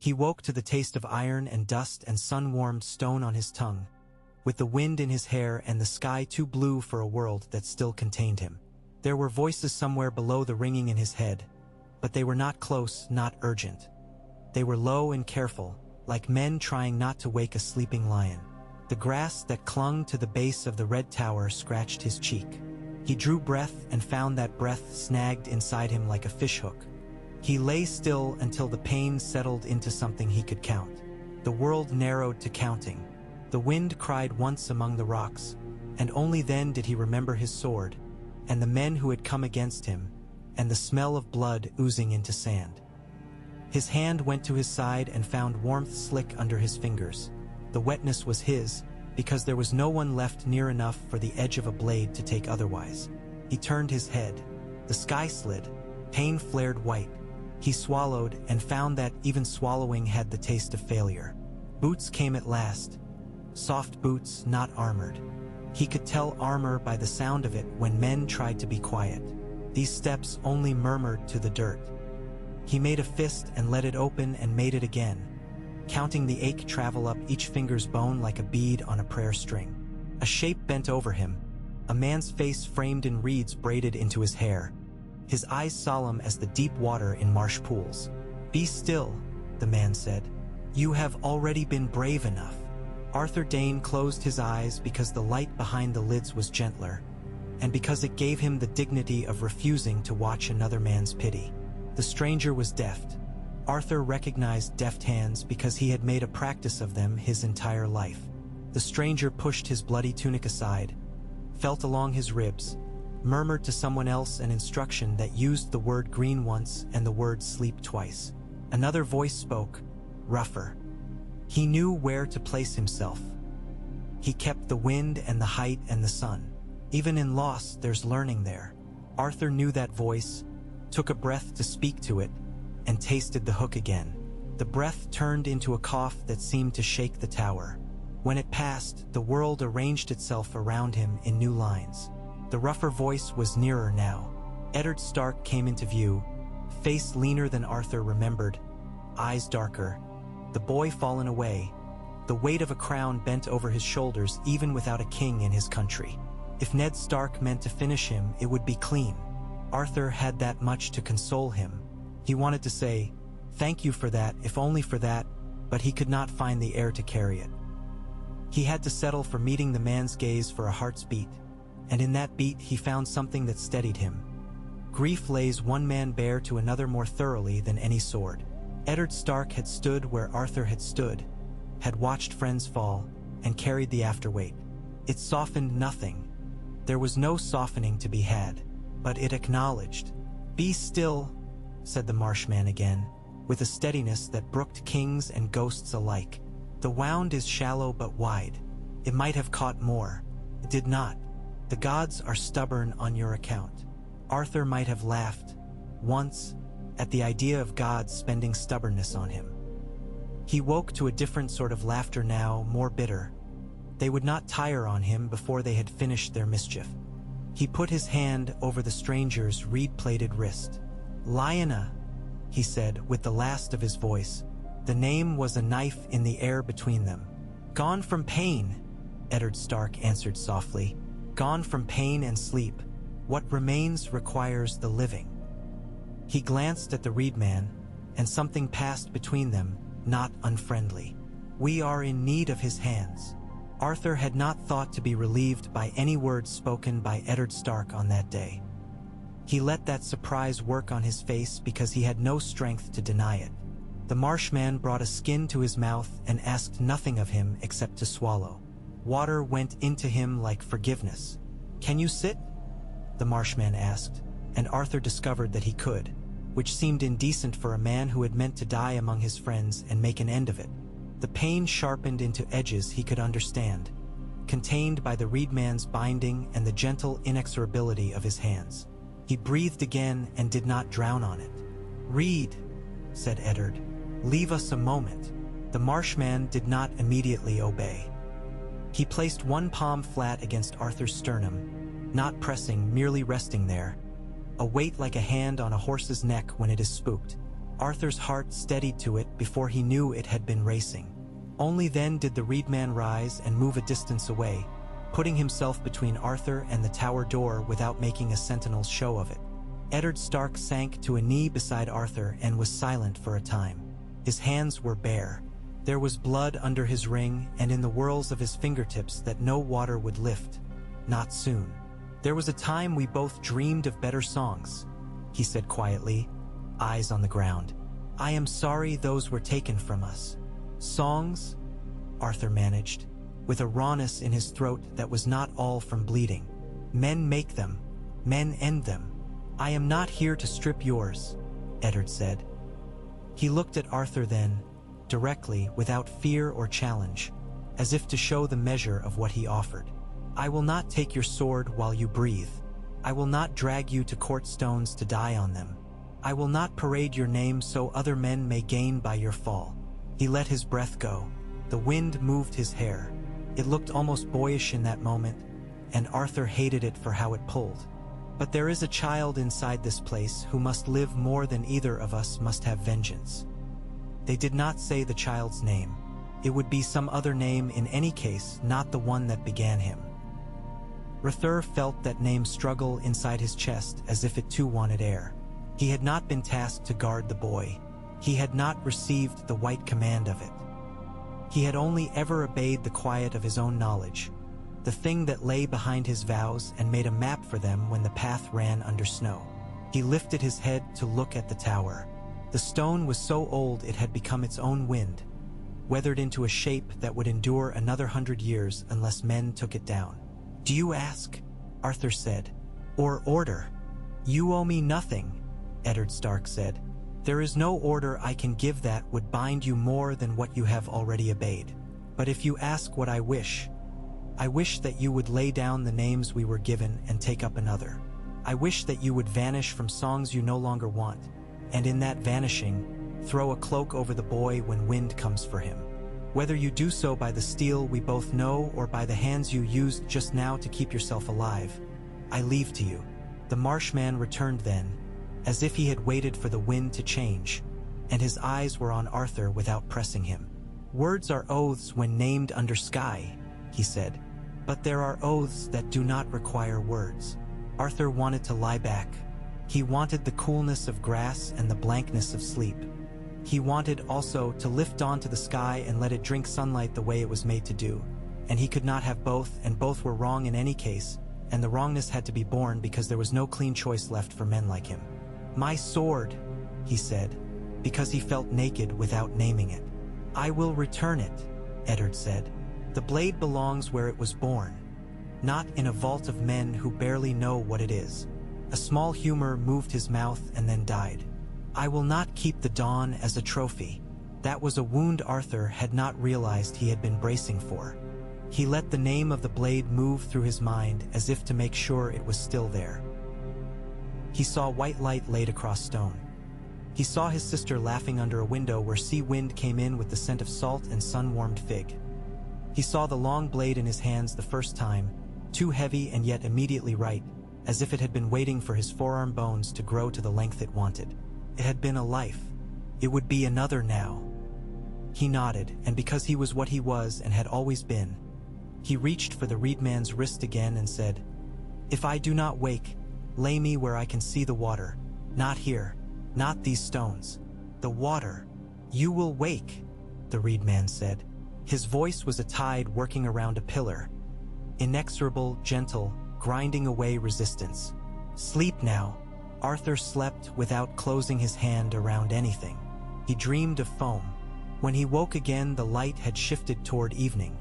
He woke to the taste of iron and dust and sun-warmed stone on his tongue, with the wind in his hair and the sky too blue for a world that still contained him. There were voices somewhere below the ringing in his head, but they were not close, not urgent. They were low and careful, like men trying not to wake a sleeping lion. The grass that clung to the base of the red tower scratched his cheek. He drew breath and found that breath snagged inside him like a fishhook. He lay still until the pain settled into something he could count. The world narrowed to counting. The wind cried once among the rocks, and only then did he remember his sword, and the men who had come against him, and the smell of blood oozing into sand. His hand went to his side and found warmth slick under his fingers. The wetness was his, because there was no one left near enough for the edge of a blade to take otherwise. He turned his head. The sky slid. Pain flared white. He swallowed and found that even swallowing had the taste of failure. Boots came at last. Soft boots, not armored. He could tell armor by the sound of it when men tried to be quiet. These steps only murmured to the dirt. He made a fist and let it open and made it again, counting the ache travel up each finger's bone like a bead on a prayer string. A shape bent over him, a man's face framed in reeds braided into his hair, his eyes solemn as the deep water in marsh pools. "Be still," the man said. "You have already been brave enough." Arthur Dayne closed his eyes because the light behind the lids was gentler, and because it gave him the dignity of refusing to watch another man's pity. The stranger was deft. Arthur recognized deft hands because he had made a practice of them his entire life. The stranger pushed his bloody tunic aside, felt along his ribs, murmured to someone else an instruction that used the word green once and the word sleep twice. Another voice spoke, rougher. He knew where to place himself. He kept the wind and the height and the sun. Even in loss, there's learning there. Arthur knew that voice, took a breath to speak to it, and tasted the hook again. The breath turned into a cough that seemed to shake the tower. When it passed, the world arranged itself around him in new lines. The rougher voice was nearer now. Eddard Stark came into view, face leaner than Arthur remembered, eyes darker. The boy fallen away, the weight of a crown bent over his shoulders even without a king in his country. If Ned Stark meant to finish him, it would be clean. Arthur had that much to console him. He wanted to say, "Thank you for that, if only for that," but he could not find the air to carry it. He had to settle for meeting the man's gaze for a heart's beat, and in that beat he found something that steadied him. Grief lays one man bare to another more thoroughly than any sword. Eddard Stark had stood where Arthur had stood, had watched friends fall, and carried the afterweight. It softened nothing. There was no softening to be had, but it acknowledged. "Be still," said the marshman again, with a steadiness that brooked kings and ghosts alike. "The wound is shallow but wide. It might have caught more. It did not. The gods are stubborn on your account." Arthur might have laughed, once, at the idea of gods spending stubbornness on him. He woke to a different sort of laughter now, more bitter. They would not tire on him before they had finished their mischief. He put his hand over the stranger's reed-plated wrist. "Lyanna," he said with the last of his voice. The name was a knife in the air between them. "Gone from pain," Eddard Stark answered softly. "Gone from pain and sleep. What remains requires the living." He glanced at the reedman, and something passed between them, not unfriendly. "We are in need of his hands." Arthur had not thought to be relieved by any words spoken by Eddard Stark on that day. He let that surprise work on his face because he had no strength to deny it. The marshman brought a skin to his mouth and asked nothing of him except to swallow. Water went into him like forgiveness. "Can you sit?" the marshman asked, and Arthur discovered that he could, which seemed indecent for a man who had meant to die among his friends and make an end of it. The pain sharpened into edges he could understand, contained by the reedman's binding and the gentle inexorability of his hands. He breathed again and did not drown on it. "Reed," said Eddard, "leave us a moment." The marshman did not immediately obey. He placed one palm flat against Arthur's sternum, not pressing, merely resting there, a weight like a hand on a horse's neck when it is spooked. Arthur's heart steadied to it before he knew it had been racing. Only then did the Reed Man rise and move a distance away, putting himself between Arthur and the tower door without making a sentinel's show of it. Eddard Stark sank to a knee beside Arthur and was silent for a time. His hands were bare. There was blood under his ring and in the whorls of his fingertips that no water would lift. Not soon. "There was a time we both dreamed of better songs," he said quietly, eyes on the ground. "I am sorry those were taken from us." "Songs?" Arthur managed, with a rawness in his throat that was not all from bleeding. "Men make them. Men end them. I am not here to strip yours," Eddard said. He looked at Arthur then, directly, without fear or challenge, as if to show the measure of what he offered. "I will not take your sword while you breathe. I will not drag you to court stones to die on them. I will not parade your name so other men may gain by your fall." He let his breath go. The wind moved his hair. It looked almost boyish in that moment, and Arthur hated it for how it pulled. "But there is a child inside this place who must live more than either of us must have vengeance." They did not say the child's name. It would be some other name in any case, not the one that began him. Arthur felt that name struggle inside his chest as if it too wanted air. He had not been tasked to guard the boy. He had not received the white command of it. He had only ever obeyed the quiet of his own knowledge, the thing that lay behind his vows and made a map for them when the path ran under snow. He lifted his head to look at the tower. The stone was so old it had become its own wind, weathered into a shape that would endure another 100 years unless men took it down. "Do you ask?" Arthur said. "Or order?" "You owe me nothing," Eddard Stark said. "There is no order I can give that would bind you more than what you have already obeyed. But if you ask what I wish that you would lay down the names we were given and take up another. I wish that you would vanish from songs you no longer want, and in that vanishing, throw a cloak over the boy when wind comes for him. Whether you do so by the steel we both know or by the hands you used just now to keep yourself alive, I leave to you." The Marshman returned then, as if he had waited for the wind to change, and his eyes were on Arthur without pressing him. "Words are oaths when named under sky," he said. "But there are oaths that do not require words." Arthur wanted to lie back. He wanted the coolness of grass and the blankness of sleep. He wanted also to lift onto the sky and let it drink sunlight the way it was made to do. And he could not have both, and both were wrong in any case, and the wrongness had to be borne because there was no clean choice left for men like him. "My sword," he said, because he felt naked without naming it. "I will return it," Eddard said. "The blade belongs where it was born, not in a vault of men who barely know what it is." A small humor moved his mouth and then died. "I will not keep the dawn as a trophy." That was a wound Arthur had not realized he had been bracing for. He let the name of the blade move through his mind as if to make sure it was still there. He saw white light laid across stone. He saw his sister laughing under a window where sea wind came in with the scent of salt and sun-warmed fig. He saw the long blade in his hands the first time, too heavy and yet immediately right, as if it had been waiting for his forearm bones to grow to the length it wanted. It had been a life. It would be another now. He nodded, and because he was what he was and had always been, he reached for the Reed Man's wrist again and said, "If I do not wake, lay me where I can see the water. Not here, not these stones. The water. You will wake," the Reed Man said. His voice was a tide working around a pillar. Inexorable, gentle, grinding away resistance. "Sleep now." Arthur slept without closing his hand around anything. He dreamed of foam. When he woke again, the light had shifted toward evening.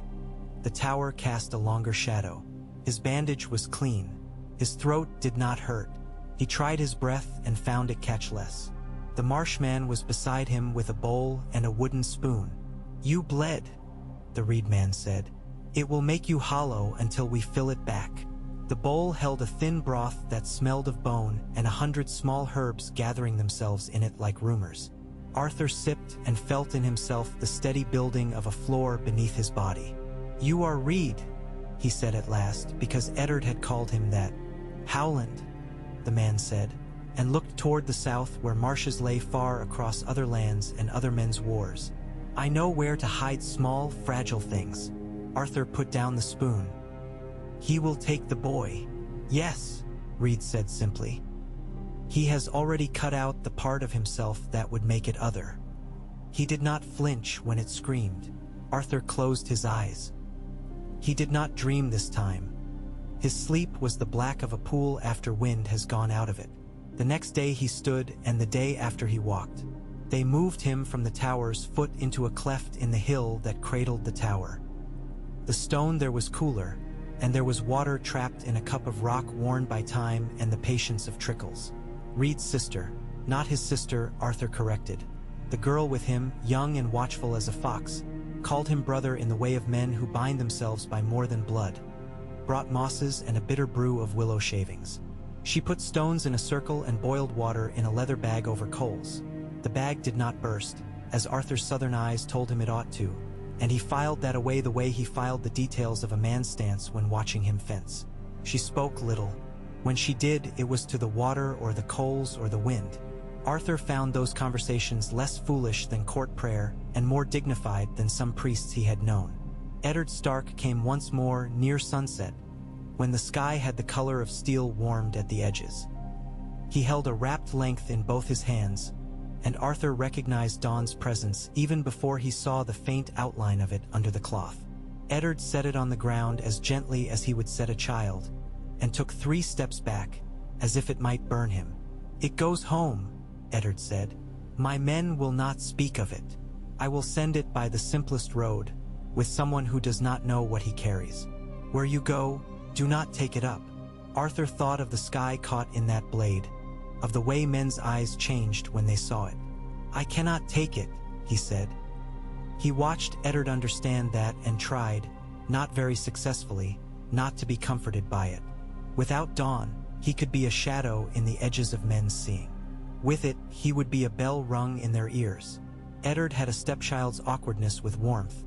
The tower cast a longer shadow. His bandage was clean. His throat did not hurt. He tried his breath and found it catch less. The Marshman was beside him with a bowl and a wooden spoon. "You bled," the Reed Man said. "It will make you hollow until we fill it back." The bowl held a thin broth that smelled of bone and 100 small herbs gathering themselves in it like rumors. Arthur sipped and felt in himself the steady building of a floor beneath his body. "You are Reed," he said at last, because Eddard had called him that. "Howland," the man said. and looked toward the south where marshes lay far across other lands and other men's wars. I know where to hide small, fragile things. Arthur put down the spoon. He will take the boy. Yes, Reed said simply. He has already cut out the part of himself that would make it other. He did not flinch when it screamed. Arthur closed his eyes. He did not dream this time. His sleep was the black of a pool after wind has gone out of it. The next day he stood, and the day after he walked. They moved him from the tower's foot into a cleft in the hill that cradled the tower. The stone there was cooler, and there was water trapped in a cup of rock worn by time and the patience of trickles. Reed's sister, not his sister, Arthur corrected. The girl with him, young and watchful as a fox, called him brother in the way of men who bind themselves by more than blood, brought mosses and a bitter brew of willow shavings. She put stones in a circle and boiled water in a leather bag over coals. The bag did not burst, as Arthur's southern eyes told him it ought to, and he filed that away the way he filed the details of a man's stance when watching him fence. She spoke little. When she did, it was to the water or the coals or the wind. Arthur found those conversations less foolish than court prayer and more dignified than some priests he had known. Eddard Stark came once more near sunset, when the sky had the color of steel warmed at the edges. He held a wrapped length in both his hands, and Arthur recognized dawn's presence even before he saw the faint outline of it under the cloth. Eddard set it on the ground as gently as he would set a child, and took 3 steps back, as if it might burn him. "It goes home," Eddard said. "My men will not speak of it. I will send it by the simplest road, with someone who does not know what he carries. Where you go, do not take it up." Arthur thought of the sky caught in that blade, of the way men's eyes changed when they saw it. "I cannot take it," he said. He watched Eddard understand that and tried, not very successfully, not to be comforted by it. Without dawn, he could be a shadow in the edges of men's seeing. With it, he would be a bell rung in their ears. Eddard had a stepchild's awkwardness with warmth,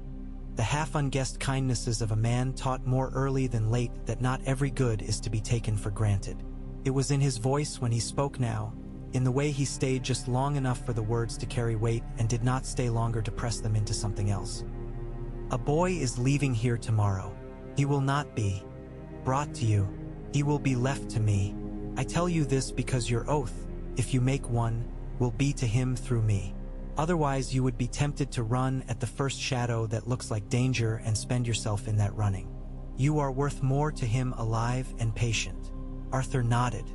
the half-unguessed kindnesses of a man taught more early than late that not every good is to be taken for granted. It was in his voice when he spoke now, in the way he stayed just long enough for the words to carry weight and did not stay longer to press them into something else. "A boy is leaving here tomorrow. He will not be brought to you. He will be left to me. I tell you this because your oath, if you make one, will be to him through me. Otherwise you would be tempted to run at the first shadow that looks like danger and spend yourself in that running. You are worth more to him alive and patient." Arthur nodded.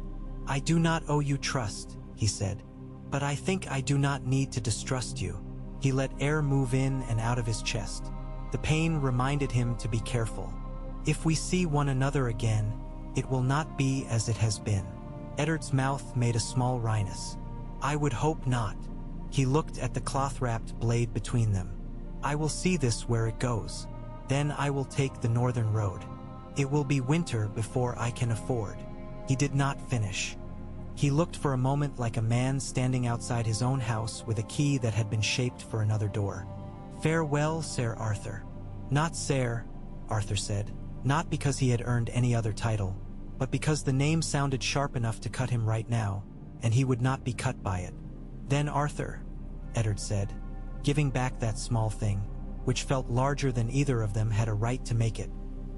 "I do not owe you trust," he said, "but I think I do not need to distrust you." He let air move in and out of his chest. The pain reminded him to be careful. "If we see one another again, it will not be as it has been." Eddard's mouth made a small wryness. "I would hope not." He looked at the cloth-wrapped blade between them. "I will see this where it goes. Then I will take the northern road. It will be winter before I can afford." He did not finish. He looked for a moment like a man standing outside his own house with a key that had been shaped for another door. "Farewell, Sir Arthur." "Not Sir," Arthur said, not because he had earned any other title, but because the name sounded sharp enough to cut him right now, and he would not be cut by it. "Then Arthur," Eddard said, giving back that small thing, which felt larger than either of them had a right to make it.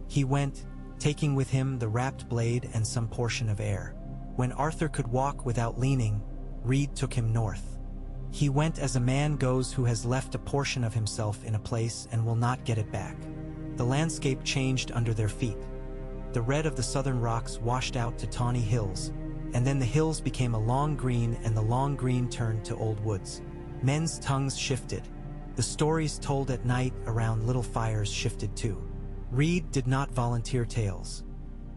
He went, taking with him the wrapped blade and some portion of air. When Arthur could walk without leaning, Reed took him north. He went as a man goes who has left a portion of himself in a place and will not get it back. The landscape changed under their feet. The red of the southern rocks washed out to tawny hills, and then the hills became a long green and the long green turned to old woods. Men's tongues shifted. The stories told at night around little fires shifted too. Reed did not volunteer tales.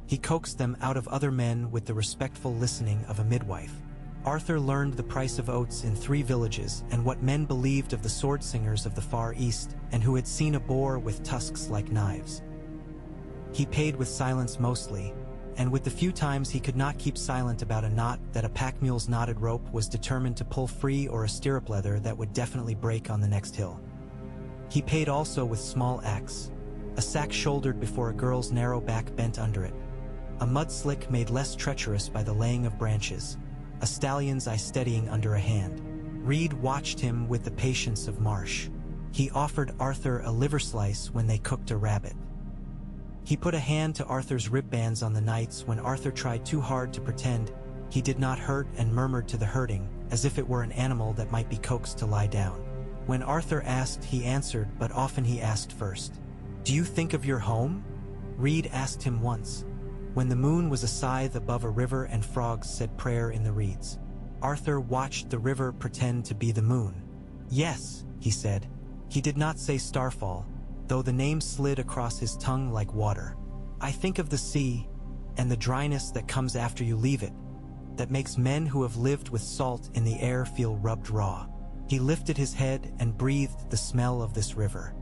He coaxed them out of other men with the respectful listening of a midwife. Arthur learned the price of oats in 3 villages and what men believed of the sword singers of the Far East and who had seen a boar with tusks like knives. He paid with silence mostly, and with the few times he could not keep silent about a knot that a pack mule's knotted rope was determined to pull free or a stirrup leather that would definitely break on the next hill. He paid also with small acts, a sack shouldered before a girl's narrow back bent under it, a mud slick made less treacherous by the laying of branches, a stallion's eye steadying under a hand. Reed watched him with the patience of Marsh. He offered Arthur a liver slice when they cooked a rabbit. He put a hand to Arthur's rib bands on the nights when Arthur tried too hard to pretend he did not hurt and murmured to the hurting, as if it were an animal that might be coaxed to lie down. When Arthur asked, he answered, but often he asked first. "Do you think of your home?" Reed asked him once, when the moon was a scythe above a river and frogs said prayer in the reeds. Arthur watched the river pretend to be the moon. "Yes," he said. He did not say Starfall, though the name slid across his tongue like water. "I think of the sea, and the dryness that comes after you leave it, that makes men who have lived with salt in the air feel rubbed raw." He lifted his head and breathed the smell of this river.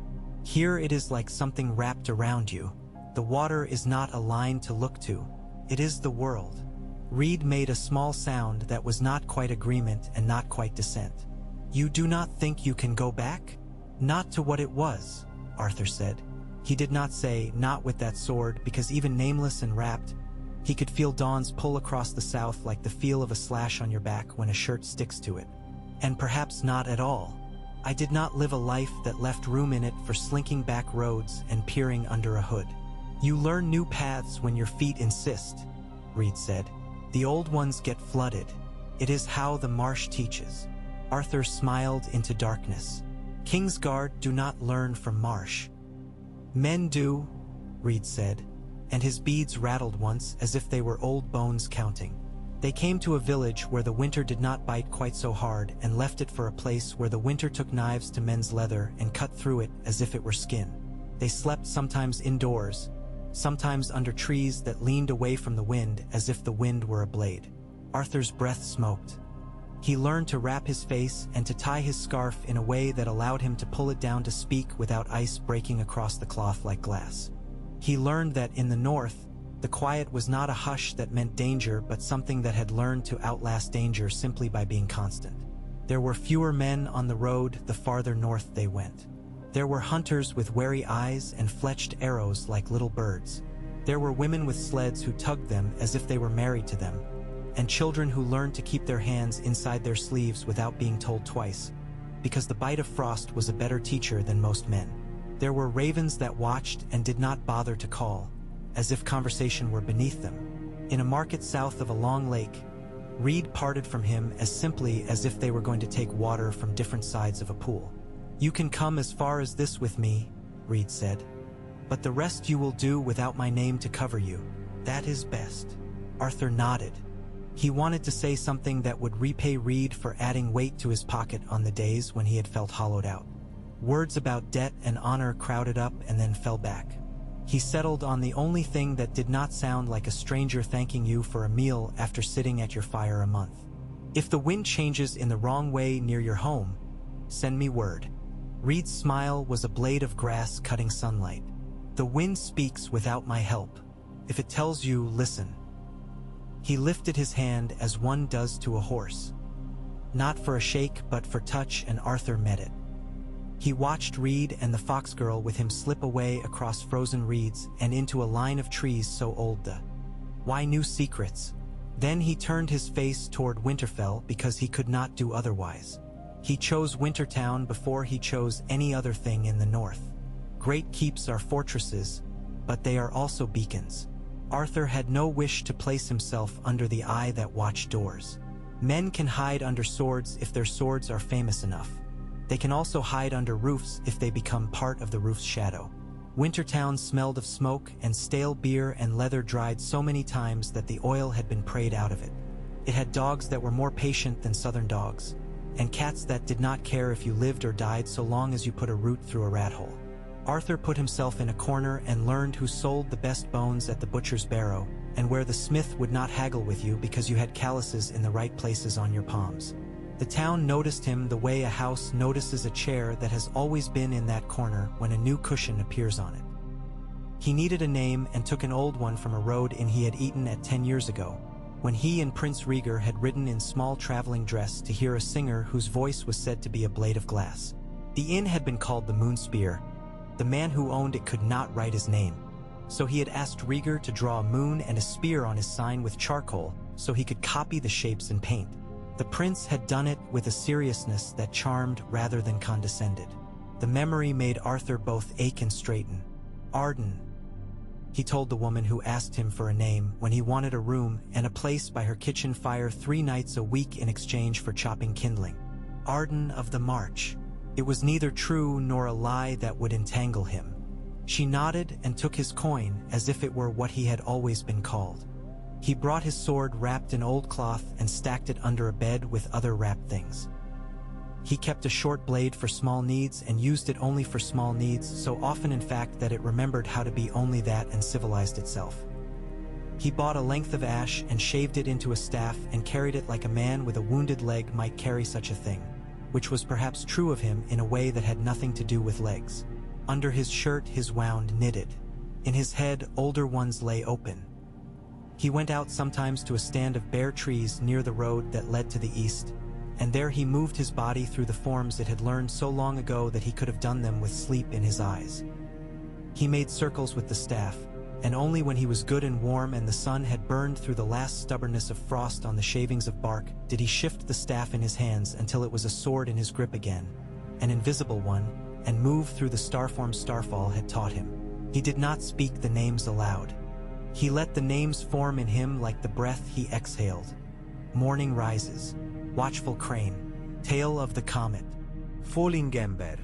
"Here it is like something wrapped around you. The water is not a line to look to. It is the world." Reed made a small sound that was not quite agreement and not quite dissent. "You do not think you can go back?" "Not to what it was," Arthur said. He did not say, "not with that sword," because even nameless and wrapped, he could feel dawn's pull across the south like the feel of a slash on your back when a shirt sticks to it. "And perhaps not at all. I did not live a life that left room in it for slinking back roads and peering under a hood." "You learn new paths when your feet insist," Reed said. "The old ones get flooded. It is how the marsh teaches." Arthur smiled into darkness. "Kingsguard do not learn from marsh." "Men do," Reed said, and his beads rattled once as if they were old bones counting. They came to a village where the winter did not bite quite so hard and left it for a place where the winter took knives to men's leather and cut through it as if it were skin. They slept sometimes indoors, sometimes under trees that leaned away from the wind as if the wind were a blade. Arthur's breath smoked. He learned to wrap his face and to tie his scarf in a way that allowed him to pull it down to speak without ice breaking across the cloth like glass. He learned that in the north, the quiet was not a hush that meant danger, but something that had learned to outlast danger simply by being constant. There were fewer men on the road the farther north they went. There were hunters with wary eyes and fletched arrows like little birds. There were women with sleds who tugged them as if they were married to them, and children who learned to keep their hands inside their sleeves without being told twice, because the bite of frost was a better teacher than most men. There were ravens that watched and did not bother to call, as if conversation were beneath them. In a market south of a long lake, Reed parted from him as simply as if they were going to take water from different sides of a pool. "You can come as far as this with me," Reed said, "but the rest you will do without my name to cover you. That is best." Arthur nodded. He wanted to say something that would repay Reed for adding weight to his pocket on the days when he had felt hollowed out. Words about debt and honor crowded up and then fell back. He settled on the only thing that did not sound like a stranger thanking you for a meal after sitting at your fire a month. "If the wind changes in the wrong way near your home, send me word." Reed's smile was a blade of grass cutting sunlight. "The wind speaks without my help. If it tells you, listen." He lifted his hand as one does to a horse. Not for a shake, but for touch, and Arthur met it. He watched Reed and the fox girl with him slip away across frozen reeds and into a line of trees so old the why new secrets. Then he turned his face toward Winterfell because he could not do otherwise. He chose Wintertown before he chose any other thing in the north. Great keeps are fortresses, but they are also beacons. Arthur had no wish to place himself under the eye that watched doors. Men can hide under swords if their swords are famous enough. They can also hide under roofs if they become part of the roof's shadow. Wintertown smelled of smoke and stale beer and leather dried so many times that the oil had been prayed out of it. It had dogs that were more patient than southern dogs, and cats that did not care if you lived or died so long as you put a root through a rat hole. Arthur put himself in a corner and learned who sold the best bones at the butcher's barrow, and where the smith would not haggle with you because you had calluses in the right places on your palms. The town noticed him the way a house notices a chair that has always been in that corner when a new cushion appears on it. He needed a name and took an old one from a road inn he had eaten at 10 years ago, when he and Prince Rhaegar had ridden in small traveling dress to hear a singer whose voice was said to be a blade of glass. The inn had been called the Moon Spear. The man who owned it could not write his name, so he had asked Rhaegar to draw a moon and a spear on his sign with charcoal so he could copy the shapes and paint. The prince had done it with a seriousness that charmed rather than condescended. The memory made Arthur both ache and straighten. Arden, he told the woman who asked him for a name when he wanted a room and a place by her kitchen fire 3 nights a week in exchange for chopping kindling. Arden of the March. It was neither true nor a lie that would entangle him. She nodded and took his coin as if it were what he had always been called. He brought his sword wrapped in old cloth and stacked it under a bed with other wrapped things. He kept a short blade for small needs and used it only for small needs, so often in fact that it remembered how to be only that and civilized itself. He bought a length of ash and shaved it into a staff and carried it like a man with a wounded leg might carry such a thing, which was perhaps true of him in a way that had nothing to do with legs. Under his shirt his wound knitted. In his head older ones lay open. He went out sometimes to a stand of bare trees near the road that led to the east, and there he moved his body through the forms it had learned so long ago that he could have done them with sleep in his eyes. He made circles with the staff, and only when he was good and warm and the sun had burned through the last stubbornness of frost on the shavings of bark did he shift the staff in his hands until it was a sword in his grip again, an invisible one, and move through the starforms Starfall had taught him. He did not speak the names aloud. He let the names form in him like the breath he exhaled. Morning rises, watchful crane, tail of the comet, falling ember.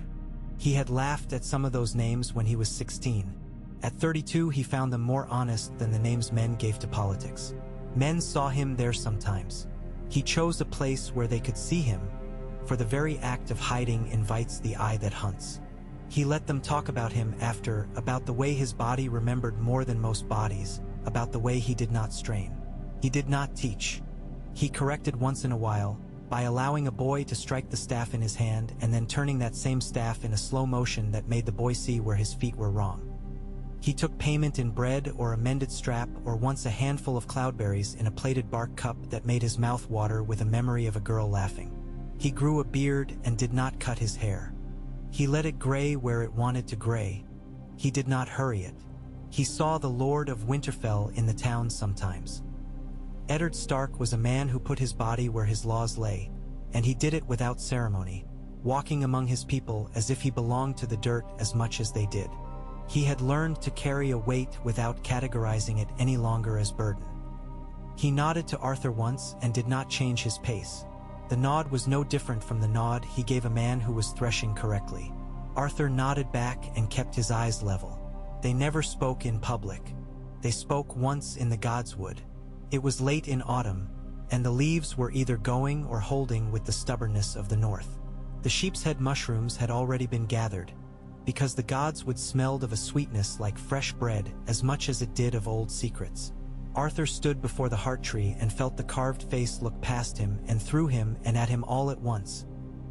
He had laughed at some of those names when he was 16. At 32 he found them more honest than the names men gave to politics. Men saw him there sometimes. He chose a place where they could see him, for the very act of hiding invites the eye that hunts. He let them talk about him after, about the way his body remembered more than most bodies, about the way he did not strain. He did not teach. He corrected once in a while, by allowing a boy to strike the staff in his hand and then turning that same staff in a slow motion that made the boy see where his feet were wrong. He took payment in bread or a mended strap or once a handful of cloudberries in a plated bark cup that made his mouth water with a memory of a girl laughing. He grew a beard and did not cut his hair. He let it gray where it wanted to gray. He did not hurry it. He saw the Lord of Winterfell in the town sometimes. Eddard Stark was a man who put his body where his laws lay, and he did it without ceremony, walking among his people as if he belonged to the dirt as much as they did. He had learned to carry a weight without categorizing it any longer as burden. He nodded to Arthur once and did not change his pace. The nod was no different from the nod he gave a man who was threshing correctly. Arthur nodded back and kept his eyes level. They never spoke in public. They spoke once in the Godswood. It was late in autumn, and the leaves were either going or holding with the stubbornness of the north. The sheep's-head mushrooms had already been gathered, because the Godswood smelled of a sweetness like fresh bread as much as it did of old secrets. Arthur stood before the heart tree and felt the carved face look past him and through him and at him all at once,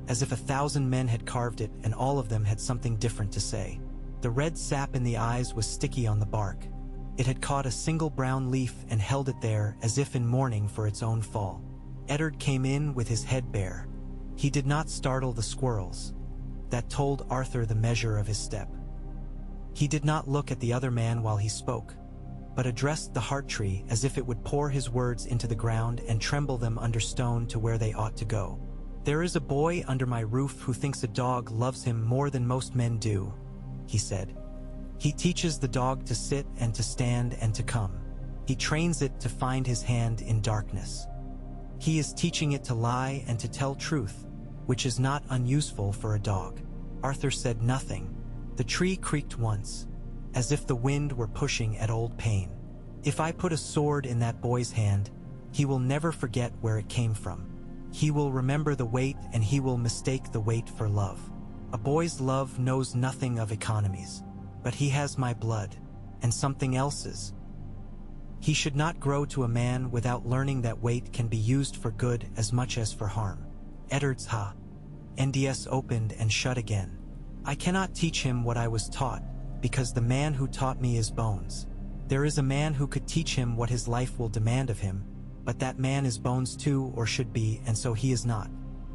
as if 1,000 men had carved it and all of them had something different to say. The red sap in the eyes was sticky on the bark. It had caught a single brown leaf and held it there as if in mourning for its own fall. Eddard came in with his head bare. He did not startle the squirrels. That told Arthur the measure of his step. He did not look at the other man while he spoke, but addressed the heart tree as if it would pour his words into the ground and tremble them under stone to where they ought to go. "There is a boy under my roof who thinks a dog loves him more than most men do," he said. "He teaches the dog to sit and to stand and to come. He trains it to find his hand in darkness. He is teaching it to lie and to tell truth, which is not unuseful for a dog." Arthur said nothing. The tree creaked once, as if the wind were pushing at old pain. "If I put a sword in that boy's hand, he will never forget where it came from. He will remember the weight and he will mistake the weight for love. A boy's love knows nothing of economies, but he has my blood, and something else's. He should not grow to a man without learning that weight can be used for good as much as for harm." Eddard's NDS opened and shut again. "I cannot teach him what I was taught, because the man who taught me is Bones. There is a man who could teach him what his life will demand of him, but that man is Bones too, or should be, and so he is not.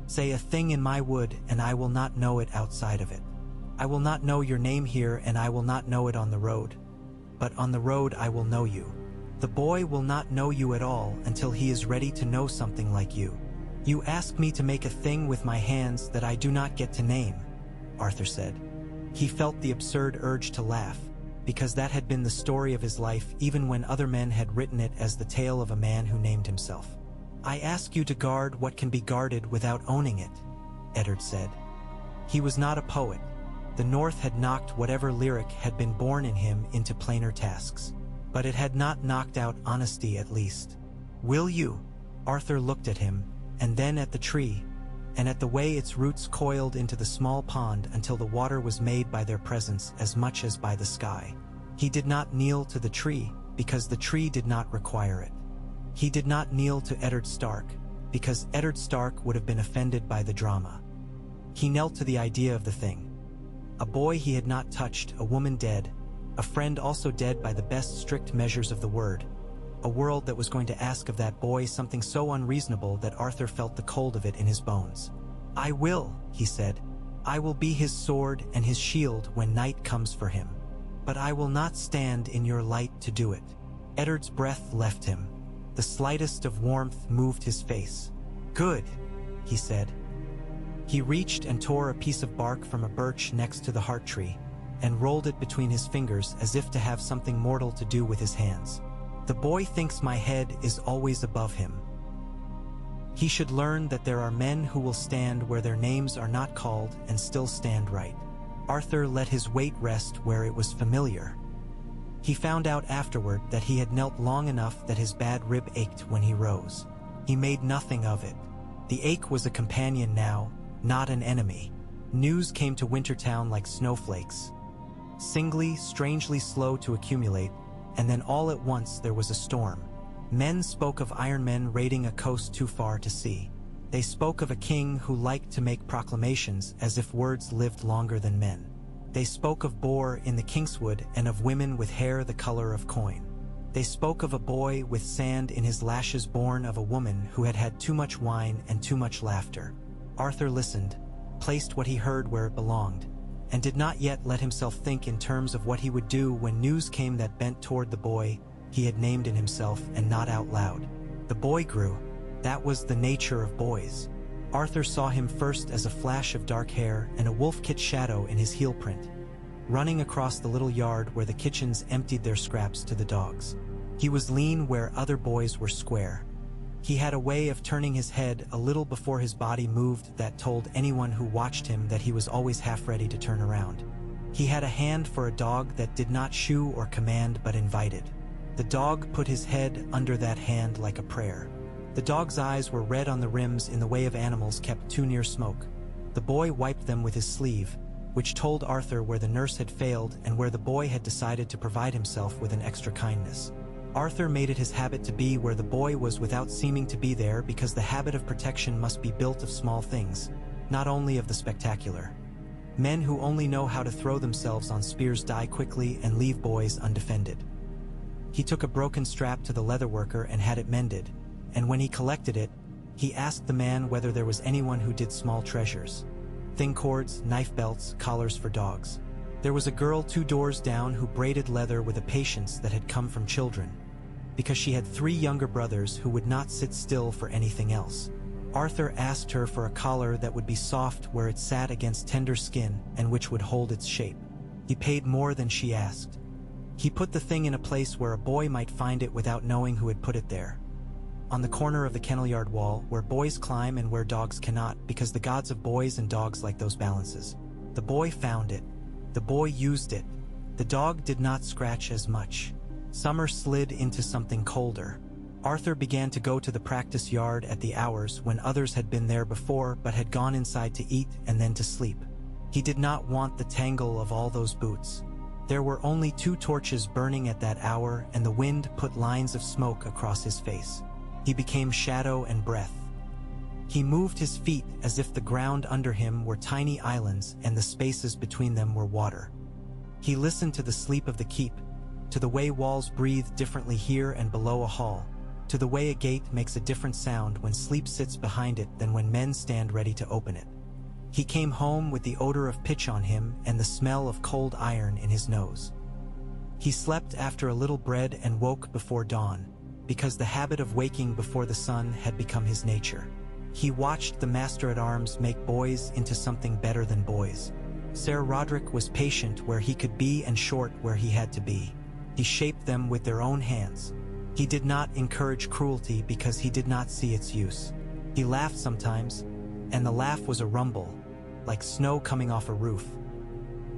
Say a thing in my wood, and I will not know it outside of it. I will not know your name here, and I will not know it on the road. But on the road I will know you. The boy will not know you at all until he is ready to know something like you. You ask me to make a thing with my hands that I do not get to name, Arthur said. He felt the absurd urge to laugh, because that had been the story of his life even when other men had written it as the tale of a man who named himself. I ask you to guard what can be guarded without owning it, Eddard said. He was not a poet. The North had knocked whatever lyric had been born in him into plainer tasks. But it had not knocked out honesty, at least. Will you? Arthur looked at him, and then at the tree, and at the way its roots coiled into the small pond until the water was made by their presence as much as by the sky. He did not kneel to the tree, because the tree did not require it. He did not kneel to Eddard Stark, because Eddard Stark would have been offended by the drama. He knelt to the idea of the thing. A boy he had not touched, a woman dead, a friend also dead by the best strict measures of the word, a world that was going to ask of that boy something so unreasonable that Arthur felt the cold of it in his bones. I will, he said. I will be his sword and his shield when night comes for him. But I will not stand in your light to do it. Eddard's breath left him. The slightest of warmth moved his face. Good, he said. He reached and tore a piece of bark from a birch next to the heart tree, and rolled it between his fingers as if to have something mortal to do with his hands. The boy thinks my head is always above him. He should learn that there are men who will stand where their names are not called and still stand right. Arthur let his weight rest where it was familiar. He found out afterward that he had knelt long enough that his bad rib ached when he rose. He made nothing of it. The ache was a companion now, not an enemy. News came to Wintertown like snowflakes. Singly, strangely slow to accumulate, and then all at once there was a storm. Men spoke of Iron Men raiding a coast too far to see. They spoke of a king who liked to make proclamations as if words lived longer than men. They spoke of boar in the Kingswood and of women with hair the color of coin. They spoke of a boy with sand in his lashes born of a woman who had had too much wine and too much laughter. Arthur listened, placed what he heard where it belonged, and did not yet let himself think in terms of what he would do when news came that bent toward the boy he had named in himself and not out loud. The boy grew. That was the nature of boys. Arthur saw him first as a flash of dark hair and a wolf-kit shadow in his heel print, running across the little yard where the kitchens emptied their scraps to the dogs. He was lean where other boys were square. He had a way of turning his head a little before his body moved that told anyone who watched him that he was always half ready to turn around. He had a hand for a dog that did not shoo or command but invited. The dog put his head under that hand like a prayer. The dog's eyes were red on the rims in the way of animals kept too near smoke. The boy wiped them with his sleeve, which told Arthur where the nurse had failed and where the boy had decided to provide himself with an extra kindness. Arthur made it his habit to be where the boy was without seeming to be there because the habit of protection must be built of small things, not only of the spectacular. Men who only know how to throw themselves on spears die quickly and leave boys undefended. He took a broken strap to the leatherworker and had it mended, and when he collected it, he asked the man whether there was anyone who did small treasures. Thin cords, knife belts, collars for dogs. There was a girl 2 doors down who braided leather with a patience that had come from children, because she had 3 younger brothers who would not sit still for anything else. Arthur asked her for a collar that would be soft where it sat against tender skin and which would hold its shape. He paid more than she asked. He put the thing in a place where a boy might find it without knowing who had put it there. On the corner of the kennel yard wall, where boys climb and where dogs cannot, because the gods of boys and dogs like those balances. The boy found it. The boy used it. The dog did not scratch as much. Summer slid into something colder. Arthur began to go to the practice yard at the hours when others had been there before but had gone inside to eat and then to sleep. He did not want the tangle of all those boots. There were only 2 torches burning at that hour, and the wind put lines of smoke across his face. He became shadow and breath. He moved his feet as if the ground under him were tiny islands and the spaces between them were water. He listened to the sleep of the keep, to the way walls breathe differently here and below a hall, to the way a gate makes a different sound when sleep sits behind it than when men stand ready to open it. He came home with the odor of pitch on him and the smell of cold iron in his nose. He slept after a little bread and woke before dawn, because the habit of waking before the sun had become his nature. He watched the master-at-arms make boys into something better than boys. Ser Roderick was patient where he could be and short where he had to be. He shaped them with their own hands. He did not encourage cruelty because he did not see its use. He laughed sometimes, and the laugh was a rumble, like snow coming off a roof.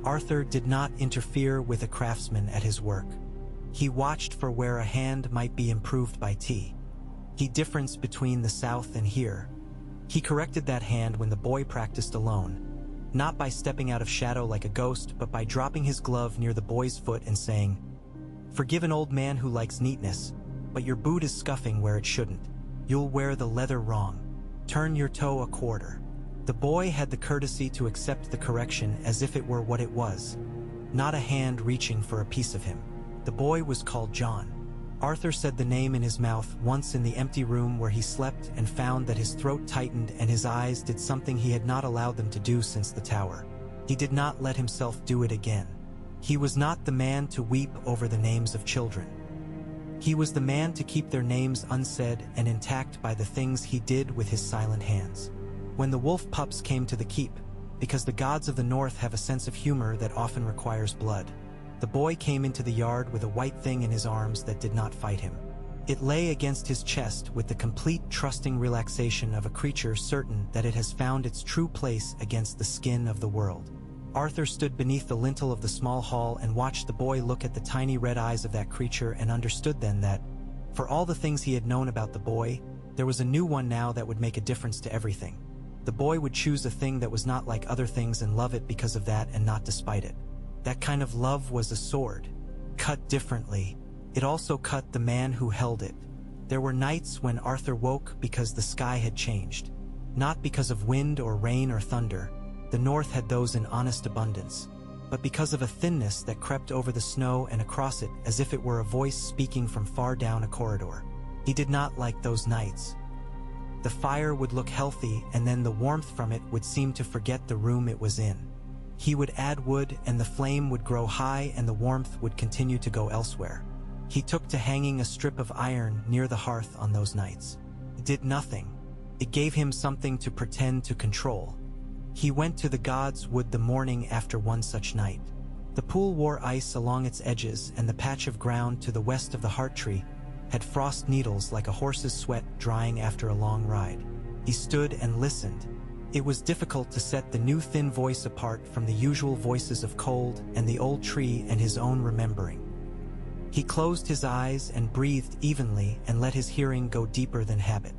Arthur did not interfere with a craftsman at his work. He watched for where a hand might be improved by tea. He differenced between the south and here. He corrected that hand when the boy practiced alone, not by stepping out of shadow like a ghost, but by dropping his glove near the boy's foot and saying, "Forgive an old man who likes neatness, but your boot is scuffing where it shouldn't. You'll wear the leather wrong. Turn your toe a quarter." The boy had the courtesy to accept the correction as if it were what it was, not a hand reaching for a piece of him. The boy was called John. Arthur said the name in his mouth once in the empty room where he slept and found that his throat tightened and his eyes did something he had not allowed them to do since the tower. He did not let himself do it again. He was not the man to weep over the names of children. He was the man to keep their names unsaid and intact by the things he did with his silent hands. When the wolf pups came to the keep, because the gods of the north have a sense of humor that often requires blood, the boy came into the yard with a white thing in his arms that did not fight him. It lay against his chest with the complete trusting relaxation of a creature certain that it has found its true place against the skin of the world. Arthur stood beneath the lintel of the small hall and watched the boy look at the tiny red eyes of that creature and understood then that, for all the things he had known about the boy, there was a new one now that would make a difference to everything. The boy would choose a thing that was not like other things and love it because of that and not despite it. That kind of love was a sword, cut differently. It also cut the man who held it. There were nights when Arthur woke because the sky had changed. Not because of wind or rain or thunder, the north had those in honest abundance, but because of a thinness that crept over the snow and across it as if it were a voice speaking from far down a corridor. He did not like those nights. The fire would look healthy and then the warmth from it would seem to forget the room it was in. He would add wood and the flame would grow high and the warmth would continue to go elsewhere. He took to hanging a strip of iron near the hearth on those nights. It did nothing. It gave him something to pretend to control. He went to the gods' wood the morning after one such night. The pool wore ice along its edges and the patch of ground to the west of the heart tree had frost needles like a horse's sweat drying after a long ride. He stood and listened. It was difficult to set the new thin voice apart from the usual voices of cold and the old tree and his own remembering. He closed his eyes and breathed evenly and let his hearing go deeper than habit.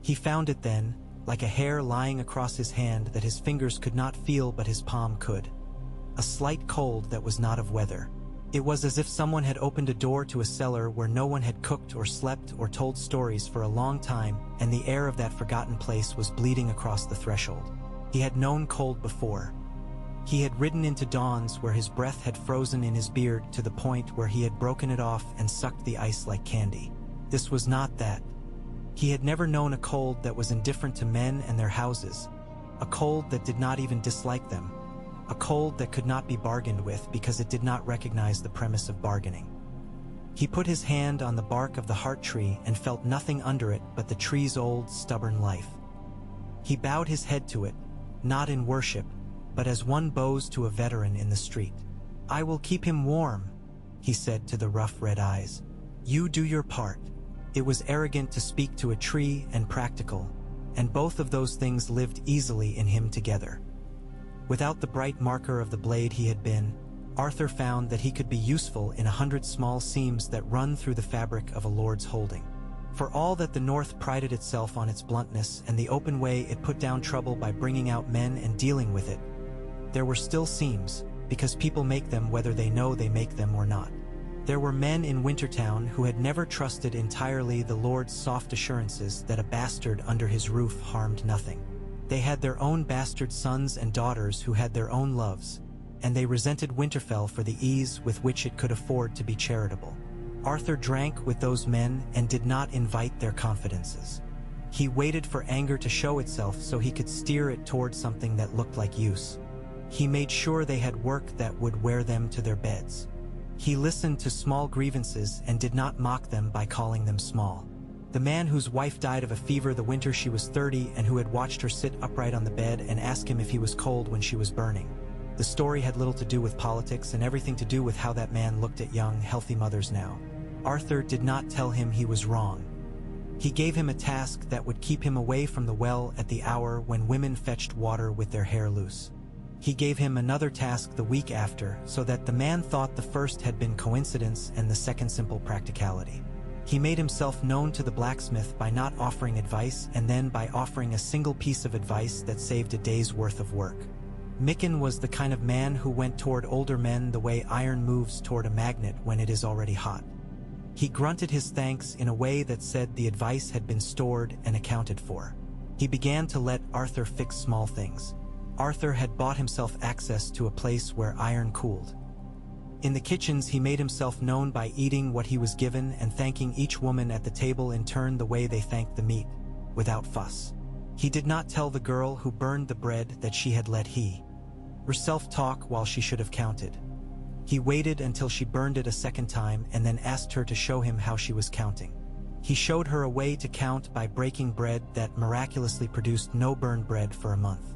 He found it then, like a hair lying across his hand that his fingers could not feel but his palm could. A slight cold that was not of weather. It was as if someone had opened a door to a cellar where no one had cooked or slept or told stories for a long time, and the air of that forgotten place was bleeding across the threshold. He had known cold before. He had ridden into dawns where his breath had frozen in his beard to the point where he had broken it off and sucked the ice like candy. This was not that. He had never known a cold that was indifferent to men and their houses, a cold that did not even dislike them, a cold that could not be bargained with because it did not recognize the premise of bargaining. He put his hand on the bark of the heart tree and felt nothing under it but the tree's old, stubborn life. He bowed his head to it, not in worship, but as one bows to a veteran in the street. "I will keep him warm," he said to the rough red eyes. "You do your part." It was arrogant to speak to a tree and practical, and both of those things lived easily in him together. Without the bright marker of the blade he had been, Arthur found that he could be useful in 100 small seams that run through the fabric of a lord's holding. For all that the North prided itself on its bluntness and the open way it put down trouble by bringing out men and dealing with it, there were still seams, because people make them whether they know they make them or not. There were men in Wintertown who had never trusted entirely the Lord's soft assurances that a bastard under his roof harmed nothing. They had their own bastard sons and daughters who had their own loves, and they resented Winterfell for the ease with which it could afford to be charitable. Arthur drank with those men and did not invite their confidences. He waited for anger to show itself so he could steer it toward something that looked like use. He made sure they had work that would wear them to their beds. He listened to small grievances and did not mock them by calling them small. The man whose wife died of a fever the winter she was 30 and who had watched her sit upright on the bed and ask him if he was cold when she was burning. The story had little to do with politics and everything to do with how that man looked at young, healthy mothers now. Arthur did not tell him he was wrong. He gave him a task that would keep him away from the well at the hour when women fetched water with their hair loose. He gave him another task the week after, so that the man thought the first had been coincidence and the second simple practicality. He made himself known to the blacksmith by not offering advice and then by offering a single piece of advice that saved a day's worth of work. Micken was the kind of man who went toward older men the way iron moves toward a magnet when it is already hot. He grunted his thanks in a way that said the advice had been stored and accounted for. He began to let Arthur fix small things. Arthur had bought himself access to a place where iron cooled. In the kitchens he made himself known by eating what he was given and thanking each woman at the table in turn the way they thanked the meat, without fuss. He did not tell the girl who burned the bread that she had let herself talk while she should have counted. He waited until she burned it a second time and then asked her to show him how she was counting. He showed her a way to count by breaking bread that miraculously produced no burned bread for a month.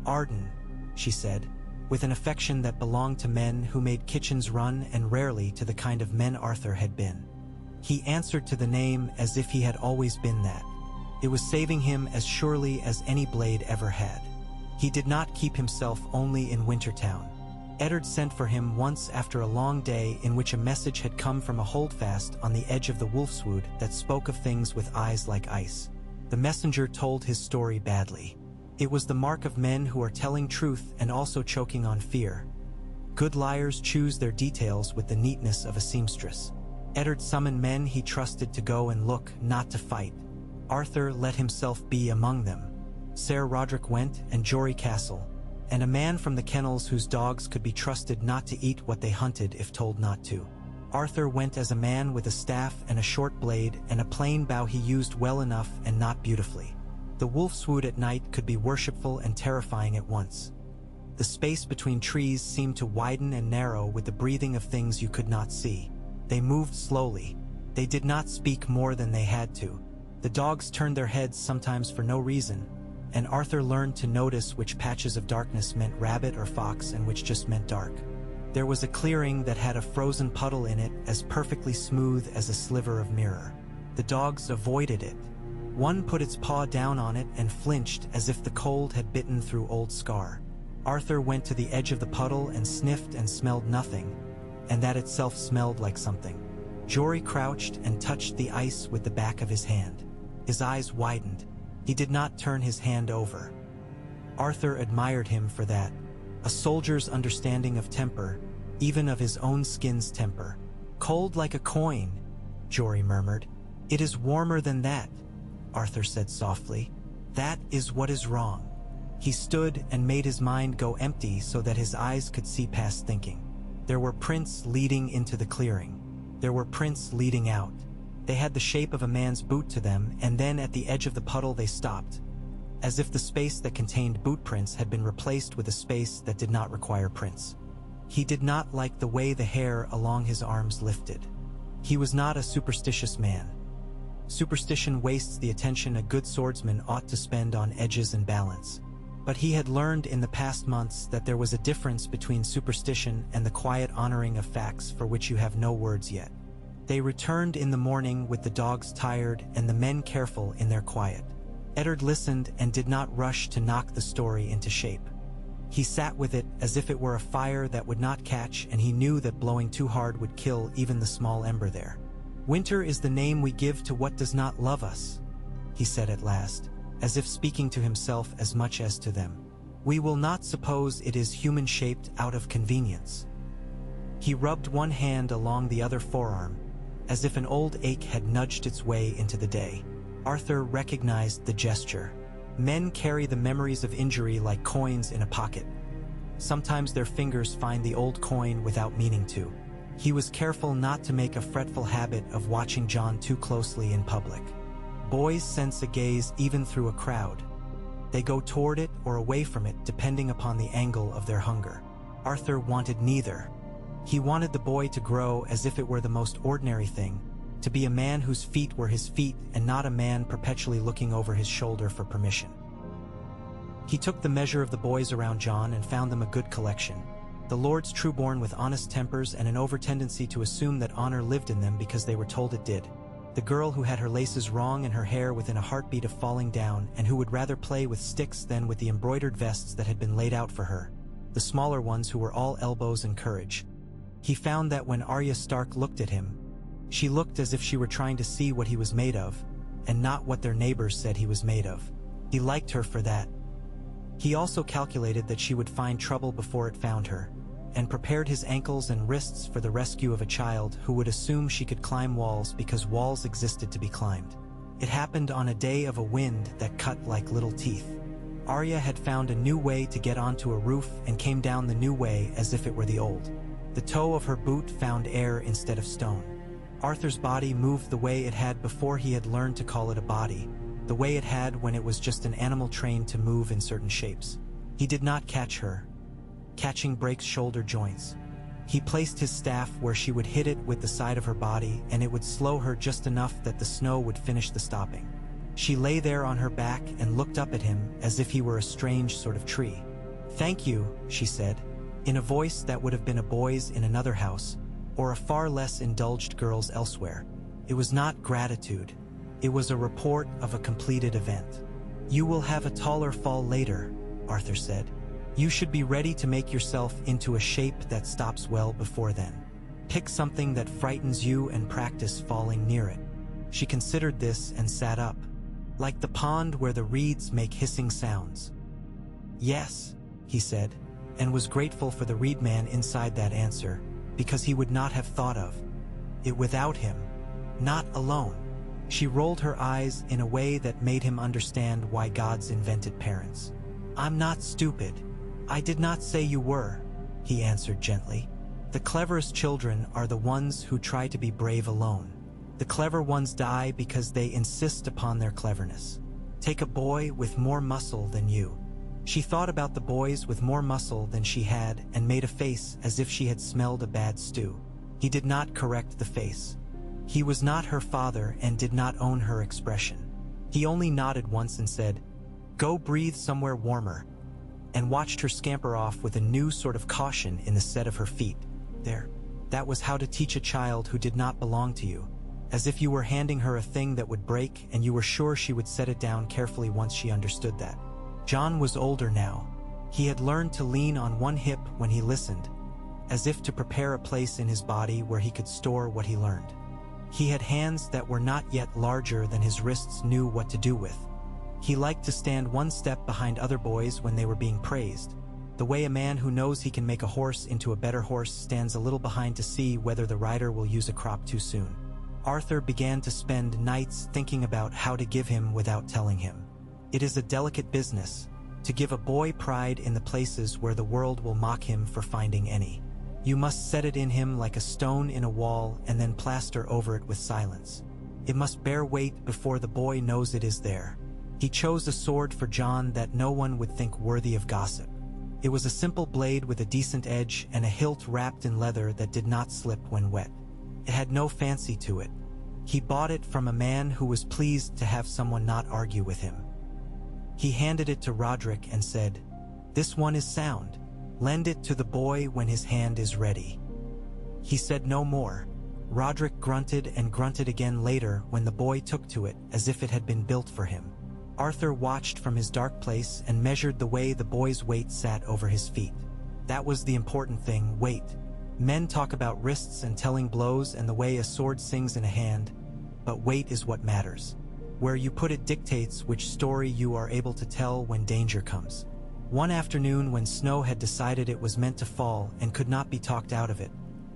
"Arden," she said, with an affection that belonged to men who made kitchens run and rarely to the kind of men Arthur had been. He answered to the name as if he had always been that. It was saving him as surely as any blade ever had. He did not keep himself only in Wintertown. Eddard sent for him once after a long day in which a message had come from a holdfast on the edge of the Wolfswood that spoke of things with eyes like ice. The messenger told his story badly. It was the mark of men who are telling truth and also choking on fear. Good liars choose their details with the neatness of a seamstress. Eddard summoned men he trusted to go and look, not to fight. Arthur let himself be among them. Ser Roderick went, and Jory Castle, and a man from the kennels whose dogs could be trusted not to eat what they hunted if told not to. Arthur went as a man with a staff and a short blade and a plain bow he used well enough and not beautifully. The Wolfswood at night could be worshipful and terrifying at once. The space between trees seemed to widen and narrow with the breathing of things you could not see. They moved slowly. They did not speak more than they had to. The dogs turned their heads sometimes for no reason, and Arthur learned to notice which patches of darkness meant rabbit or fox and which just meant dark. There was a clearing that had a frozen puddle in it as perfectly smooth as a sliver of mirror. The dogs avoided it. One put its paw down on it and flinched as if the cold had bitten through old scar. Arthur went to the edge of the puddle and sniffed and smelled nothing, and that itself smelled like something. Jory crouched and touched the ice with the back of his hand. His eyes widened. He did not turn his hand over. Arthur admired him for that. A soldier's understanding of temper, even of his own skin's temper. "Cold like a coin," Jory murmured. "It is warmer than that," Arthur said softly. "That is what is wrong." He stood and made his mind go empty so that his eyes could see past thinking. There were prints leading into the clearing. There were prints leading out. They had the shape of a man's boot to them, and then at the edge of the puddle they stopped, as if the space that contained boot prints had been replaced with a space that did not require prints. He did not like the way the hair along his arms lifted. He was not a superstitious man. Superstition wastes the attention a good swordsman ought to spend on edges and balance. But he had learned in the past months that there was a difference between superstition and the quiet honoring of facts for which you have no words yet. They returned in the morning with the dogs tired and the men careful in their quiet. Eddard listened and did not rush to knock the story into shape. He sat with it as if it were a fire that would not catch, and he knew that blowing too hard would kill even the small ember there. "Winter is the name we give to what does not love us," he said at last, as if speaking to himself as much as to them. "We will not suppose it is human-shaped out of convenience." He rubbed one hand along the other forearm, as if an old ache had nudged its way into the day. Arthur recognized the gesture. Men carry the memories of injury like coins in a pocket. Sometimes their fingers find the old coin without meaning to. He was careful not to make a fretful habit of watching John too closely in public. Boys sense a gaze even through a crowd. They go toward it or away from it depending upon the angle of their hunger. Arthur wanted neither. He wanted the boy to grow as if it were the most ordinary thing, to be a man whose feet were his feet and not a man perpetually looking over his shoulder for permission. He took the measure of the boys around John and found them a good collection. The Lord's true-born with honest tempers and an over-tendency to assume that honor lived in them because they were told it did. The girl who had her laces wrong and her hair within a heartbeat of falling down and who would rather play with sticks than with the embroidered vests that had been laid out for her. The smaller ones who were all elbows and courage. He found that when Arya Stark looked at him, she looked as if she were trying to see what he was made of, and not what their neighbors said he was made of. He liked her for that. He also calculated that she would find trouble before it found her, and prepared his ankles and wrists for the rescue of a child who would assume she could climb walls because walls existed to be climbed. It happened on a day of a wind that cut like little teeth. Arya had found a new way to get onto a roof and came down the new way as if it were the old. The toe of her boot found air instead of stone. Arthur's body moved the way it had before he had learned to call it a body, the way it had when it was just an animal trained to move in certain shapes. He did not catch her. Catching breaks shoulder joints. He placed his staff where she would hit it with the side of her body and it would slow her just enough that the snow would finish the stopping. She lay there on her back and looked up at him as if he were a strange sort of tree. "Thank you," she said, in a voice that would have been a boy's in another house, or a far less indulged girl's elsewhere. It was not gratitude. It was a report of a completed event. "You will have a taller fall later," Arthur said. "You should be ready to make yourself into a shape that stops well before then. Pick something that frightens you and practice falling near it." She considered this and sat up, like the pond where the reeds make hissing sounds. "Yes," he said, and was grateful for the reed man inside that answer, because he would not have thought of it without him. Not alone. She rolled her eyes in a way that made him understand why gods invented parents. "I'm not stupid. I did not say you were," he answered gently. "The cleverest children are the ones who try to be brave alone. The clever ones die because they insist upon their cleverness. Take a boy with more muscle than you." She thought about the boys with more muscle than she had and made a face as if she had smelled a bad stew. He did not correct the face. He was not her father and did not own her expression. He only nodded once and said, "Go breathe somewhere warmer," and watched her scamper off with a new sort of caution in the set of her feet. There. That was how to teach a child who did not belong to you, as if you were handing her a thing that would break and you were sure she would set it down carefully once she understood that. John was older now. He had learned to lean on one hip when he listened, as if to prepare a place in his body where he could store what he learned. He had hands that were not yet larger than his wrists knew what to do with. He liked to stand one step behind other boys when they were being praised, the way a man who knows he can make a horse into a better horse stands a little behind to see whether the rider will use a crop too soon. Arthur began to spend nights thinking about how to give him without telling him. It is a delicate business, to give a boy pride in the places where the world will mock him for finding any. You must set it in him like a stone in a wall and then plaster over it with silence. It must bear weight before the boy knows it is there. He chose a sword for John that no one would think worthy of gossip. It was a simple blade with a decent edge and a hilt wrapped in leather that did not slip when wet. It had no fancy to it. He bought it from a man who was pleased to have someone not argue with him. He handed it to Roderick and said, "This one is sound. Lend it to the boy when his hand is ready." He said no more. Roderick grunted and grunted again later when the boy took to it as if it had been built for him. Arthur watched from his dark place and measured the way the boy's weight sat over his feet. That was the important thing, weight. Men talk about wrists and telling blows and the way a sword sings in a hand, but weight is what matters. Where you put it dictates which story you are able to tell when danger comes. One afternoon when snow had decided it was meant to fall and could not be talked out of it,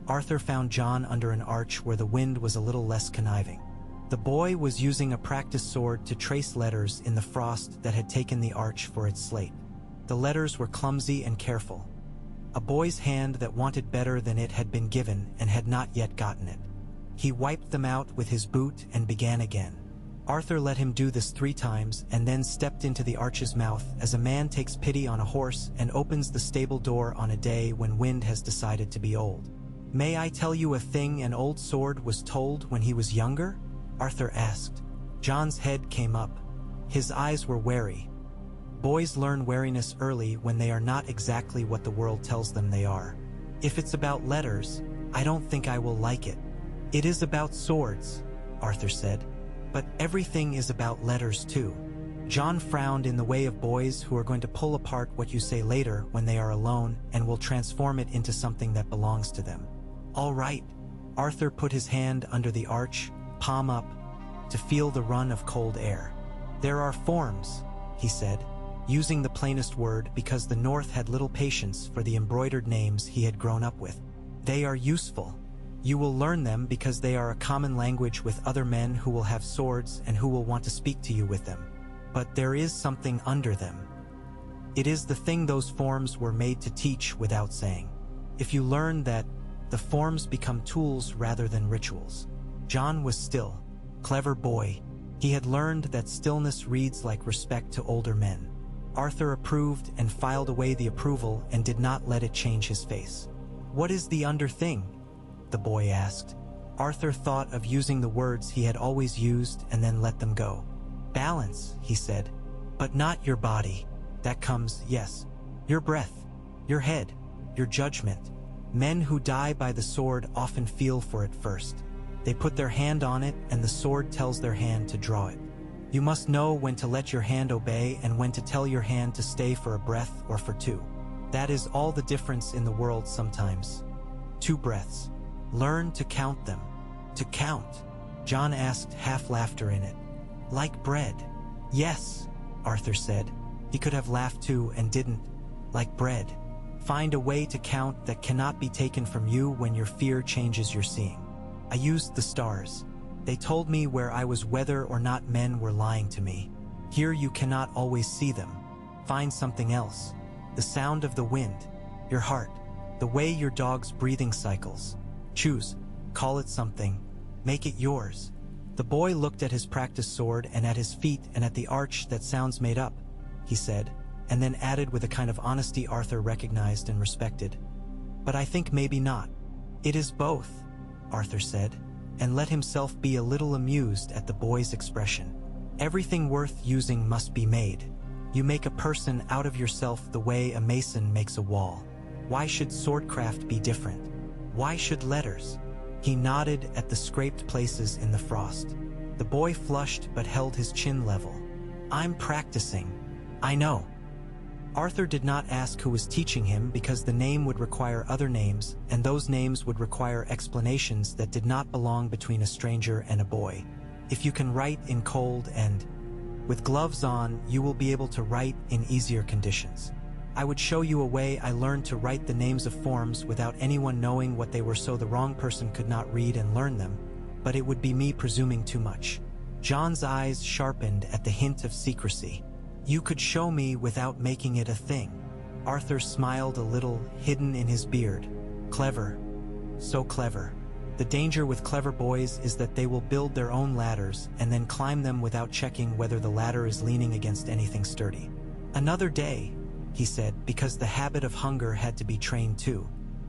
Arthur found John under an arch where the wind was a little less conniving. The boy was using a practice sword to trace letters in the frost that had taken the arch for its slate. The letters were clumsy and careful. A boy's hand that wanted better than it had been given and had not yet gotten it. He wiped them out with his boot and began again. Arthur let him do this 3 times and then stepped into the arch's mouth as a man takes pity on a horse and opens the stable door on a day when wind has decided to be old. "May I tell you a thing an old sword was told when he was younger?" Arthur asked. Jon's head came up. His eyes were wary. Boys learn wariness early when they are not exactly what the world tells them they are. "If it's about letters, I don't think I will like it." "It is about swords," Arthur said. "But everything is about letters too." Jon frowned in the way of boys who are going to pull apart what you say later when they are alone and will transform it into something that belongs to them. "All right." Arthur put his hand under the arch, palm up, to feel the run of cold air. "There are forms," he said, using the plainest word because the North had little patience for the embroidered names he had grown up with. "They are useful. You will learn them because they are a common language with other men who will have swords and who will want to speak to you with them. But there is something under them. It is the thing those forms were made to teach without saying. If you learn that, the forms become tools rather than rituals." Jon was still. Clever boy. He had learned that stillness reads like respect to older men. Arthur approved and filed away the approval and did not let it change his face. "What is the under thing?" the boy asked. Arthur thought of using the words he had always used and then let them go. "Balance," he said. "But not your body. That comes, yes. Your breath, your head, your judgment. Men who die by the sword often feel for it first. They put their hand on it and the sword tells their hand to draw it. You must know when to let your hand obey and when to tell your hand to stay for a breath or for two. That is all the difference in the world sometimes. 2 breaths. Learn to count them." "To count?" Jon asked, half laughter in it. "Like bread." "Yes," Arthur said. He could have laughed too and didn't. "Like bread. Find a way to count that cannot be taken from you when your fear changes your seeing. I used the stars. They told me where I was whether or not men were lying to me. Here you cannot always see them. Find something else. The sound of the wind, your heart, the way your dog's breathing cycles. Choose, call it something, make it yours." The boy looked at his practice sword and at his feet and at the arch that sounds made up, he said, and then added with a kind of honesty Arthur recognized and respected. "But I think maybe not." "It is both," Arthur said, and let himself be a little amused at the boy's expression. "Everything worth using must be made. You make a person out of yourself the way a mason makes a wall. Why should swordcraft be different? Why should letters?" He nodded at the scraped places in the frost. The boy flushed but held his chin level. "I'm practicing." "I know." Arthur did not ask who was teaching him because the name would require other names, and those names would require explanations that did not belong between a stranger and a boy. If you can write in cold and with gloves on, you will be able to write in easier conditions. I would show you a way I learned to write the names of forms without anyone knowing what they were so the wrong person could not read and learn them, but it would be me presuming too much. Jon's eyes sharpened at the hint of secrecy. "You could show me without making it a thing." Arthur smiled a little, hidden in his beard. "Clever. So clever. The danger with clever boys is that they will build their own ladders and then climb them without checking whether the ladder is leaning against anything sturdy." "Another day," he said, because the habit of hunger had to be trained too.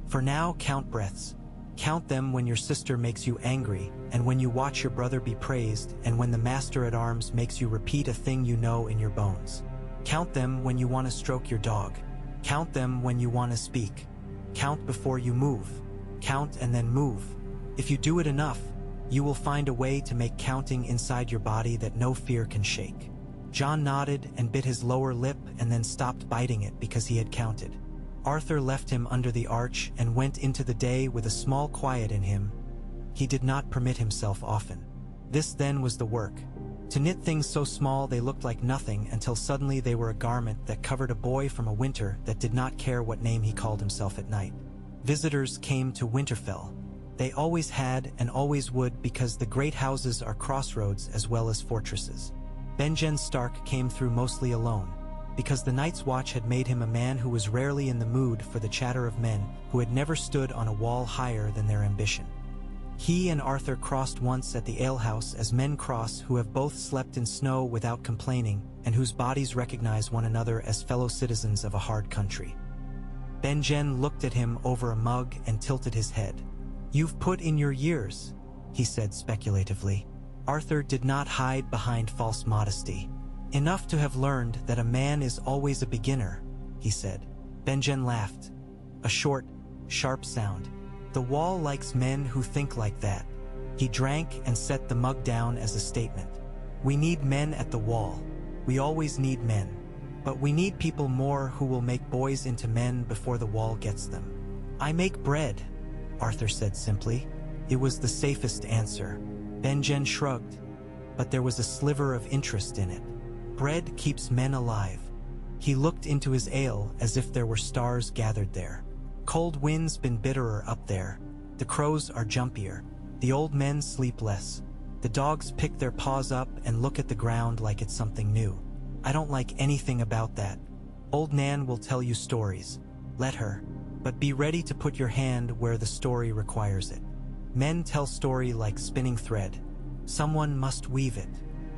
"For now, count breaths. Count them when your sister makes you angry, and when you watch your brother be praised, and when the master-at-arms makes you repeat a thing you know in your bones. Count them when you want to stroke your dog. Count them when you want to speak. Count before you move. Count and then move. If you do it enough, you will find a way to make counting inside your body that no fear can shake." Jon nodded and bit his lower lip and then stopped biting it because he had counted. Arthur left him under the arch and went into the day with a small quiet in him. He did not permit himself often. This then was the work. To knit things so small they looked like nothing until suddenly they were a garment that covered a boy from a winter that did not care what name he called himself at night. Visitors came to Winterfell. They always had and always would because the great houses are crossroads as well as fortresses. Benjen Stark came through mostly alone, because the Night's Watch had made him a man who was rarely in the mood for the chatter of men who had never stood on a wall higher than their ambition. He and Arthur crossed once at the alehouse as men cross who have both slept in snow without complaining and whose bodies recognize one another as fellow citizens of a hard country. Dayne looked at him over a mug and tilted his head. "You've put in your years," he said speculatively. Arthur did not hide behind false modesty. "Enough to have learned that a man is always a beginner," he said. Dayne laughed. A short, sharp sound. "The wall likes men who think like that." He drank and set the mug down as a statement. "We need men at the wall. We always need men. But we need people more who will make boys into men before the wall gets them." "I make bread," Arthur said simply. It was the safest answer. Dayne shrugged, but there was a sliver of interest in it. "Bread keeps men alive." He looked into his ale as if there were stars gathered there. "Cold winds been bitterer up there. The crows are jumpier. The old men sleep less. The dogs pick their paws up and look at the ground like it's something new. I don't like anything about that. Old Nan will tell you stories. Let her. But be ready to put your hand where the story requires it. Men tell story like spinning thread. Someone must weave it."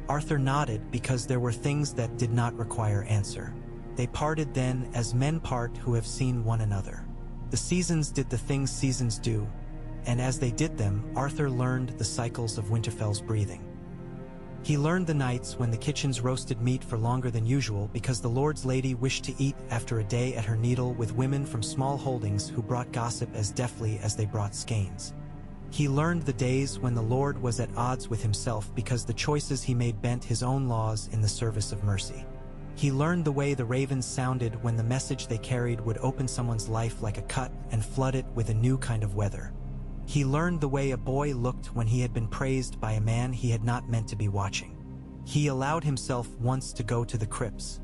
Arthur nodded because there were things that did not require answer. They parted then as men part who have seen one another. The seasons did the things seasons do, and as they did them, Arthur learned the cycles of Winterfell's breathing. He learned the nights when the kitchens roasted meat for longer than usual because the Lord's lady wished to eat after a day at her needle with women from small holdings who brought gossip as deftly as they brought skeins. He learned the days when the Lord was at odds with himself because the choices he made bent his own laws in the service of mercy. He learned the way the ravens sounded when the message they carried would open someone's life like a cut and flood it with a new kind of weather. He learned the way a boy looked when he had been praised by a man he had not meant to be watching. He allowed himself once to go to the crypts.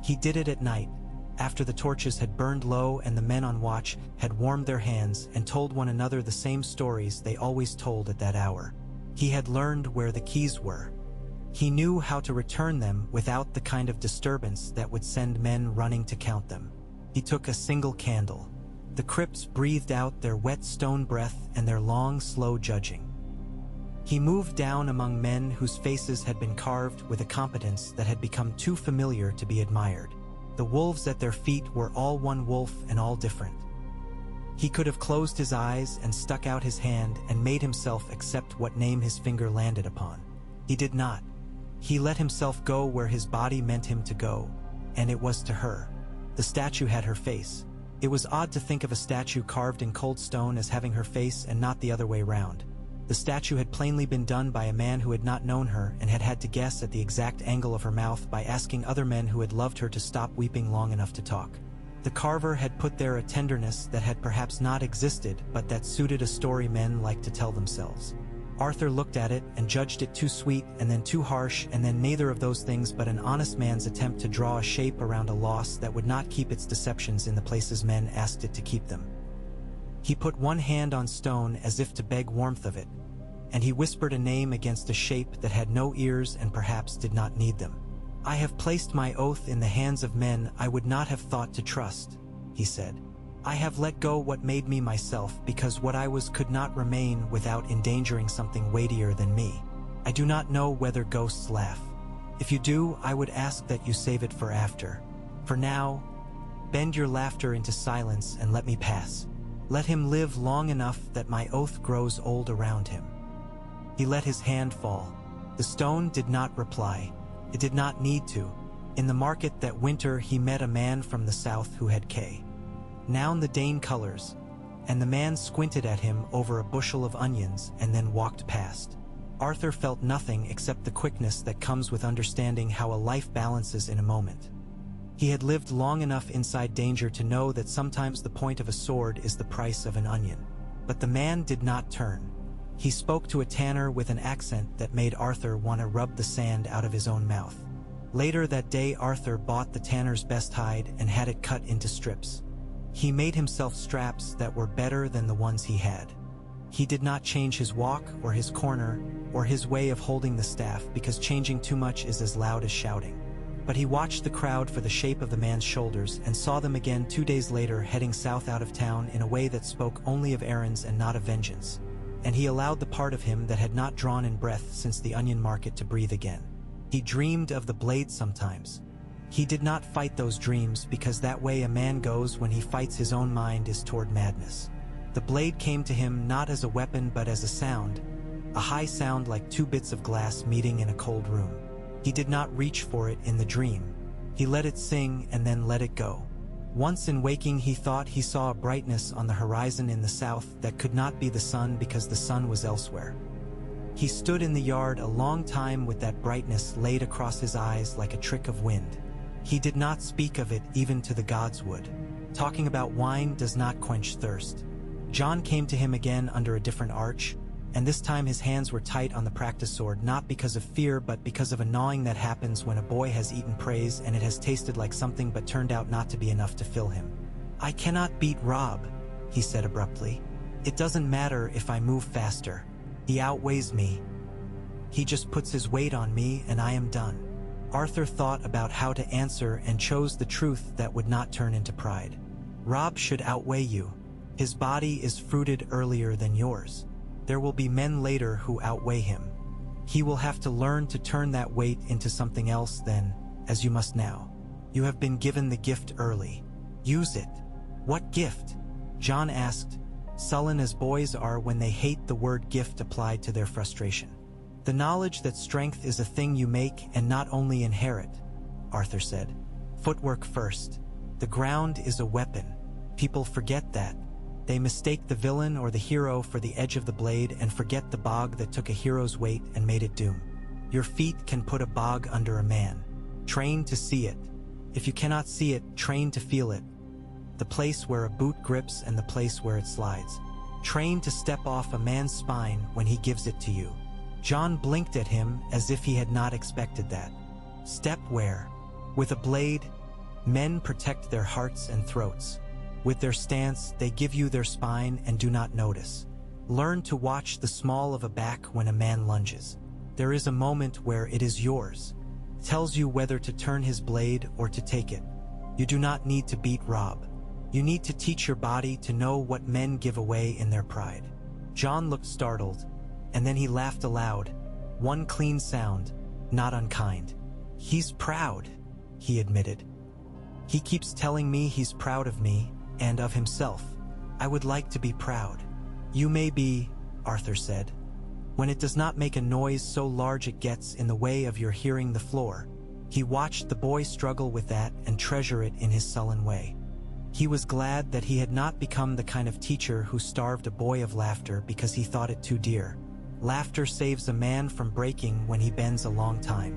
He did it at night, after the torches had burned low and the men on watch had warmed their hands and told one another the same stories they always told at that hour. He had learned where the keys were. He knew how to return them without the kind of disturbance that would send men running to count them. He took a single candle. The crypts breathed out their wet stone breath and their long, slow judging. He moved down among men whose faces had been carved with a competence that had become too familiar to be admired. The wolves at their feet were all one wolf and all different. He could have closed his eyes and stuck out his hand and made himself accept what name his finger landed upon. He did not. He let himself go where his body meant him to go, and it was to her. The statue had her face. It was odd to think of a statue carved in cold stone as having her face and not the other way round. The statue had plainly been done by a man who had not known her and had had to guess at the exact angle of her mouth by asking other men who had loved her to stop weeping long enough to talk. The carver had put there a tenderness that had perhaps not existed, but that suited a story men like to tell themselves. Arthur looked at it and judged it too sweet and then too harsh and then neither of those things but an honest man's attempt to draw a shape around a loss that would not keep its deceptions in the places men asked it to keep them. He put one hand on stone as if to beg warmth of it, and he whispered a name against a shape that had no ears and perhaps did not need them. "I have placed my oath in the hands of men I would not have thought to trust," he said. "I have let go what made me myself because what I was could not remain without endangering something weightier than me. I do not know whether ghosts laugh. If you do, I would ask that you save it for after. For now, bend your laughter into silence and let me pass. Let him live long enough that my oath grows old around him." He let his hand fall. The stone did not reply. It did not need to. In the market that winter he met a man from the south who had nown the Dayne colors, and the man squinted at him over a bushel of onions and then walked past. Arthur felt nothing except the quickness that comes with understanding how a life balances in a moment. He had lived long enough inside danger to know that sometimes the point of a sword is the price of an onion. But the man did not turn. He spoke to a tanner with an accent that made Arthur want to rub the sand out of his own mouth. Later that day Arthur bought the tanner's best hide and had it cut into strips. He made himself straps that were better than the ones he had. He did not change his walk or his corner or his way of holding the staff because changing too much is as loud as shouting. But he watched the crowd for the shape of the man's shoulders and saw them again 2 days later heading south out of town in a way that spoke only of errands and not of vengeance. And he allowed the part of him that had not drawn in breath since the onion market to breathe again. He dreamed of the blade sometimes. He did not fight those dreams because that way a man goes when he fights his own mind is toward madness. The blade came to him not as a weapon but as a sound, a high sound like two bits of glass meeting in a cold room. He did not reach for it in the dream. He let it sing and then let it go. Once in waking he thought he saw a brightness on the horizon in the south that could not be the sun because the sun was elsewhere. He stood in the yard a long time with that brightness laid across his eyes like a trick of wind. He did not speak of it even to the gods would. Talking about wine does not quench thirst. John came to him again under a different arch, and this time his hands were tight on the practice sword, not because of fear but because of a gnawing that happens when a boy has eaten praise and it has tasted like something but turned out not to be enough to fill him. "I cannot beat Rob," he said abruptly. "It doesn't matter if I move faster. He outweighs me. He just puts his weight on me and I am done." Arthur thought about how to answer and chose the truth that would not turn into pride. "Rob should outweigh you. His body is fruited earlier than yours. There will be men later who outweigh him. He will have to learn to turn that weight into something else then, as you must now. You have been given the gift early. Use it." "What gift?" John asked, sullen as boys are when they hate the word gift applied to their frustration. "The knowledge that strength is a thing you make and not only inherit," Arthur said. "Footwork first. The ground is a weapon. People forget that. They mistake the villain or the hero for the edge of the blade and forget the bog that took a hero's weight and made it doom. Your feet can put a bog under a man. Train to see it. If you cannot see it, train to feel it. The place where a boot grips and the place where it slides. Train to step off a man's spine when he gives it to you." John blinked at him as if he had not expected that. "Step where?" "With a blade, men protect their hearts and throats. With their stance, they give you their spine and do not notice. Learn to watch the small of a back when a man lunges. There is a moment where it is yours. Tells you whether to turn his blade or to take it. You do not need to beat Rob. You need to teach your body to know what men give away in their pride." John looked startled, and then he laughed aloud. One clean sound, not unkind. "He's proud," he admitted. "He keeps telling me he's proud of me and of himself. I would like to be proud." "You may be," Arthur said, "when it does not make a noise so large it gets in the way of your hearing the floor." He watched the boy struggle with that and treasure it in his sullen way. He was glad that he had not become the kind of teacher who starved a boy of laughter because he thought it too dear. Laughter saves a man from breaking when he bends a long time.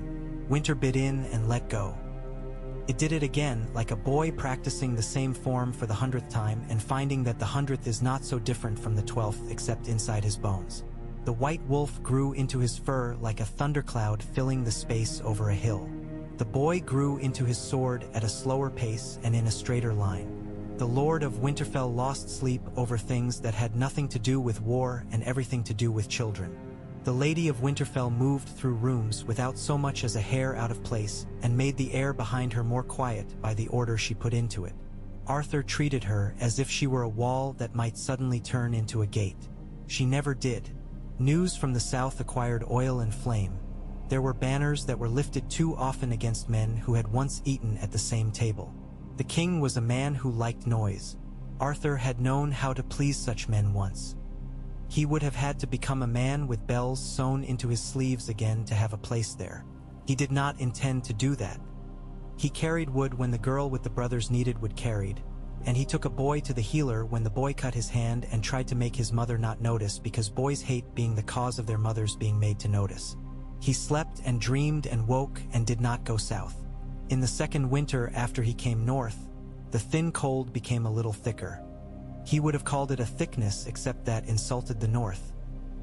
Winter bit in and let go. It did it again, like a boy practicing the same form for the 100th time and finding that the 100th is not so different from the 12th except inside his bones. The white wolf grew into his fur like a thundercloud filling the space over a hill. The boy grew into his sword at a slower pace and in a straighter line. The Lord of Winterfell lost sleep over things that had nothing to do with war and everything to do with children. The Lady of Winterfell moved through rooms without so much as a hair out of place and made the air behind her more quiet by the order she put into it. Arthur treated her as if she were a wall that might suddenly turn into a gate. She never did. News from the south acquired oil and flame. There were banners that were lifted too often against men who had once eaten at the same table. The king was a man who liked noise. Arthur had known how to please such men once. He would have had to become a man with bells sewn into his sleeves again to have a place there. He did not intend to do that. He carried wood when the girl with the brothers needed wood carried, and he took a boy to the healer when the boy cut his hand and tried to make his mother not notice because boys hate being the cause of their mothers being made to notice. He slept and dreamed and woke and did not go south. In the second winter after he came north, the thin cold became a little thicker. He would have called it a thickness except that insulted the north.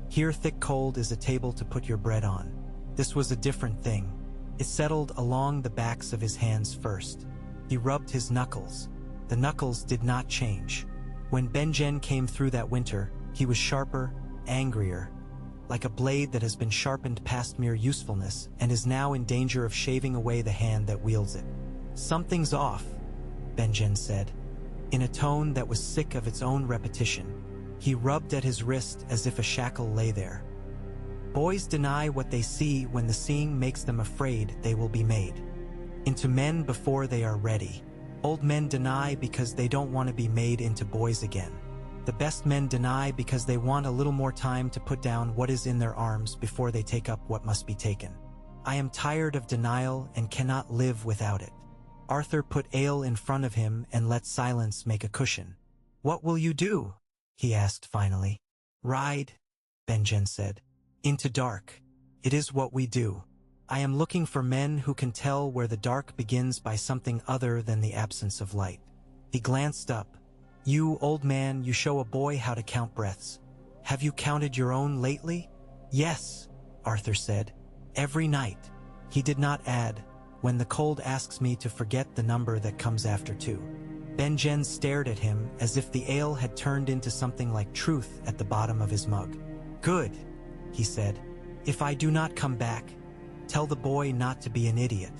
Here thick cold is a table to put your bread on. This was a different thing. It settled along the backs of his hands first. He rubbed his knuckles. The knuckles did not change. When Benjen came through that winter, he was sharper, angrier, like a blade that has been sharpened past mere usefulness and is now in danger of shaving away the hand that wields it. "Something's off," Benjen said, in a tone that was sick of its own repetition. He rubbed at his wrist as if a shackle lay there. "Boys deny what they see when the seeing makes them afraid they will be made. into men before they are ready. Old men deny because they don't want to be made into boys again. The best men deny because they want a little more time to put down what is in their arms before they take up what must be taken. I am tired of denial and cannot live without it. Arthur put ale in front of him and let silence make a cushion. What will you do? He asked finally. Ride, Benjen said. Into dark. It is what we do. I am looking for men who can tell where the dark begins by something other than the absence of light. He glanced up. You, old man, you show a boy how to count breaths. Have you counted your own lately? Yes, Arthur said. Every night. He did not add, when the cold asks me to forget the number that comes after 2. Benjen stared at him as if the ale had turned into something like truth at the bottom of his mug. Good, he said. If I do not come back, tell the boy not to be an idiot.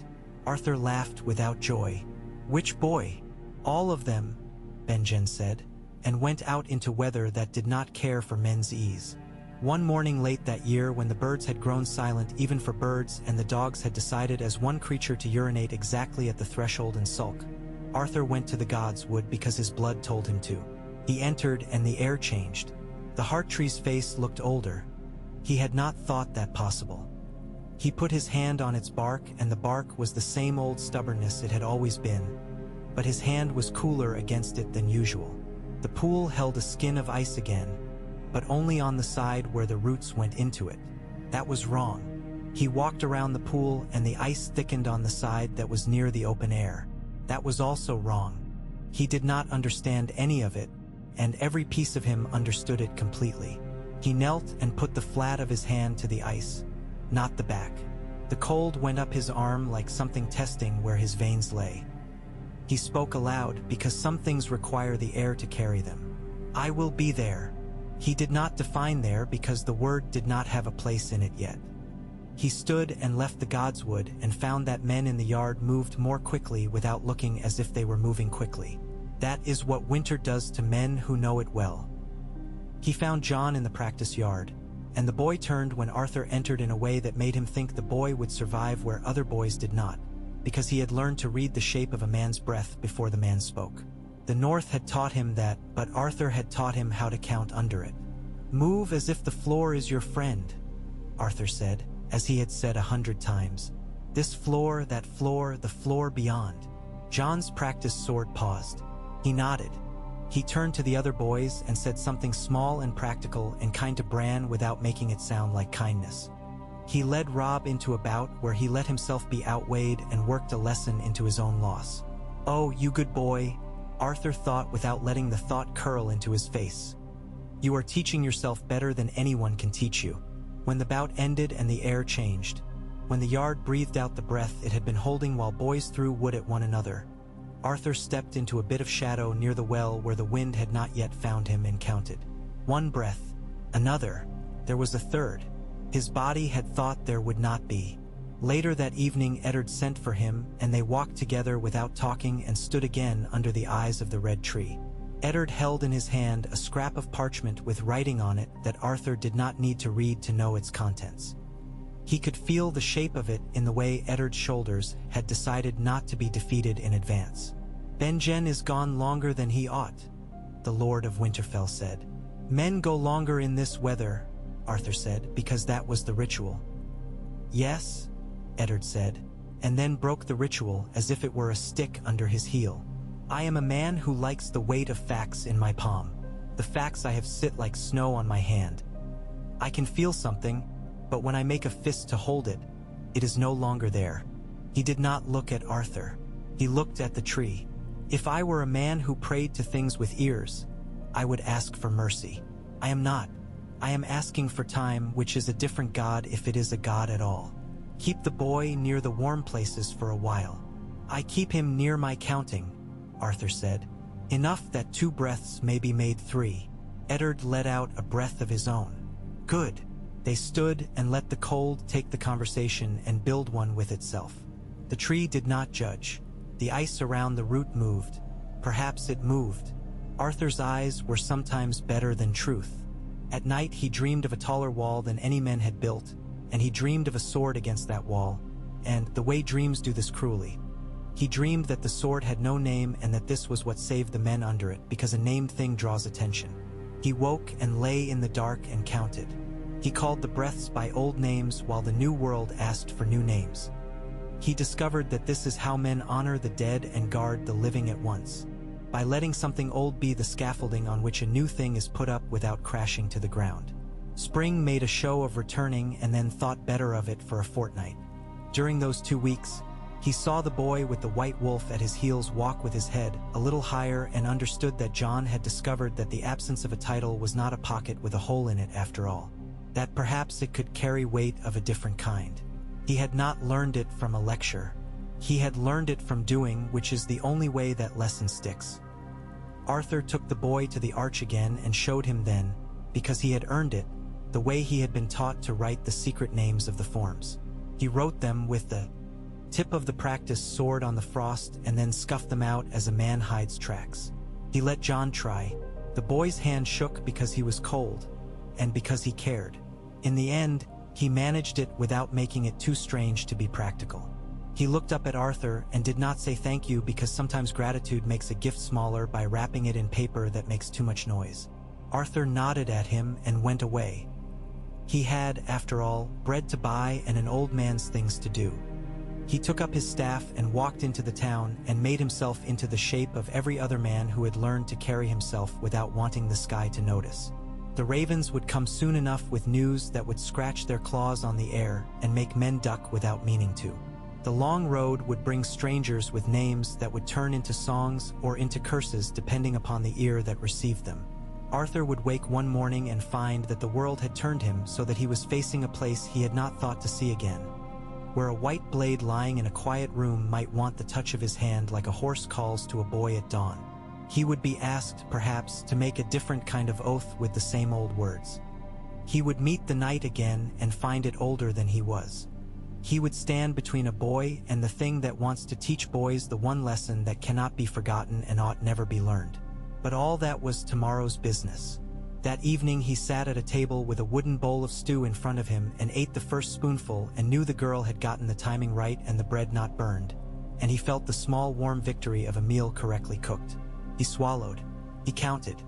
Arthur laughed without joy. Which boy? All of them, Benjen said, and went out into weather that did not care for men's ease. One morning late that year, when the birds had grown silent even for birds and the dogs had decided as one creature to urinate exactly at the threshold and sulk, Arthur went to the gods' wood because his blood told him to. He entered and the air changed. The heart tree's face looked older. He had not thought that possible. He put his hand on its bark and the bark was the same old stubbornness it had always been, but his hand was cooler against it than usual. The pool held a skin of ice again, but only on the side where the roots went into it. That was wrong. He walked around the pool and the ice thickened on the side that was near the open air. That was also wrong. He did not understand any of it, and every piece of him understood it completely. He knelt and put the flat of his hand to the ice, not the back. The cold went up his arm like something testing where his veins lay. He spoke aloud because some things require the air to carry them. I will be there. He did not define there because the word did not have a place in it yet. He stood and left the gods' wood and found that men in the yard moved more quickly without looking as if they were moving quickly. That is what winter does to men who know it well. He found John in the practice yard, and the boy turned when Arthur entered in a way that made him think the boy would survive where other boys did not, because he had learned to read the shape of a man's breath before the man spoke. The North had taught him that, but Arthur had taught him how to count under it. Move as if the floor is your friend, Arthur said, as he had said 100 times. This floor, that floor, the floor beyond. John's practice sword paused. He nodded. He turned to the other boys and said something small and practical and kind to Bran without making it sound like kindness. He led Rob into a bout where he let himself be outweighed and worked a lesson into his own loss. Oh, you good boy, Arthur thought without letting the thought curl into his face. You are teaching yourself better than anyone can teach you. When the bout ended and the air changed, when the yard breathed out the breath it had been holding while boys threw wood at one another, Arthur stepped into a bit of shadow near the well where the wind had not yet found him and counted. One breath, another, there was a third. His body had thought there would not be. Later that evening Eddard sent for him and they walked together without talking and stood again under the eyes of the red tree. Eddard held in his hand a scrap of parchment with writing on it that Arthur did not need to read to know its contents. He could feel the shape of it in the way Eddard's shoulders had decided not to be defeated in advance. Benjen is gone longer than he ought, the Lord of Winterfell said. Men go longer in this weather, Arthur said, because that was the ritual. Yes, Eddard said, and then broke the ritual as if it were a stick under his heel. I am a man who likes the weight of facts in my palm. The facts I have sit like snow on my hand. I can feel something, but when I make a fist to hold it, it is no longer there. He did not look at Arthur. He looked at the tree. If I were a man who prayed to things with ears, I would ask for mercy. I am not. I am asking for time, which is a different god if it is a god at all. Keep the boy near the warm places for a while. I keep him near my counting, Arthur said. Enough that 2 breaths may be made 3. Eddard let out a breath of his own. Good. They stood and let the cold take the conversation and build one with itself. The tree did not judge. The ice around the root moved. Perhaps it moved. Arthur's eyes were sometimes better than truth. At night he dreamed of a taller wall than any men had built, and he dreamed of a sword against that wall, and the way dreams do this cruelly. He dreamed that the sword had no name and that this was what saved the men under it, because a named thing draws attention. He woke and lay in the dark and counted. He called the breaths by old names while the new world asked for new names. He discovered that this is how men honor the dead and guard the living at once, by letting something old be the scaffolding on which a new thing is put up without crashing to the ground. Spring made a show of returning and then thought better of it for a fortnight. During those 2 weeks, he saw the boy with the white wolf at his heels walk with his head a little higher and understood that John had discovered that the absence of a title was not a pocket with a hole in it after all, that perhaps it could carry weight of a different kind. He had not learned it from a lecture. He had learned it from doing, which is the only way that lesson sticks. Arthur took the boy to the arch again and showed him then, because he had earned it, the way he had been taught to write the secret names of the forms. He wrote them with the tip of the practiced sword on the frost and then scuffed them out as a man hides tracks. He let John try. The boy's hand shook because he was cold, and because he cared. In the end, he managed it without making it too strange to be practical. He looked up at Arthur and did not say thank you, because sometimes gratitude makes a gift smaller by wrapping it in paper that makes too much noise. Arthur nodded at him and went away. He had, after all, bread to buy and an old man's things to do. He took up his staff and walked into the town and made himself into the shape of every other man who had learned to carry himself without wanting the sky to notice. The ravens would come soon enough with news that would scratch their claws on the air and make men duck without meaning to. The long road would bring strangers with names that would turn into songs or into curses depending upon the ear that received them. Arthur would wake one morning and find that the world had turned him so that he was facing a place he had not thought to see again, where a white blade lying in a quiet room might want the touch of his hand like a horse calls to a boy at dawn. He would be asked, perhaps, to make a different kind of oath with the same old words. He would meet the night again and find it older than he was. He would stand between a boy and the thing that wants to teach boys the one lesson that cannot be forgotten and ought never be learned. But all that was tomorrow's business. That evening he sat at a table with a wooden bowl of stew in front of him and ate the first spoonful and knew the girl had gotten the timing right and the bread not burned, and he felt the small warm victory of a meal correctly cooked. He swallowed. He counted.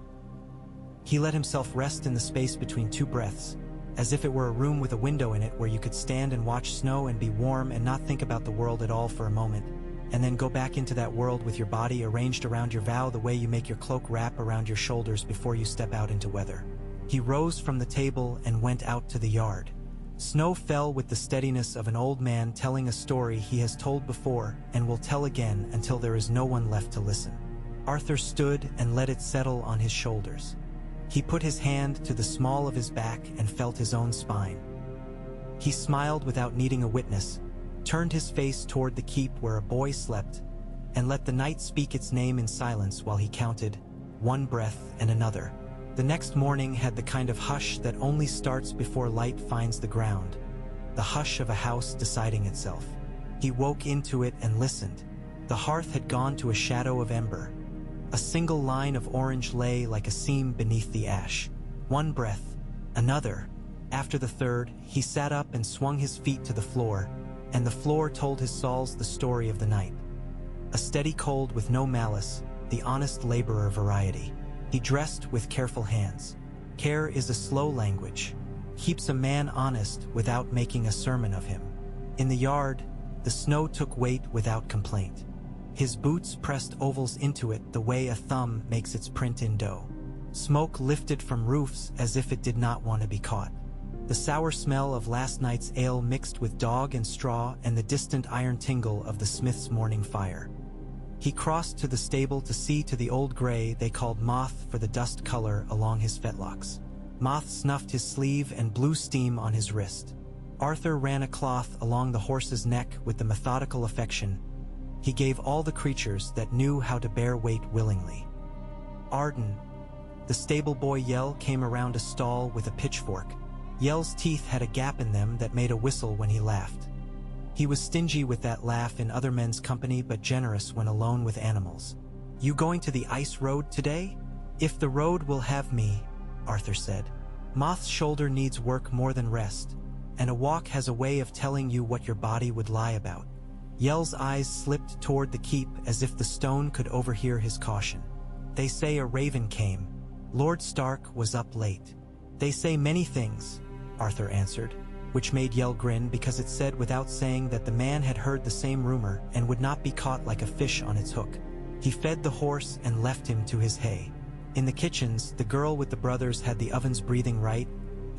He let himself rest in the space between two breaths, as if it were a room with a window in it where you could stand and watch snow and be warm and not think about the world at all for a moment, and then go back into that world with your body arranged around your vow the way you make your cloak wrap around your shoulders before you step out into weather. He rose from the table and went out to the yard. Snow fell with the steadiness of an old man telling a story he has told before and will tell again until there is no one left to listen. Arthur stood and let it settle on his shoulders. He put his hand to the small of his back and felt his own spine. He smiled without needing a witness, turned his face toward the keep where a boy slept, and let the night speak its name in silence while he counted, one breath and another. The next morning had the kind of hush that only starts before light finds the ground, the hush of a house deciding itself. He woke into it and listened. The hearth had gone to a shadow of ember. A single line of orange lay like a seam beneath the ash. One breath, another. After the third, he sat up and swung his feet to the floor, and the floor told his soles the story of the night. A steady cold with no malice, the honest laborer variety. He dressed with careful hands. Care is a slow language, keeps a man honest without making a sermon of him. In the yard, the snow took weight without complaint. His boots pressed ovals into it the way a thumb makes its print in dough. Smoke lifted from roofs as if it did not want to be caught. The sour smell of last night's ale mixed with dog and straw and the distant iron tingle of the smith's morning fire. He crossed to the stable to see to the old gray they called Moth for the dust color along his fetlocks. Moth snuffed his sleeve and blew steam on his wrist. Arthur ran a cloth along the horse's neck with the methodical affection he gave all the creatures that knew how to bear weight willingly. Arden, the stable boy Yell, came around a stall with a pitchfork. Yell's teeth had a gap in them that made a whistle when he laughed. He was stingy with that laugh in other men's company but generous when alone with animals. "You going to the ice road today?" "If the road will have me," Arthur said. "Moth's shoulder needs work more than rest, and a walk has a way of telling you what your body would lie about." Yell's eyes slipped toward the keep as if the stone could overhear his caution. They say a raven came. Lord Stark was up late. They say many things, Arthur answered, which made Yell grin because it said without saying that the man had heard the same rumor and would not be caught like a fish on its hook. He fed the horse and left him to his hay. In the kitchens, the girl with the brothers had the ovens breathing right,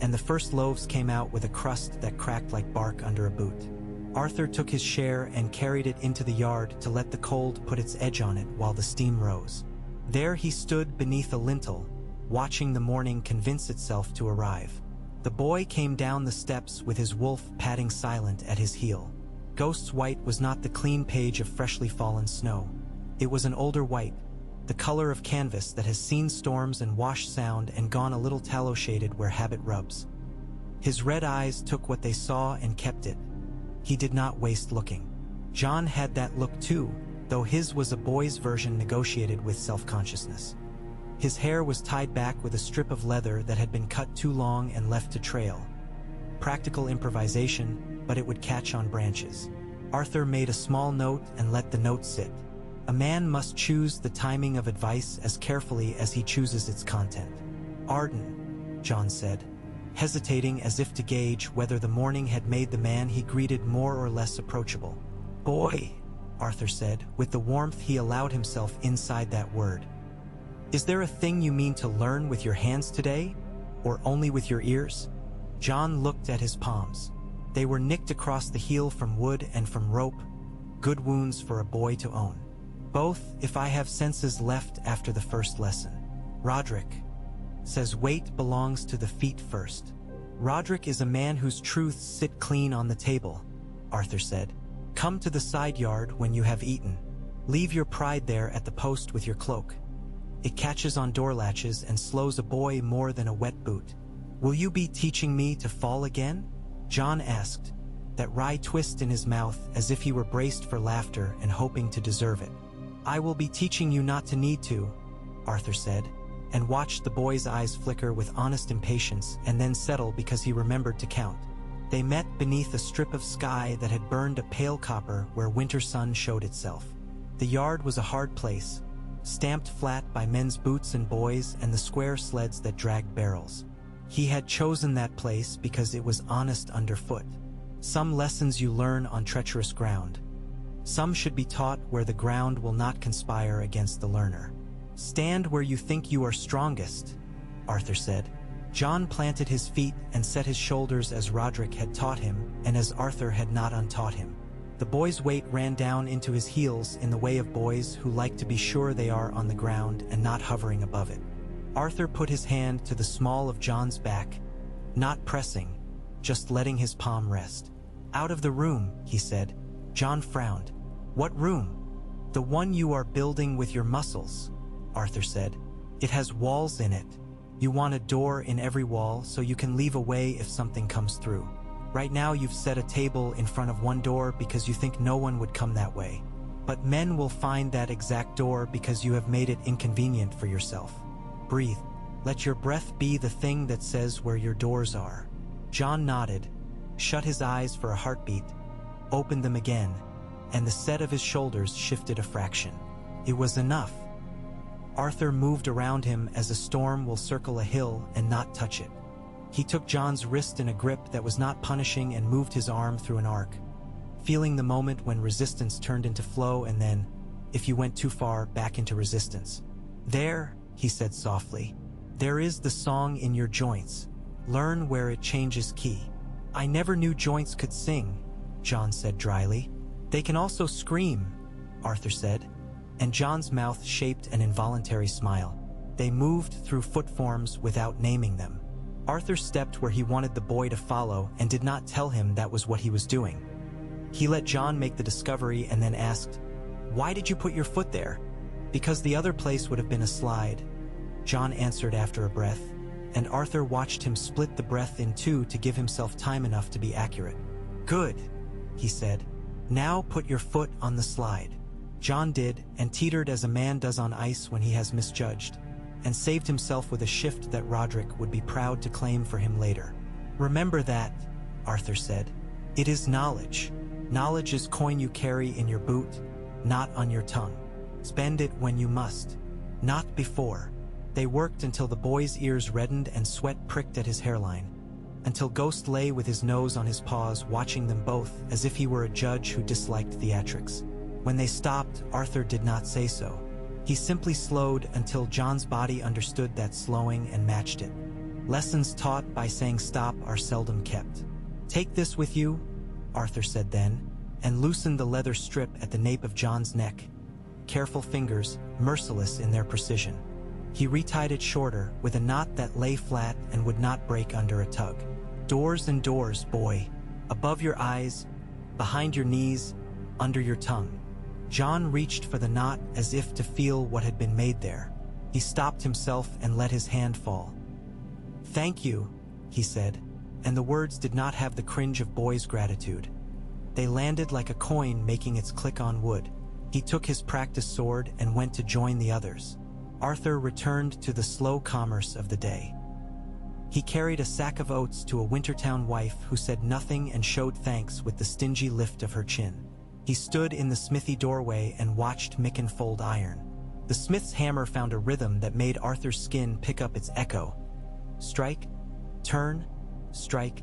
and the first loaves came out with a crust that cracked like bark under a boot. Arthur took his share and carried it into the yard to let the cold put its edge on it while the steam rose. There he stood beneath a lintel, watching the morning convince itself to arrive. The boy came down the steps with his wolf padding silent at his heel. Ghost's white was not the clean page of freshly fallen snow. It was an older white, the color of canvas that has seen storms and washed sound and gone a little tallow-shaded where habit rubs. His red eyes took what they saw and kept it. He did not waste looking. Jon had that look too, though his was a boy's version negotiated with self-consciousness. His hair was tied back with a strip of leather that had been cut too long and left to trail. Practical improvisation, but it would catch on branches. Arthur made a small note and let the note sit. A man must choose the timing of advice as carefully as he chooses its content. Arden, Jon said, hesitating as if to gauge whether the morning had made the man he greeted more or less approachable. Boy, Arthur said, with the warmth he allowed himself inside that word. Is there a thing you mean to learn with your hands today, or only with your ears? Jon looked at his palms. They were nicked across the heel from wood and from rope, good wounds for a boy to own. Both, if I have senses left after the first lesson. Roderick says weight belongs to the feet first. Roderick is a man whose truths sit clean on the table, Arthur said. Come to the side yard when you have eaten. Leave your pride there at the post with your cloak. It catches on door latches and slows a boy more than a wet boot. Will you be teaching me to fall again? Jon asked, that wry twist in his mouth as if he were braced for laughter and hoping to deserve it. I will be teaching you not to need to, Arthur said, and watched the boy's eyes flicker with honest impatience and then settle because he remembered to count. They met beneath a strip of sky that had burned a pale copper where winter sun showed itself. The yard was a hard place, stamped flat by men's boots and boys and the square sleds that dragged barrels. He had chosen that place because it was honest underfoot. Some lessons you learn on treacherous ground. Some should be taught where the ground will not conspire against the learner. Stand where you think you are strongest, Arthur said. Jon planted his feet and set his shoulders as Roderick had taught him and as Arthur had not untaught him. The boy's weight ran down into his heels in the way of boys who like to be sure they are on the ground and not hovering above it. Arthur put his hand to the small of Jon's back, not pressing, just letting his palm rest. Out of the room, he said. Jon frowned. What room? The one you are building with your muscles, Arthur said. It has walls in it. You want a door in every wall so you can leave a way if something comes through. Right now you've set a table in front of one door because you think no one would come that way. But men will find that exact door because you have made it inconvenient for yourself. Breathe. Let your breath be the thing that says where your doors are. Jon nodded, shut his eyes for a heartbeat, opened them again, and the set of his shoulders shifted a fraction. It was enough. Arthur moved around him as a storm will circle a hill and not touch it. He took Jon's wrist in a grip that was not punishing and moved his arm through an arc, feeling the moment when resistance turned into flow and then, if you went too far, back into resistance. There, he said softly, there is the song in your joints. Learn where it changes key. I never knew joints could sing, Jon said dryly. They can also scream, Arthur said, and Jon's mouth shaped an involuntary smile. They moved through foot forms without naming them. Arthur stepped where he wanted the boy to follow and did not tell him that was what he was doing. He let Jon make the discovery and then asked, "Why did you put your foot there?" "Because the other place would have been a slide," Jon answered after a breath, and Arthur watched him split the breath in two to give himself time enough to be accurate. "Good," he said. "Now put your foot on the slide." Jon did, and teetered as a man does on ice when he has misjudged, and saved himself with a shift that Roderick would be proud to claim for him later. "Remember that," Arthur said. "It is knowledge. Knowledge is coin you carry in your boot, not on your tongue. Spend it when you must, not before. They worked until the boy's ears reddened and sweat pricked at his hairline, until Ghost lay with his nose on his paws watching them both as if he were a judge who disliked theatrics. When they stopped, Arthur did not say so. He simply slowed until John's body understood that slowing and matched it. Lessons taught by saying stop are seldom kept. Take this with you, Arthur said then, and loosened the leather strip at the nape of John's neck. Careful fingers, merciless in their precision. He retied it shorter, with a knot that lay flat and would not break under a tug. Doors and doors, boy. Above your eyes, behind your knees, under your tongue. John reached for the knot as if to feel what had been made there. He stopped himself and let his hand fall. "Thank you," he said, and the words did not have the cringe of boy's gratitude. They landed like a coin making its click on wood. He took his practice sword and went to join the others. Arthur returned to the slow commerce of the day. He carried a sack of oats to a Wintertown wife who said nothing and showed thanks with the stingy lift of her chin. He stood in the smithy doorway and watched Micken fold iron. The smith's hammer found a rhythm that made Arthur's skin pick up its echo. Strike, turn, strike,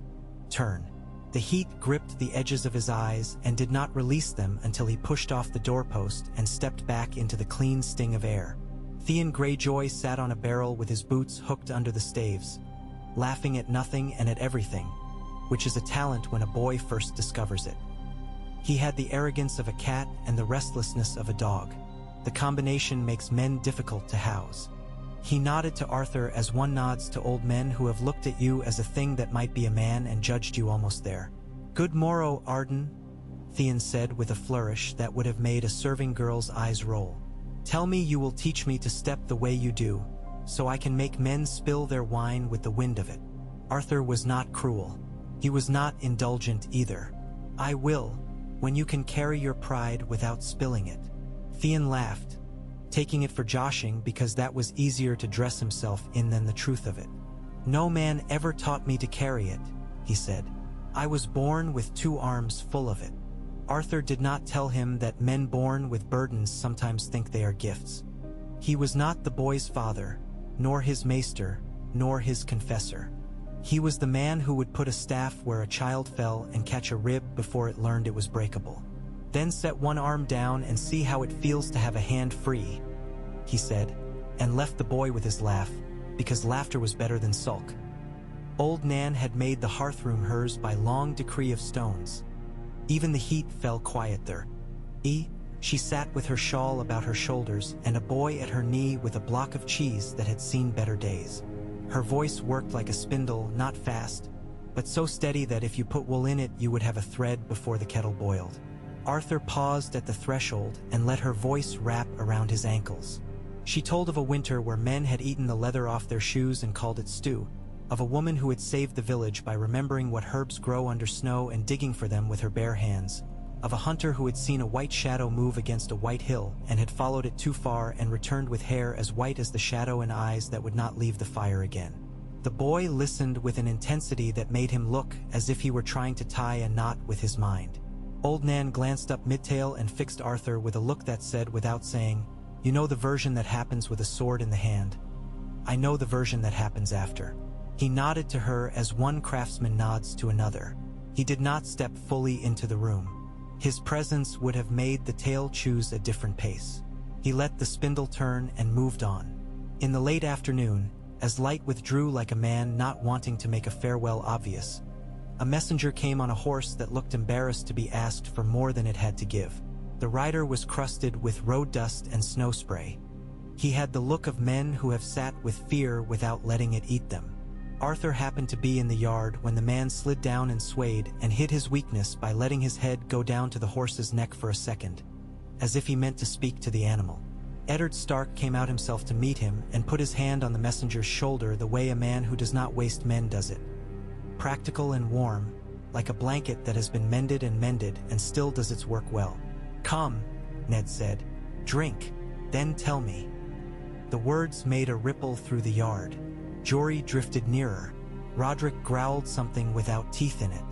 turn. The heat gripped the edges of his eyes and did not release them until he pushed off the doorpost and stepped back into the clean sting of air. Theon Greyjoy sat on a barrel with his boots hooked under the staves, laughing at nothing and at everything, which is a talent when a boy first discovers it. He had the arrogance of a cat and the restlessness of a dog. The combination makes men difficult to house. He nodded to Arthur as one nods to old men who have looked at you as a thing that might be a man and judged you almost there. "Good morrow, Arden," Theon said with a flourish that would have made a serving girl's eyes roll. "Tell me you will teach me to step the way you do, so I can make men spill their wine with the wind of it." Arthur was not cruel. He was not indulgent either. "I will, when you can carry your pride without spilling it." Theon laughed, taking it for joshing because that was easier to dress himself in than the truth of it. "No man ever taught me to carry it," he said. "I was born with 2 arms full of it." Arthur did not tell him that men born with burdens sometimes think they are gifts. He was not the boy's father, nor his maester, nor his confessor. He was the man who would put a staff where a child fell and catch a rib before it learned it was breakable. "Then set one arm down and see how it feels to have a hand free," he said, and left the boy with his laugh, because laughter was better than sulk. Old Nan had made the hearthroom hers by long decree of stones. Even the heat fell quiet there. She sat with her shawl about her shoulders and a boy at her knee with a block of cheese that had seen better days. Her voice worked like a spindle, not fast, but so steady that if you put wool in it you would have a thread before the kettle boiled. Arthur paused at the threshold and let her voice wrap around his ankles. She told of a winter where men had eaten the leather off their shoes and called it stew, of a woman who had saved the village by remembering what herbs grow under snow and digging for them with her bare hands, of a hunter who had seen a white shadow move against a white hill and had followed it too far and returned with hair as white as the shadow and eyes that would not leave the fire again. The boy listened with an intensity that made him look as if he were trying to tie a knot with his mind. Old Nan glanced up mid-tail and fixed Arthur with a look that said without saying, "You know the version that happens with a sword in the hand. I know the version that happens after." He nodded to her as one craftsman nods to another. He did not step fully into the room. His presence would have made the tale choose a different pace. He let the spindle turn and moved on. In the late afternoon, as light withdrew like a man not wanting to make a farewell obvious, a messenger came on a horse that looked embarrassed to be asked for more than it had to give. The rider was crusted with road dust and snow spray. He had the look of men who have sat with fear without letting it eat them. Arthur happened to be in the yard when the man slid down and swayed and hid his weakness by letting his head go down to the horse's neck for a second, as if he meant to speak to the animal. Eddard Stark came out himself to meet him and put his hand on the messenger's shoulder the way a man who does not waste men does it. Practical and warm, like a blanket that has been mended and still does its work well. "Come," Ned said. "Drink, then tell me." The words made a ripple through the yard. Jory drifted nearer. Roderick growled something without teeth in it.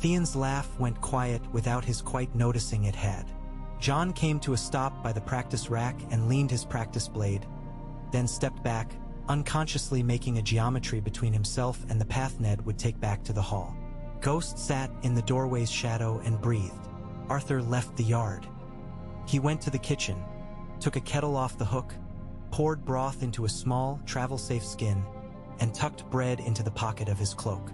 Theon's laugh went quiet without his quite noticing it had. John came to a stop by the practice rack and leaned his practice blade, then stepped back, unconsciously making a geometry between himself and the path Ned would take back to the hall. Ghost sat in the doorway's shadow and breathed. Arthur left the yard. He went to the kitchen, took a kettle off the hook, poured broth into a small, travel-safe skin, and tucked bread into the pocket of his cloak.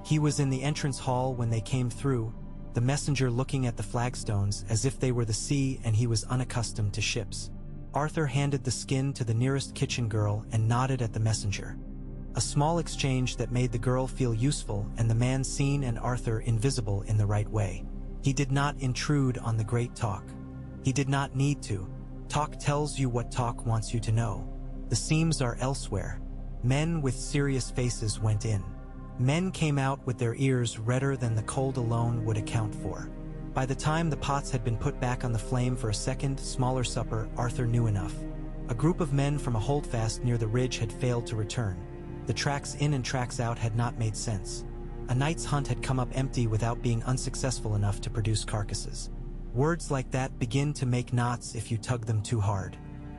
He was in the entrance hall when they came through, the messenger looking at the flagstones as if they were the sea and he was unaccustomed to ships. Arthur handed the skin to the nearest kitchen girl and nodded at the messenger. A small exchange that made the girl feel useful and the man seen and Arthur invisible in the right way. He did not intrude on the great talk. He did not need to. Talk tells you what talk wants you to know. The seams are elsewhere. Men with serious faces went in. Men came out with their ears redder than the cold alone would account for. By the time the pots had been put back on the flame for a second, smaller supper, Arthur knew enough. A group of men from a holdfast near the ridge had failed to return. The tracks in and tracks out had not made sense. A night's hunt had come up empty without being unsuccessful enough to produce carcasses. Words like that begin to make knots if you tug them too hard.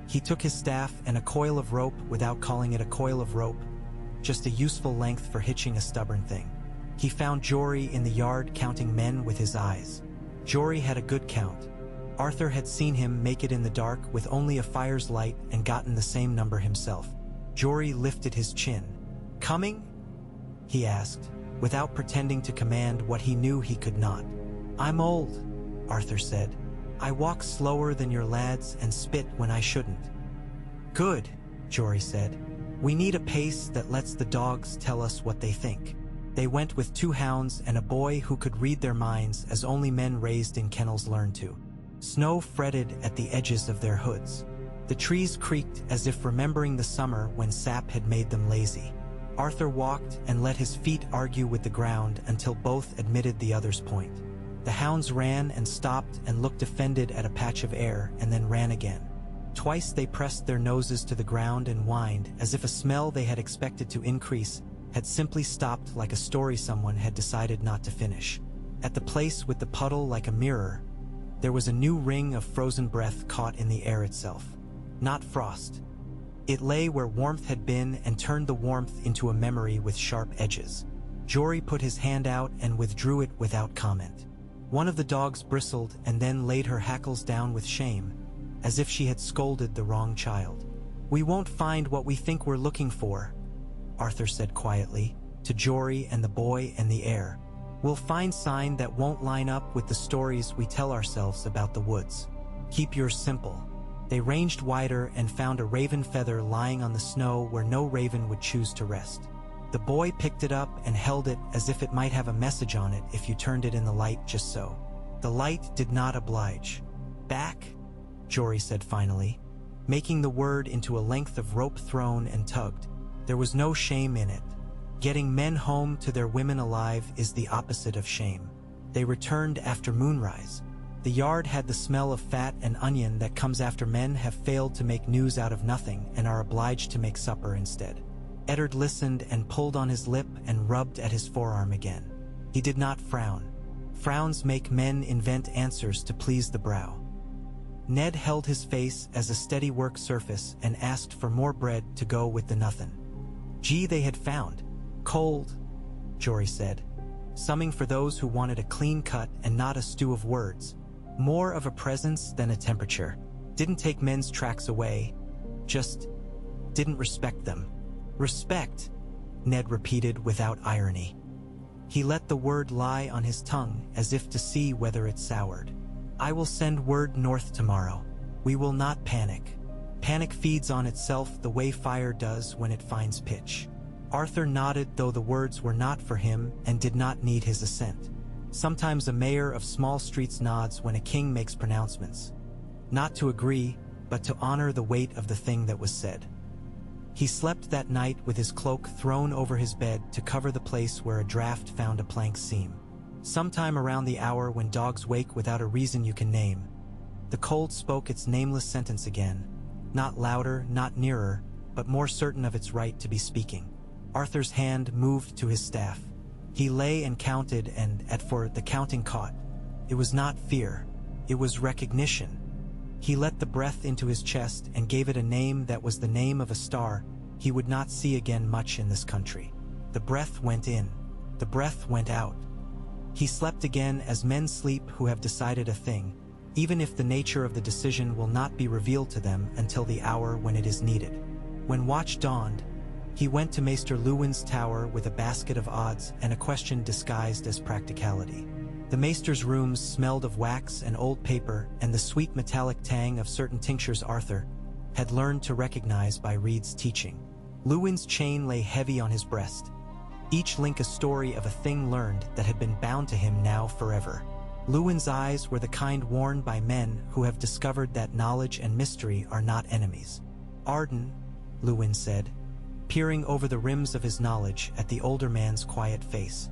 He took his staff and a coil of rope without calling it a coil of rope, just a useful length for hitching a stubborn thing. He found Jory in the yard counting men with his eyes. Jory had a good count. Arthur had seen him make it in the dark with only a fire's light and gotten the same number himself. Jory lifted his chin. "Coming?" he asked, without pretending to command what he knew he could not. "I'm old," Arthur said. "I walk slower than your lads and spit when I shouldn't." "Good," Jory said. "We need a pace that lets the dogs tell us what they think." They went with 2 hounds and a boy who could read their minds as only men raised in kennels learn to. Snow fretted at the edges of their hoods. The trees creaked as if remembering the summer when sap had made them lazy. Arthur walked and let his feet argue with the ground until both admitted the other's point. The hounds ran and stopped and looked offended at a patch of air and then ran again. Twice they pressed their noses to the ground and whined as if a smell they had expected to increase had simply stopped like a story someone had decided not to finish. At the place with the puddle like a mirror, there was a new ring of frozen breath caught in the air itself. Not frost. It lay where warmth had been and turned the warmth into a memory with sharp edges. Jory put his hand out and withdrew it without comment. One of the dogs bristled and then laid her hackles down with shame, as if she had scolded the wrong child. "We won't find what we think we're looking for," Arthur said quietly, to Jory and the boy and the air. "We'll find sign that won't line up with the stories we tell ourselves about the woods. Keep yours simple." They ranged wider and found a raven feather lying on the snow where no raven would choose to rest. The boy picked it up and held it as if it might have a message on it if you turned it in the light just so. The light did not oblige. "Back," Jory said finally, making the word into a length of rope thrown and tugged. There was no shame in it. Getting men home to their women alive is the opposite of shame. They returned after moonrise. The yard had the smell of fat and onion that comes after men have failed to make news out of nothing and are obliged to make supper instead. Eddard listened and pulled on his lip and rubbed at his forearm again. He did not frown. Frowns make men invent answers to please the brow. Ned held his face as a steady work surface and asked for more bread to go with the nothin'. "Gee, they had found. Cold," Jory said, summing for those who wanted a clean cut and not a stew of words. More of a presence than a temperature. Didn't take men's tracks away. Just didn't respect them. "Respect," Ned repeated without irony. He let the word lie on his tongue as if to see whether it soured. "I will send word north tomorrow. We will not panic. Panic feeds on itself the way fire does when it finds pitch." Arthur nodded, though the words were not for him and did not need his assent. Sometimes a mayor of small streets nods when a king makes pronouncements. Not to agree, but to honor the weight of the thing that was said. He slept that night with his cloak thrown over his bed to cover the place where a draft found a plank seam. Sometime around the hour when dogs wake without a reason you can name, the cold spoke its nameless sentence again, not louder, not nearer, but more certain of its right to be speaking. Arthur's hand moved to his staff. He lay and counted, and for the counting caught. It was not fear. It was recognition. He let the breath into his chest and gave it a name that was the name of a star he would not see again much in this country. The breath went in. The breath went out. He slept again as men sleep who have decided a thing, even if the nature of the decision will not be revealed to them until the hour when it is needed. When watch dawned, he went to Maester Lewin's tower with a basket of odds and a question disguised as practicality. The Maester's rooms smelled of wax and old paper and the sweet metallic tang of certain tinctures Arthur had learned to recognize by Reed's teaching. Lewin's chain lay heavy on his breast, each link a story of a thing learned that had been bound to him now forever. Lewin's eyes were the kind worn by men who have discovered that knowledge and mystery are not enemies. "Arden," Lewin said, peering over the rims of his knowledge at the older man's quiet face.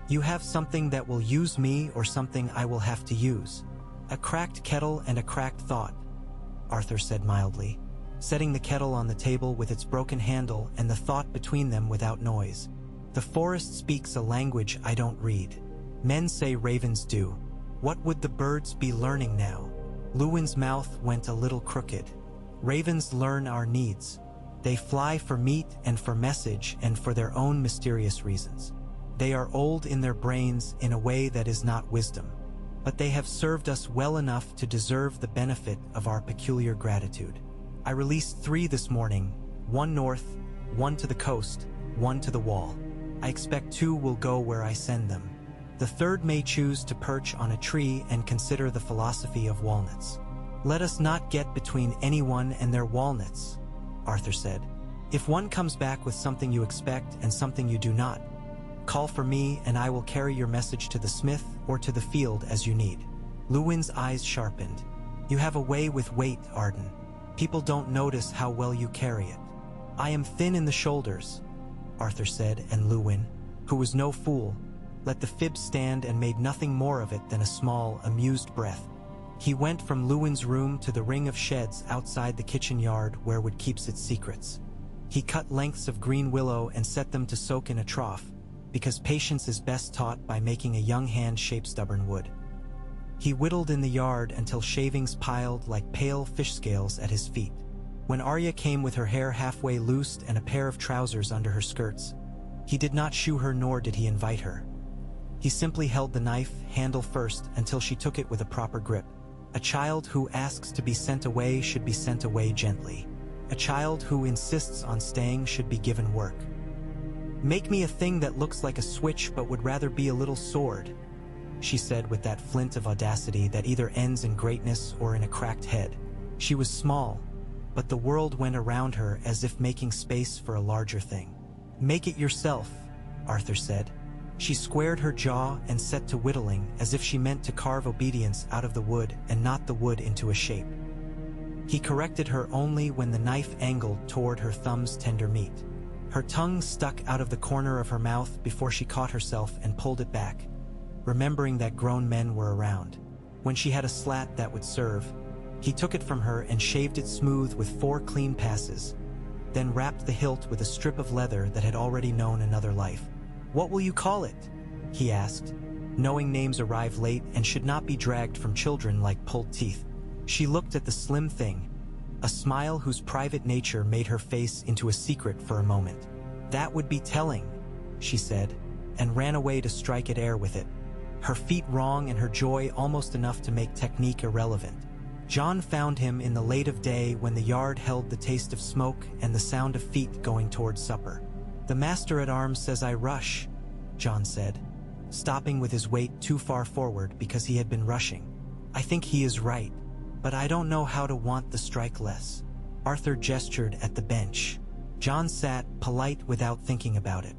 "You have something that will use me or something I will have to use." "A cracked kettle and a cracked thought," Arthur said mildly, setting the kettle on the table with its broken handle and the thought between them without noise. "The forest speaks a language I don't read. Men say ravens do. What would the birds be learning now?" Lewin's mouth went a little crooked. "Ravens learn our needs. They fly for meat and for message and for their own mysterious reasons. They are old in their brains in a way that is not wisdom, but they have served us well enough to deserve the benefit of our peculiar gratitude. I released 3 this morning, 1 north, 1 to the coast, 1 to the wall. I expect 2 will go where I send them. The 3rd may choose to perch on a tree and consider the philosophy of walnuts. Let us not get between anyone and their walnuts," Arthur said. "If one comes back with something you expect and something you do not, call for me and I will carry your message to the smith or to the field as you need." Lewin's eyes sharpened. "You have a way with weight, Arden. People don't notice how well you carry it." "I am thin in the shoulders," Arthur said, and Lewin, who was no fool, let the fib stand and made nothing more of it than a small, amused breath. He went from Lewin's room to the ring of sheds outside the kitchen yard where wood keeps its secrets. He cut lengths of green willow and set them to soak in a trough, because patience is best taught by making a young hand shape stubborn wood. He whittled in the yard until shavings piled like pale fish scales at his feet. When Arya came with her hair halfway loosed and a pair of trousers under her skirts, he did not shoo her nor did he invite her. He simply held the knife, handle first, until she took it with a proper grip. A child who asks to be sent away should be sent away gently. A child who insists on staying should be given work. "Make me a thing that looks like a switch but would rather be a little sword," she said with that flint of audacity that either ends in greatness or in a cracked head. She was small, but the world went around her as if making space for a larger thing. "Make it yourself," Arthur said. She squared her jaw and set to whittling as if she meant to carve obedience out of the wood and not the wood into a shape. He corrected her only when the knife angled toward her thumb's tender meat. Her tongue stuck out of the corner of her mouth before she caught herself and pulled it back, remembering that grown men were around. When she had a slat that would serve, he took it from her and shaved it smooth with 4 clean passes, then wrapped the hilt with a strip of leather that had already known another life. "What will you call it?" he asked, knowing names arrive late and should not be dragged from children like pulled teeth. She looked at the slim thing, a smile whose private nature made her face into a secret for a moment. "That would be telling," she said, and ran away to strike at air with it, her feet wrong and her joy almost enough to make technique irrelevant. John found him in the late of day when the yard held the taste of smoke and the sound of feet going toward supper. "The master-at-arms says I rush," John said, stopping with his weight too far forward because he had been rushing. "I think he is right, but I don't know how to want the strike less." Arthur gestured at the bench. John sat, polite without thinking about it.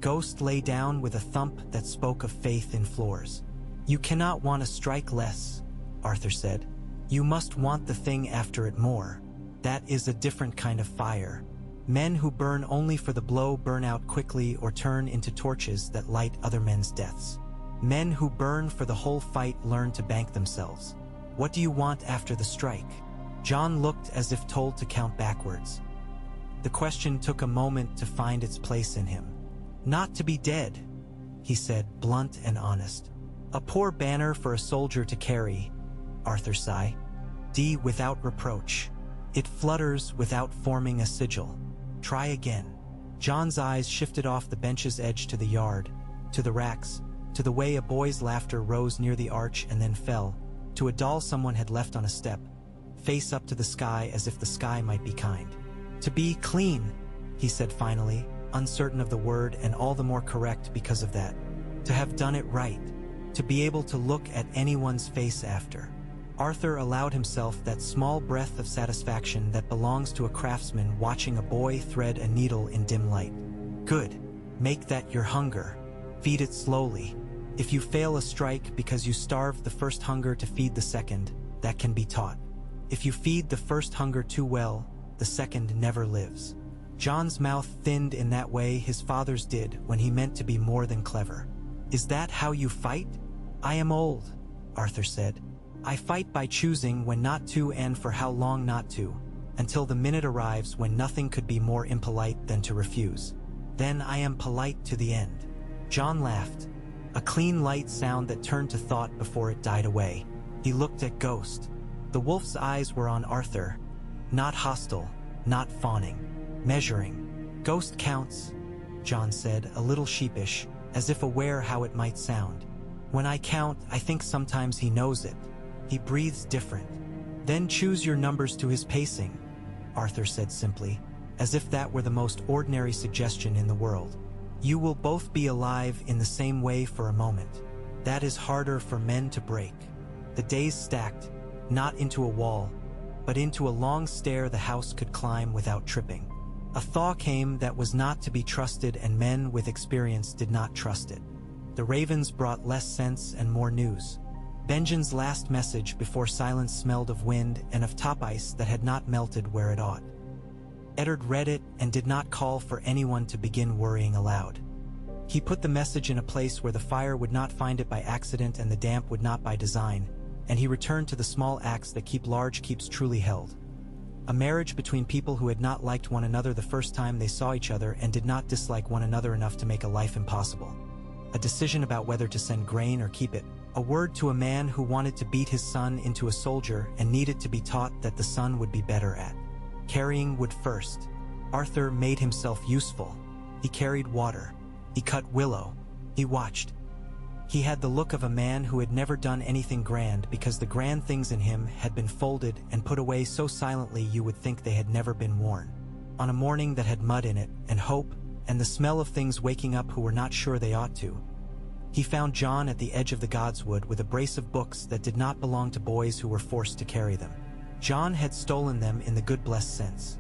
Ghost lay down with a thump that spoke of faith in floors. "You cannot want a strike less," Arthur said. "You must want the thing after it more. That is a different kind of fire. Men who burn only for the blow burn out quickly or turn into torches that light other men's deaths. Men who burn for the whole fight learn to bank themselves. What do you want after the strike?" John looked as if told to count backwards. The question took a moment to find its place in him. "Not to be dead," he said, blunt and honest. A poor banner for a soldier to carry, Arthur sighed. Without reproach. It flutters without forming a sigil. Try again. John's eyes shifted off the bench's edge to the yard, to the racks, to the way a boy's laughter rose near the arch and then fell, to a doll someone had left on a step, face up to the sky as if the sky might be kind. To be clean, he said finally, uncertain of the word and all the more correct because of that. To have done it right. To be able to look at anyone's face after. Arthur allowed himself that small breath of satisfaction that belongs to a craftsman watching a boy thread a needle in dim light. Good. Make that your hunger. Feed it slowly. If you fail a strike because you starved the first hunger to feed the second, that can be taught. If you feed the first hunger too well, the second never lives. John's mouth thinned in that way his father's did when he meant to be more than clever. Is that how you fight? I am old, Arthur said. I fight by choosing when not to and for how long not to, until the minute arrives when nothing could be more impolite than to refuse. Then I am polite to the end. John laughed, a clean light sound that turned to thought before it died away. He looked at Ghost. The wolf's eyes were on Arthur, not hostile, not fawning, measuring. Ghost counts, John said, a little sheepish, as if aware how it might sound. When I count, I think sometimes he knows it. He breathes different. Then choose your numbers to his pacing, Arthur said simply, as if that were the most ordinary suggestion in the world. You will both be alive in the same way for a moment. That is harder for men to break. The days stacked, not into a wall, but into a long stair the house could climb without tripping. A thaw came that was not to be trusted, and men with experience did not trust it. The ravens brought less sense and more news. Benjamin's last message before silence smelled of wind and of top ice that had not melted where it ought. Eddard read it and did not call for anyone to begin worrying aloud. He put the message in a place where the fire would not find it by accident and the damp would not by design, and he returned to the small acts that keep large keeps truly held. A marriage between people who had not liked one another the first time they saw each other and did not dislike one another enough to make a life impossible. A decision about whether to send grain or keep it. A word to a man who wanted to beat his son into a soldier and needed to be taught that the son would be better at carrying wood first. Arthur made himself useful. He carried water. He cut willow. He watched. He had the look of a man who had never done anything grand because the grand things in him had been folded and put away so silently you would think they had never been worn. On a morning that had mud in it, and hope, and the smell of things waking up who were not sure they ought to, he found John at the edge of the godswood with a brace of books that did not belong to boys who were forced to carry them. John had stolen them in the good blessed sense.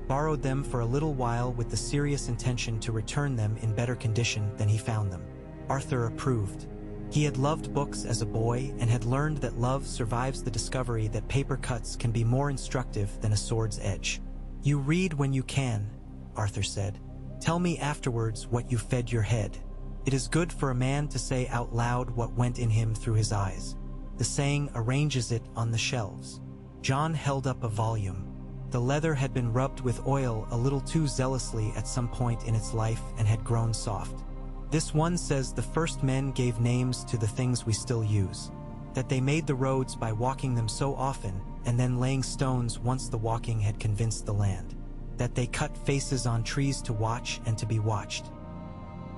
Borrowed them for a little while with the serious intention to return them in better condition than he found them. Arthur approved. He had loved books as a boy and had learned that love survives the discovery that paper cuts can be more instructive than a sword's edge. You read when you can, Arthur said. Tell me afterwards what you fed your head. It is good for a man to say out loud what went in him through his eyes. The saying arranges it on the shelves. John held up a volume. The leather had been rubbed with oil a little too zealously at some point in its life and had grown soft. This one says the first men gave names to the things we still use, that they made the roads by walking them so often and then laying stones once the walking had convinced the land, that they cut faces on trees to watch and to be watched.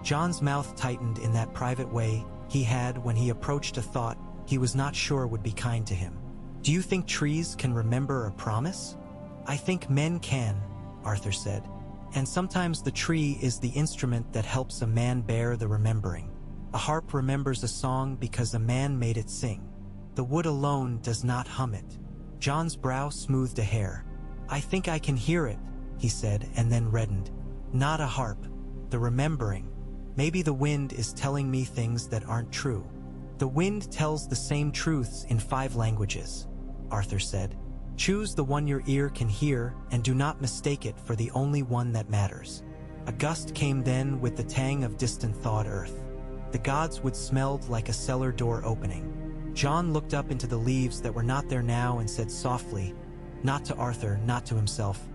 John's mouth tightened in that private way he had when he approached a thought he was not sure would be kind to him. Do you think trees can remember a promise? I think men can, Arthur said. And sometimes the tree is the instrument that helps a man bear the remembering. A harp remembers a song because a man made it sing. The wood alone does not hum it. John's brow smoothed a hair. I think I can hear it, he said, and then reddened. Not a harp. The remembering. Maybe the wind is telling me things that aren't true. The wind tells the same truths in 5 languages, Arthur said. Choose the one your ear can hear and do not mistake it for the only one that matters. A gust came then with the tang of distant thawed earth. The godswood smelled like a cellar door opening. John looked up into the leaves that were not there now and said softly, not to Arthur, not to himself,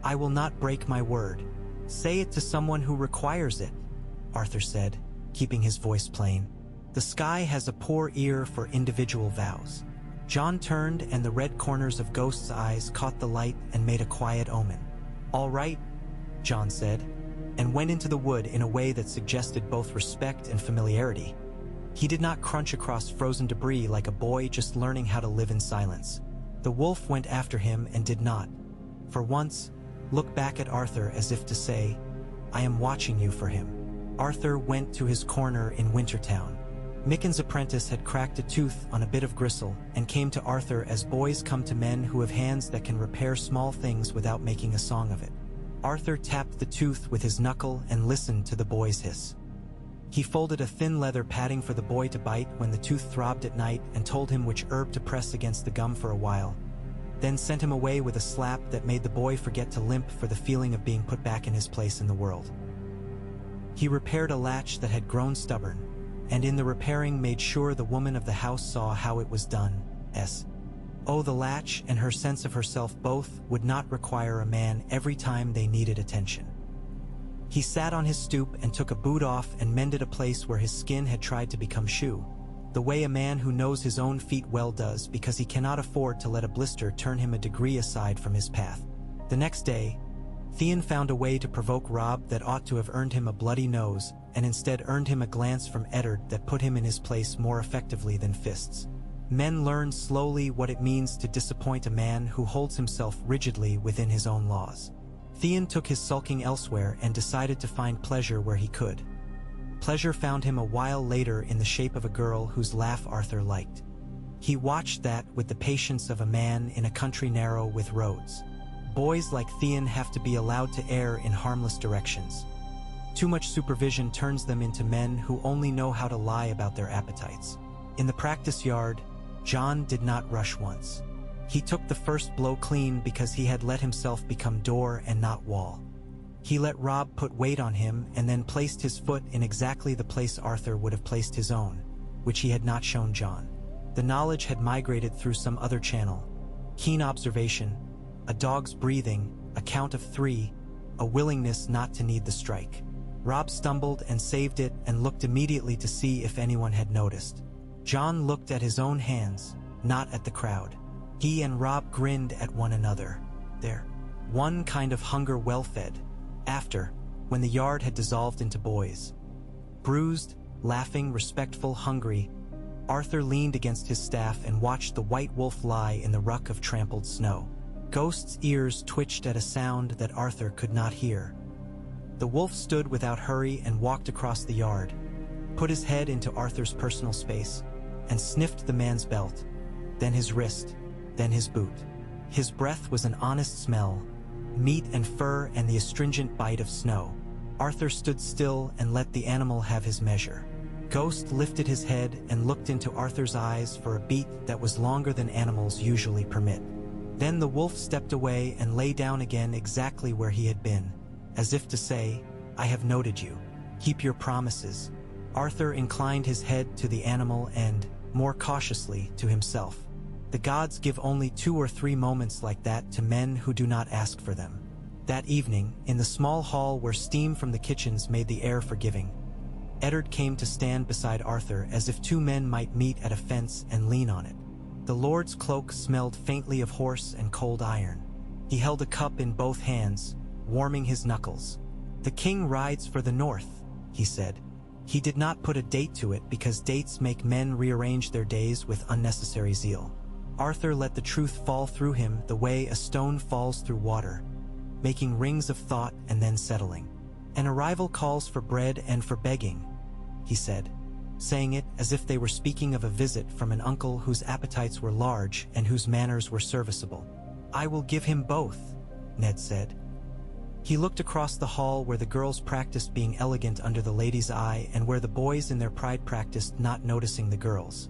I will not break my word. Say it to someone who requires it, Arthur said. keeping his voice plain. "The sky has a poor ear for individual vows." John turned, and the red corners of Ghost's eyes caught the light and made a quiet omen. "All right," John said, and went into the wood in a way that suggested both respect and familiarity. He did not crunch across frozen debris like a boy just learning how to live in silence. The wolf went after him and did not, for once, look back at Arthur as if to say, "I am watching you for him." Arthur went to his corner in Wintertown. Micken's apprentice had cracked a tooth on a bit of gristle and came to Arthur as boys come to men who have hands that can repair small things without making a song of it. Arthur tapped the tooth with his knuckle and listened to the boy's hiss. He folded a thin leather padding for the boy to bite when the tooth throbbed at night and told him which herb to press against the gum for a while, then sent him away with a slap that made the boy forget to limp for the feeling of being put back in his place in the world. He repaired a latch that had grown stubborn, and in the repairing made sure the woman of the house saw how it was done. Oh, the latch and her sense of herself both would not require a man every time they needed attention. He sat on his stoop and took a boot off and mended a place where his skin had tried to become shoe, the way a man who knows his own feet well does because he cannot afford to let a blister turn him a degree aside from his path. The next day, Theon found a way to provoke Rob that ought to have earned him a bloody nose, and instead earned him a glance from Eddard that put him in his place more effectively than fists. Men learn slowly what it means to disappoint a man who holds himself rigidly within his own laws. Theon took his sulking elsewhere and decided to find pleasure where he could. Pleasure found him a while later in the shape of a girl whose laugh Arthur liked. He watched that with the patience of a man in a country narrow with roads. Boys like Theon have to be allowed to err in harmless directions. Too much supervision turns them into men who only know how to lie about their appetites. In the practice yard, John did not rush once. He took the first blow clean because he had let himself become door and not wall. He let Rob put weight on him and then placed his foot in exactly the place Arthur would have placed his own, which he had not shown John. The knowledge had migrated through some other channel. Keen observation, a dog's breathing, a count of 3, a willingness not to need the strike. Rob stumbled and saved it and looked immediately to see if anyone had noticed. John looked at his own hands, not at the crowd. He and Rob grinned at one another. There. One kind of hunger well-fed. After, when the yard had dissolved into boys. Bruised, laughing, respectful, hungry, Arthur leaned against his staff and watched the white wolf lie in the ruck of trampled snow. Ghost's ears twitched at a sound that Arthur could not hear. The wolf stood without hurry and walked across the yard, put his head into Arthur's personal space, and sniffed the man's belt, then his wrist, then his boot. His breath was an honest smell, meat and fur and the astringent bite of snow. Arthur stood still and let the animal have his measure. Ghost lifted his head and looked into Arthur's eyes for a beat that was longer than animals usually permit. Then the wolf stepped away and lay down again exactly where he had been, as if to say, "I have noted you. Keep your promises." Arthur inclined his head to the animal and, more cautiously, to himself. The gods give only 2 or 3 moments like that to men who do not ask for them. That evening, in the small hall where steam from the kitchens made the air forgiving, Eddard came to stand beside Arthur as if 2 men might meet at a fence and lean on it. The Lord's cloak smelled faintly of horse and cold iron. He held a cup in both hands, warming his knuckles. "The king rides for the north," he said. He did not put a date to it because dates make men rearrange their days with unnecessary zeal. Arthur let the truth fall through him the way a stone falls through water, making rings of thought and then settling. "An arrival calls for bread and for begging," he said, saying it as if they were speaking of a visit from an uncle whose appetites were large and whose manners were serviceable. "I will give him both," Ned said. He looked across the hall where the girls practiced being elegant under the lady's eye and where the boys in their pride practiced not noticing the girls.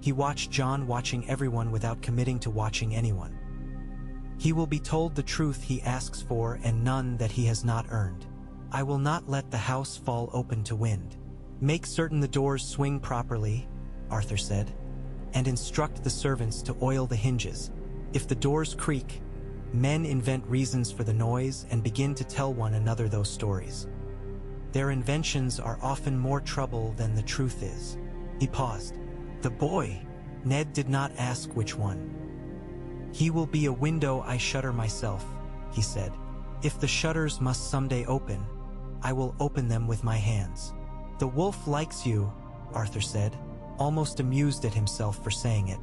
He watched John watching everyone without committing to watching anyone. "He will be told the truth he asks for and none that he has not earned. I will not let the house fall open to wind. Make certain the doors swing properly," Arthur said, "and instruct the servants to oil the hinges. If the doors creak, men invent reasons for the noise and begin to tell one another those stories. Their inventions are often more trouble than the truth is. He paused. The boy. Ned did not ask which one. He will be a window I shutter myself, he said. If the shutters must someday open, I will open them with my hands. The wolf likes you, Arthur said, almost amused at himself for saying it.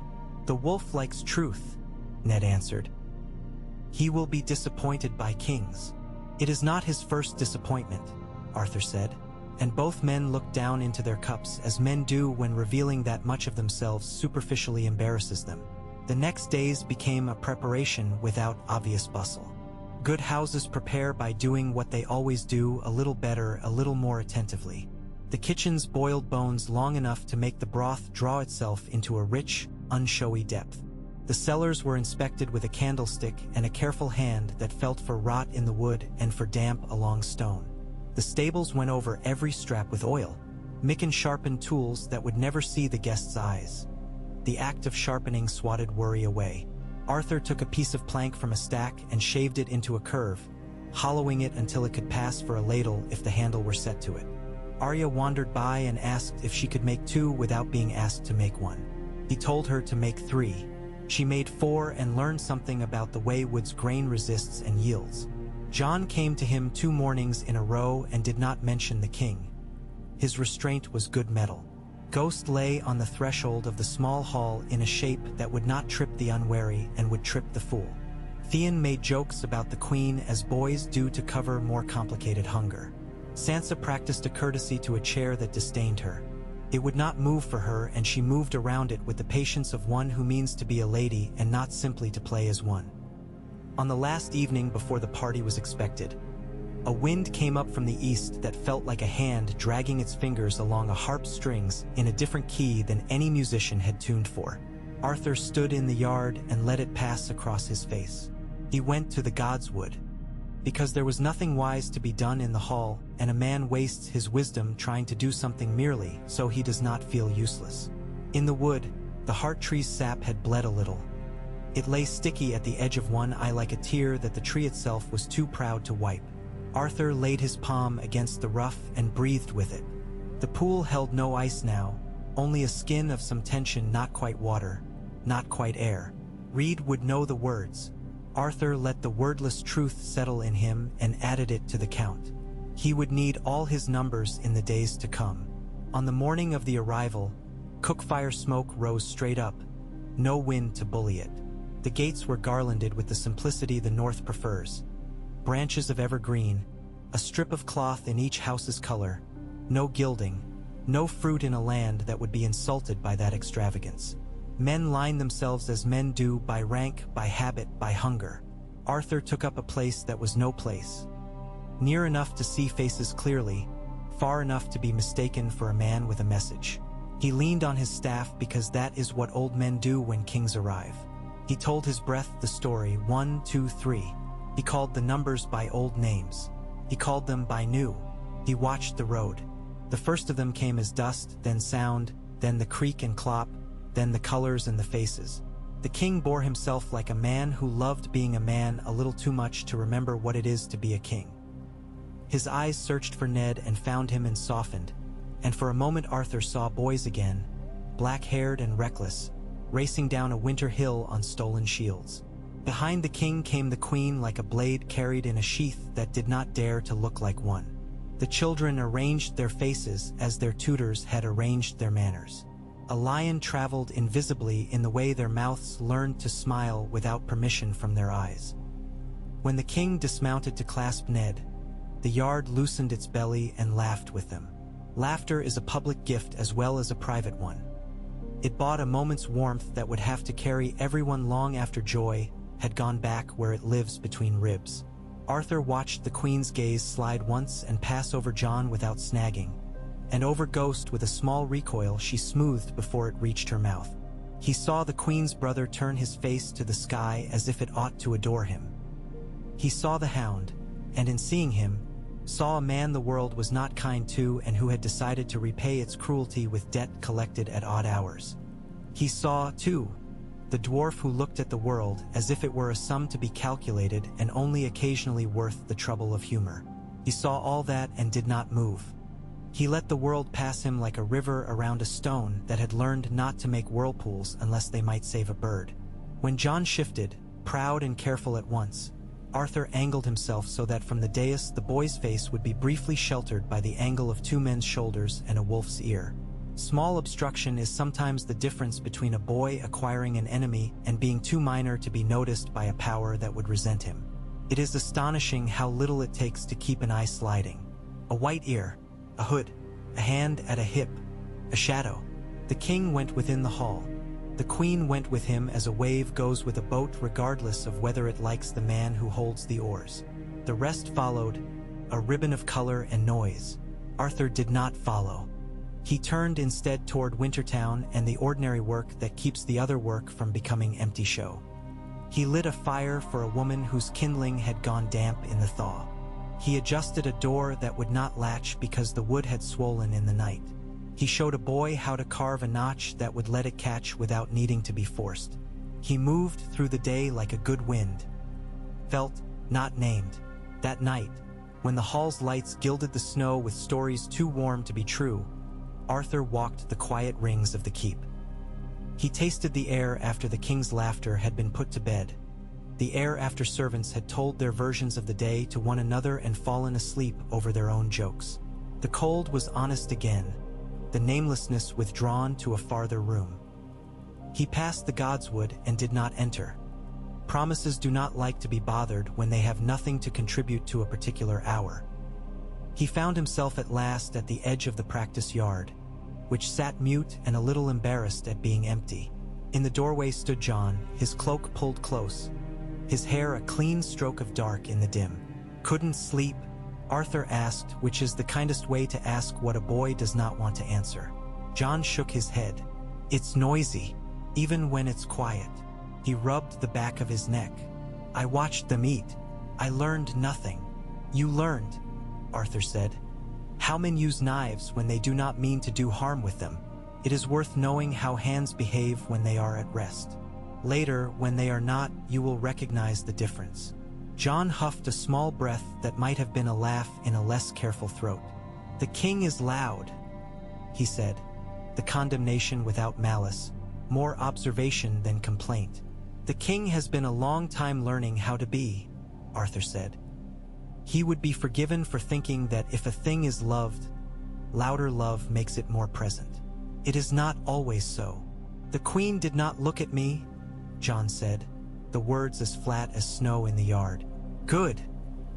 The wolf likes truth, Ned answered. He will be disappointed by kings. It is not his first disappointment, Arthur said, and both men looked down into their cups as men do when revealing that much of themselves superficially embarrasses them. The next days became a preparation without obvious bustle. Good houses prepare by doing what they always do a little better, a little more attentively. The kitchens boiled bones long enough to make the broth draw itself into a rich, unshowy depth. The cellars were inspected with a candlestick and a careful hand that felt for rot in the wood and for damp along stone. The stables went over every strap with oil. Micken sharpened tools that would never see the guest's eyes. The act of sharpening swatted worry away. Arthur took a piece of plank from a stack and shaved it into a curve, hollowing it until it could pass for a ladle if the handle were set to it. Arya wandered by and asked if she could make 2 without being asked to make 1. He told her to make 3. She made 4 and learned something about the way wood's grain resists and yields. Jon came to him 2 mornings in a row and did not mention the king. His restraint was good metal. Ghost lay on the threshold of the small hall in a shape that would not trip the unwary and would trip the fool. Theon made jokes about the queen as boys do to cover more complicated hunger. Sansa practiced a courtesy to a chair that disdained her. It would not move for her, and she moved around it with the patience of one who means to be a lady and not simply to play as one. On the last evening before the party was expected, a wind came up from the east that felt like a hand dragging its fingers along a harp's strings in a different key than any musician had tuned for. Arthur stood in the yard and let it pass across his face. He went to the god's wood. Because there was nothing wise to be done in the hall, and a man wastes his wisdom trying to do something merely so he does not feel useless. In the wood, the heart tree's sap had bled a little. It lay sticky at the edge of one eye like a tear that the tree itself was too proud to wipe. Arthur laid his palm against the rough and breathed with it. The pool held no ice now, only a skin of some tension, not quite water, not quite air. Reed would know the words. Arthur let the wordless truth settle in him and added it to the count. He would need all his numbers in the days to come. On the morning of the arrival, cookfire smoke rose straight up, no wind to bully it. The gates were garlanded with the simplicity the North prefers. Branches of evergreen, a strip of cloth in each house's color, no gilding, no fruit in a land that would be insulted by that extravagance. Men lined themselves as men do, by rank, by habit, by hunger. Arthur took up a place that was no place. Near enough to see faces clearly, far enough to be mistaken for a man with a message. He leaned on his staff because that is what old men do when kings arrive. He told his breath the story, 1, 2, 3. He called the numbers by old names. He called them by new. He watched the road. The first of them came as dust, then sound, then the creak and clop, then the colors and the faces. The king bore himself like a man who loved being a man a little too much to remember what it is to be a king. His eyes searched for Ned and found him and softened, and for a moment Arthur saw boys again, black-haired and reckless, racing down a winter hill on stolen shields. Behind the king came the queen like a blade carried in a sheath that did not dare to look like one. The children arranged their faces as their tutors had arranged their manners. A lion traveled invisibly in the way their mouths learned to smile without permission from their eyes. When the king dismounted to clasp Ned, the yard loosened its belly and laughed with them. Laughter is a public gift as well as a private one. It bought a moment's warmth that would have to carry everyone long after joy had gone back where it lives between ribs. Arthur watched the queen's gaze slide once and pass over Jon without snagging, and over Ghost with a small recoil she smoothed before it reached her mouth. He saw the queen's brother turn his face to the sky as if it ought to adore him. He saw the hound, and in seeing him, saw a man the world was not kind to and who had decided to repay its cruelty with debt collected at odd hours. He saw, too, the dwarf who looked at the world as if it were a sum to be calculated and only occasionally worth the trouble of humor. He saw all that and did not move. He let the world pass him like a river around a stone that had learned not to make whirlpools unless they might save a bird. When Jon shifted, proud and careful at once, Arthur angled himself so that from the dais the boy's face would be briefly sheltered by the angle of two men's shoulders and a wolf's ear. Small obstruction is sometimes the difference between a boy acquiring an enemy and being too minor to be noticed by a power that would resent him. It is astonishing how little it takes to keep an eye sliding. A white ear, a hood, a hand at a hip, a shadow. The king went within the hall. The queen went with him as a wave goes with a boat regardless of whether it likes the man who holds the oars. The rest followed, a ribbon of color and noise. Arthur did not follow. He turned instead toward Wintertown and the ordinary work that keeps the other work from becoming empty show. He lit a fire for a woman whose kindling had gone damp in the thaw. He adjusted a door that would not latch because the wood had swollen in the night. He showed a boy how to carve a notch that would let it catch without needing to be forced. He moved through the day like a good wind. Felt, not named. That night, when the hall's lights gilded the snow with stories too warm to be true, Arthur walked the quiet rings of the keep. He tasted the air after the king's laughter had been put to bed. The air after servants had told their versions of the day to one another and fallen asleep over their own jokes. The cold was honest again, the namelessness withdrawn to a farther room. He passed the godswood and did not enter. Promises do not like to be bothered when they have nothing to contribute to a particular hour. He found himself at last at the edge of the practice yard, which sat mute and a little embarrassed at being empty. In the doorway stood Jon, his cloak pulled close, his hair a clean stroke of dark in the dim. "Couldn't sleep?" Arthur asked, which is the kindest way to ask what a boy does not want to answer. Jon shook his head. "It's noisy, even when it's quiet." He rubbed the back of his neck. "I watched them eat. I learned nothing." "You learned," Arthur said. "How men use knives when they do not mean to do harm with them. It is worth knowing how hands behave when they are at rest. Later, when they are not, you will recognize the difference." Jon huffed a small breath that might have been a laugh in a less careful throat. "The king is loud," he said, the condemnation without malice, more observation than complaint. "The king has been a long time learning how to be," Arthur said. He would be forgiven for thinking that if a thing is loved, louder love makes it more present. It is not always so. "The queen did not look at me," Jon said, the words as flat as snow in the yard. "Good,"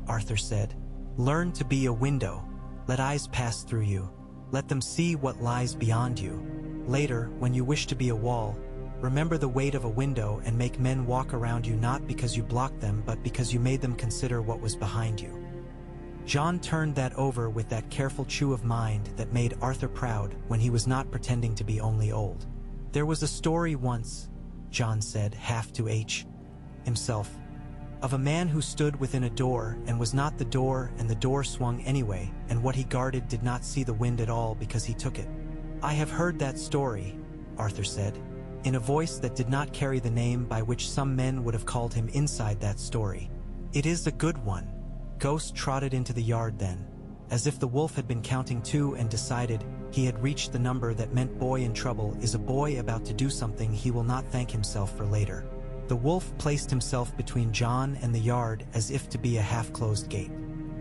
Arthur said. "Learn to be a window. Let eyes pass through you. Let them see what lies beyond you. Later, when you wish to be a wall, remember the weight of a window and make men walk around you not because you blocked them but because you made them consider what was behind you." Jon turned that over with that careful chew of mind that made Arthur proud when he was not pretending to be only old. "There was a story once," Jon said, half to himself, "of a man who stood within a door and was not the door, and the door swung anyway, and what he guarded did not see the wind at all because he took it." "I have heard that story," Arthur said, in a voice that did not carry the name by which some men would have called him inside that story. "It is a good one." Ghost trotted into the yard then, as if the wolf had been counting too and decided he had reached the number that meant boy in trouble is a boy about to do something he will not thank himself for later. The wolf placed himself between Jon and the yard as if to be a half-closed gate.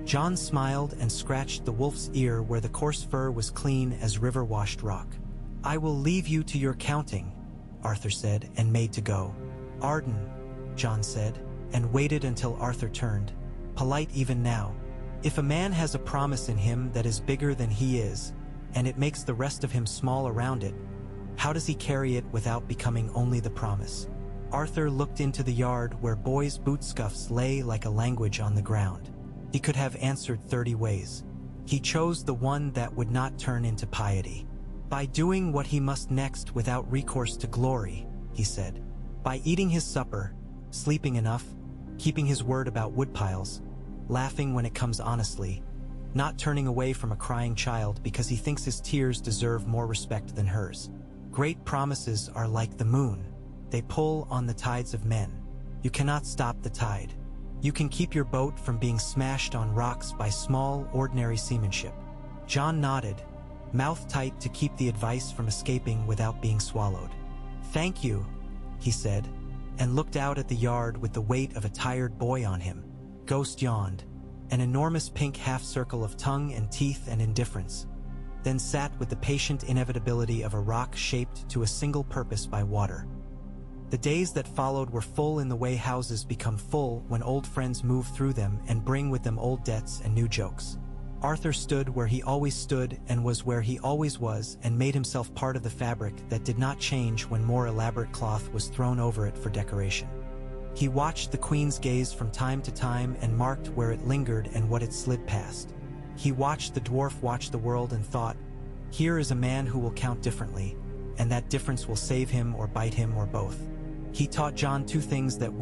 Jon smiled and scratched the wolf's ear where the coarse fur was clean as river-washed rock. "I will leave you to your counting," Arthur said, and made to go. "Arden," Jon said, and waited until Arthur turned, polite even now. If a man has a promise in him that is bigger than he is, and it makes the rest of him small around it, how does he carry it without becoming only the promise? Arthur looked into the yard where boys' boot scuffs lay like a language on the ground. He could have answered 30 ways. He chose the one that would not turn into piety. "By doing what he must next without recourse to glory," he said. "By eating his supper, sleeping enough, keeping his word about woodpiles, laughing when it comes honestly, not turning away from a crying child because he thinks his tears deserve more respect than hers. Great promises are like the moon. They pull on the tides of men. You cannot stop the tide. You can keep your boat from being smashed on rocks by small, ordinary seamanship." John nodded, mouth tight to keep the advice from escaping without being swallowed. "Thank you," he said, and looked out at the yard with the weight of a tired boy on him. Ghost yawned, an enormous pink half-circle of tongue and teeth and indifference, then sat with the patient inevitability of a rock shaped to a single purpose by water. The days that followed were full in the way houses become full when old friends move through them and bring with them old debts and new jokes. Arthur stood where he always stood and was where he always was and made himself part of the fabric that did not change when more elaborate cloth was thrown over it for decoration. He watched the Queen's gaze from time to time and marked where it lingered and what it slid past. He watched the dwarf watch the world and thought, "Here is a man who will count differently, and that difference will save him or bite him or both." He taught John two things that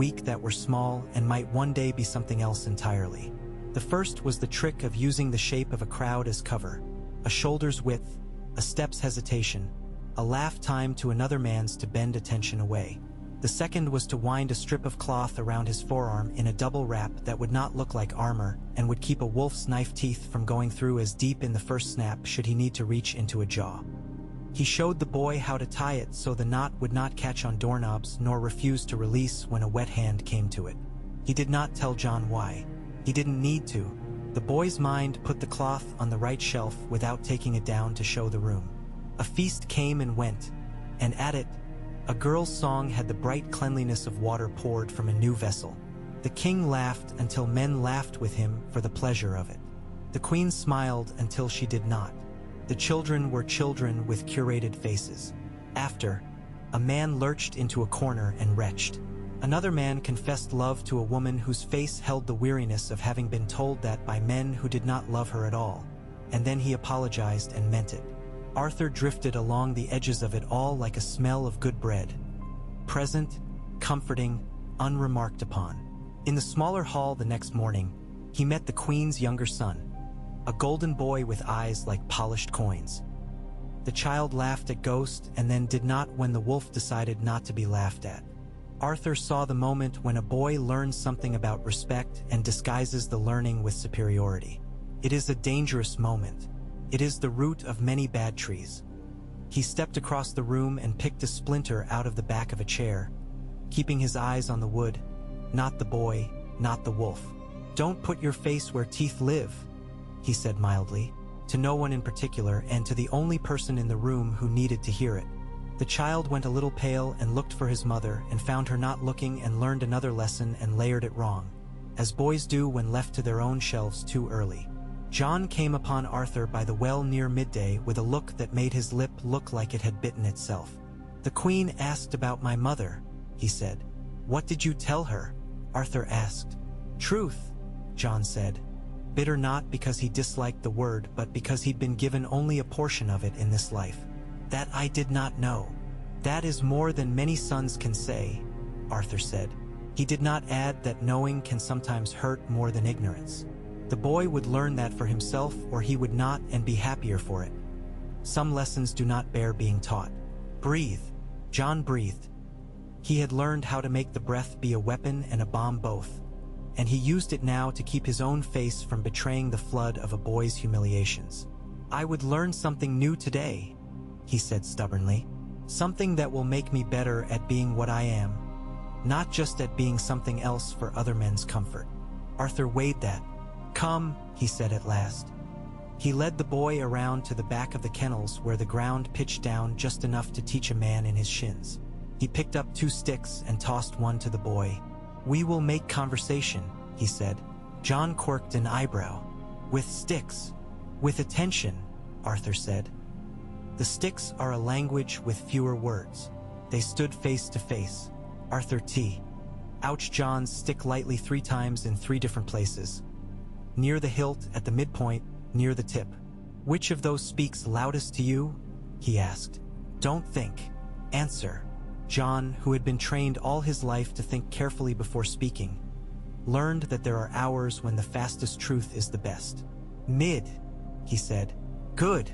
were small and might one day be something else entirely. The first was the trick of using the shape of a crowd as cover, a shoulder's width, a step's hesitation, a laugh time to another man's to bend attention away. The second was to wind a strip of cloth around his forearm in a double wrap that would not look like armor and would keep a wolf's knife teeth from going through as deep in the first snap should he need to reach into a jaw. He showed the boy how to tie it so the knot would not catch on doorknobs nor refuse to release when a wet hand came to it. He did not tell John why. He didn't need to. The boy's mind put the cloth on the right shelf without taking it down to show the room. A feast came and went, and at it, a girl's song had the bright cleanliness of water poured from a new vessel. The king laughed until men laughed with him for the pleasure of it. The queen smiled until she did not. The children were children with curated faces. After, a man lurched into a corner and retched. Another man confessed love to a woman whose face held the weariness of having been told that by men who did not love her at all, and then he apologized and meant it. Arthur drifted along the edges of it all like a smell of good bread. Present, comforting, unremarked upon. In the smaller hall the next morning, he met the Queen's younger son, a golden boy with eyes like polished coins. The child laughed at Ghost and then did not when the wolf decided not to be laughed at. Arthur saw the moment when a boy learns something about respect and disguises the learning with superiority. It is a dangerous moment. It is the root of many bad trees. He stepped across the room and picked a splinter out of the back of a chair, keeping his eyes on the wood, not the boy, not the wolf. "Don't put your face where teeth live," he said mildly, to no one in particular and to the only person in the room who needed to hear it. The child went a little pale and looked for his mother and found her not looking and learned another lesson and layered it wrong, as boys do when left to their own shelves too early. John came upon Arthur by the well near midday with a look that made his lip look like it had bitten itself. "The Queen asked about my mother," he said. "What did you tell her?" Arthur asked. "Truth," John said, bitter not because he disliked the word but because he'd been given only a portion of it in this life. "That I did not know." "That is more than many sons can say," Arthur said. He did not add that knowing can sometimes hurt more than ignorance. The boy would learn that for himself or he would not and be happier for it. Some lessons do not bear being taught. "Breathe." John breathed. He had learned how to make the breath be a weapon and a bomb both, and he used it now to keep his own face from betraying the flood of a boy's humiliations. "I would learn something new today," he said stubbornly. "Something that will make me better at being what I am, not just at being something else for other men's comfort." Arthur weighed that. "Come," he said at last. He led the boy around to the back of the kennels where the ground pitched down just enough to teach a man in his shins. He picked up 2 sticks and tossed one to the boy. "We will make conversation," he said. John quirked an eyebrow. "With sticks?" "With attention," Arthur said. "The sticks are a language with fewer words." They stood face to face. Arthur T. ouched John's stick lightly 3 times in 3 different places. Near the hilt, at the midpoint, near the tip. "Which of those speaks loudest to you?" he asked. "Don't think. Answer." John, who had been trained all his life to think carefully before speaking, learned that there are hours when the fastest truth is the best. "Mid," he said. "Good,"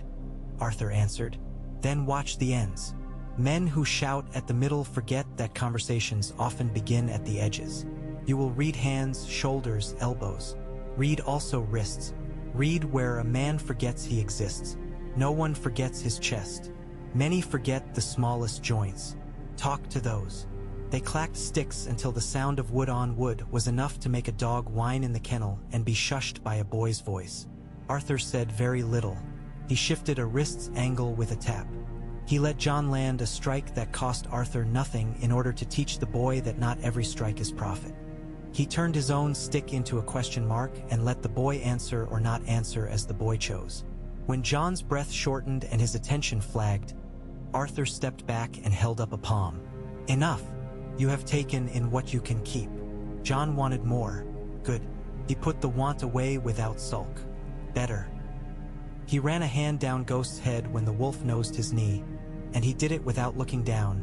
Arthur answered. "Then watch the ends. Men who shout at the middle forget that conversations often begin at the edges." You will read hands, shoulders, elbows. Read also wrists. Read where a man forgets he exists. No one forgets his chest. Many forget the smallest joints. Talk to those. They clacked sticks until the sound of wood on wood was enough to make a dog whine in the kennel and be shushed by a boy's voice. Arthur said very little. He shifted a wrist's angle with a tap. He let John land a strike that cost Arthur nothing in order to teach the boy that not every strike is profit. He turned his own stick into a question mark and let the boy answer or not answer as the boy chose. When John's breath shortened and his attention flagged, Arthur stepped back and held up a palm. Enough. You have taken in what you can keep. John wanted more. Good. He put the want away without sulk. Better. He ran a hand down Ghost's head when the wolf nosed his knee, and he did it without looking down,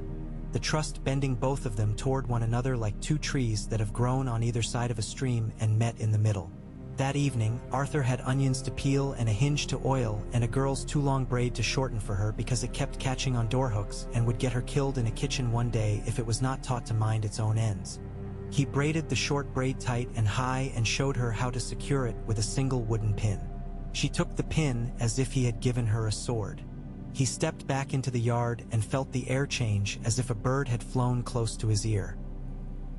the trust bending both of them toward one another like two trees that have grown on either side of a stream and met in the middle. That evening, Arthur had onions to peel and a hinge to oil and a girl's too long braid to shorten for her because it kept catching on door hooks and would get her killed in a kitchen one day if it was not taught to mind its own ends. He braided the short braid tight and high and showed her how to secure it with a single wooden pin. She took the pin as if he had given her a sword. He stepped back into the yard and felt the air change as if a bird had flown close to his ear.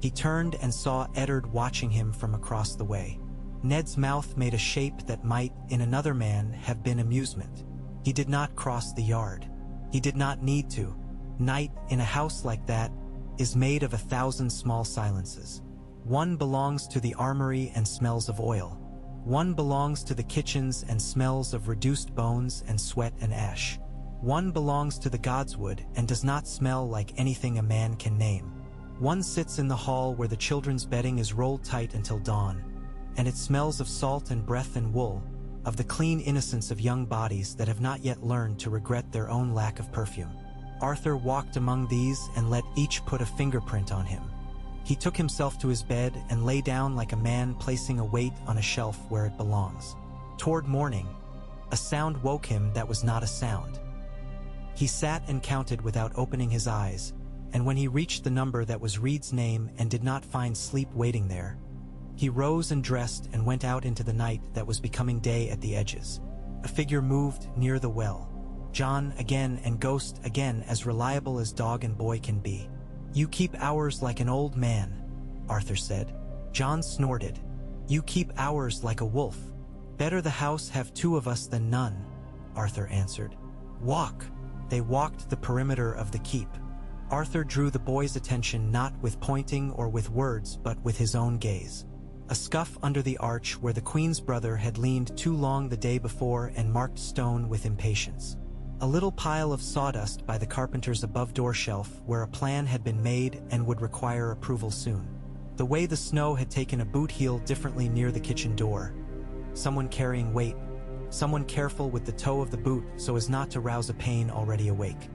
He turned and saw Eddard watching him from across the way. Ned's mouth made a shape that might, in another man, have been amusement. He did not cross the yard. He did not need to. Night, in a house like that, is made of 1,000 small silences. One belongs to the armory and smells of oil. One belongs to the kitchens and smells of reduced bones and sweat and ash. One belongs to the godswood and does not smell like anything a man can name. One sits in the hall where the children's bedding is rolled tight until dawn, and it smells of salt and breath and wool, of the clean innocence of young bodies that have not yet learned to regret their own lack of perfume. Arthur walked among these and let each put a fingerprint on him. He took himself to his bed and lay down like a man placing a weight on a shelf where it belongs. Toward morning, a sound woke him that was not a sound. He sat and counted without opening his eyes, and when he reached the number that was Reed's name and did not find sleep waiting there, he rose and dressed and went out into the night that was becoming day at the edges. A figure moved near the well. John again and Ghost again, as reliable as dog and boy can be. "You keep hours like an old man," Arthur said. John snorted. "You keep hours like a wolf. Better the house have two of us than none," Arthur answered. "Walk." They walked the perimeter of the keep. Arthur drew the boy's attention not with pointing or with words but with his own gaze. A scuff under the arch where the Queen's brother had leaned too long the day before and marked stone with impatience. A little pile of sawdust by the carpenter's above-door shelf where a plan had been made and would require approval soon. The way the snow had taken a boot heel differently near the kitchen door. Someone carrying weight. Someone careful with the toe of the boot so as not to rouse a pain already awake.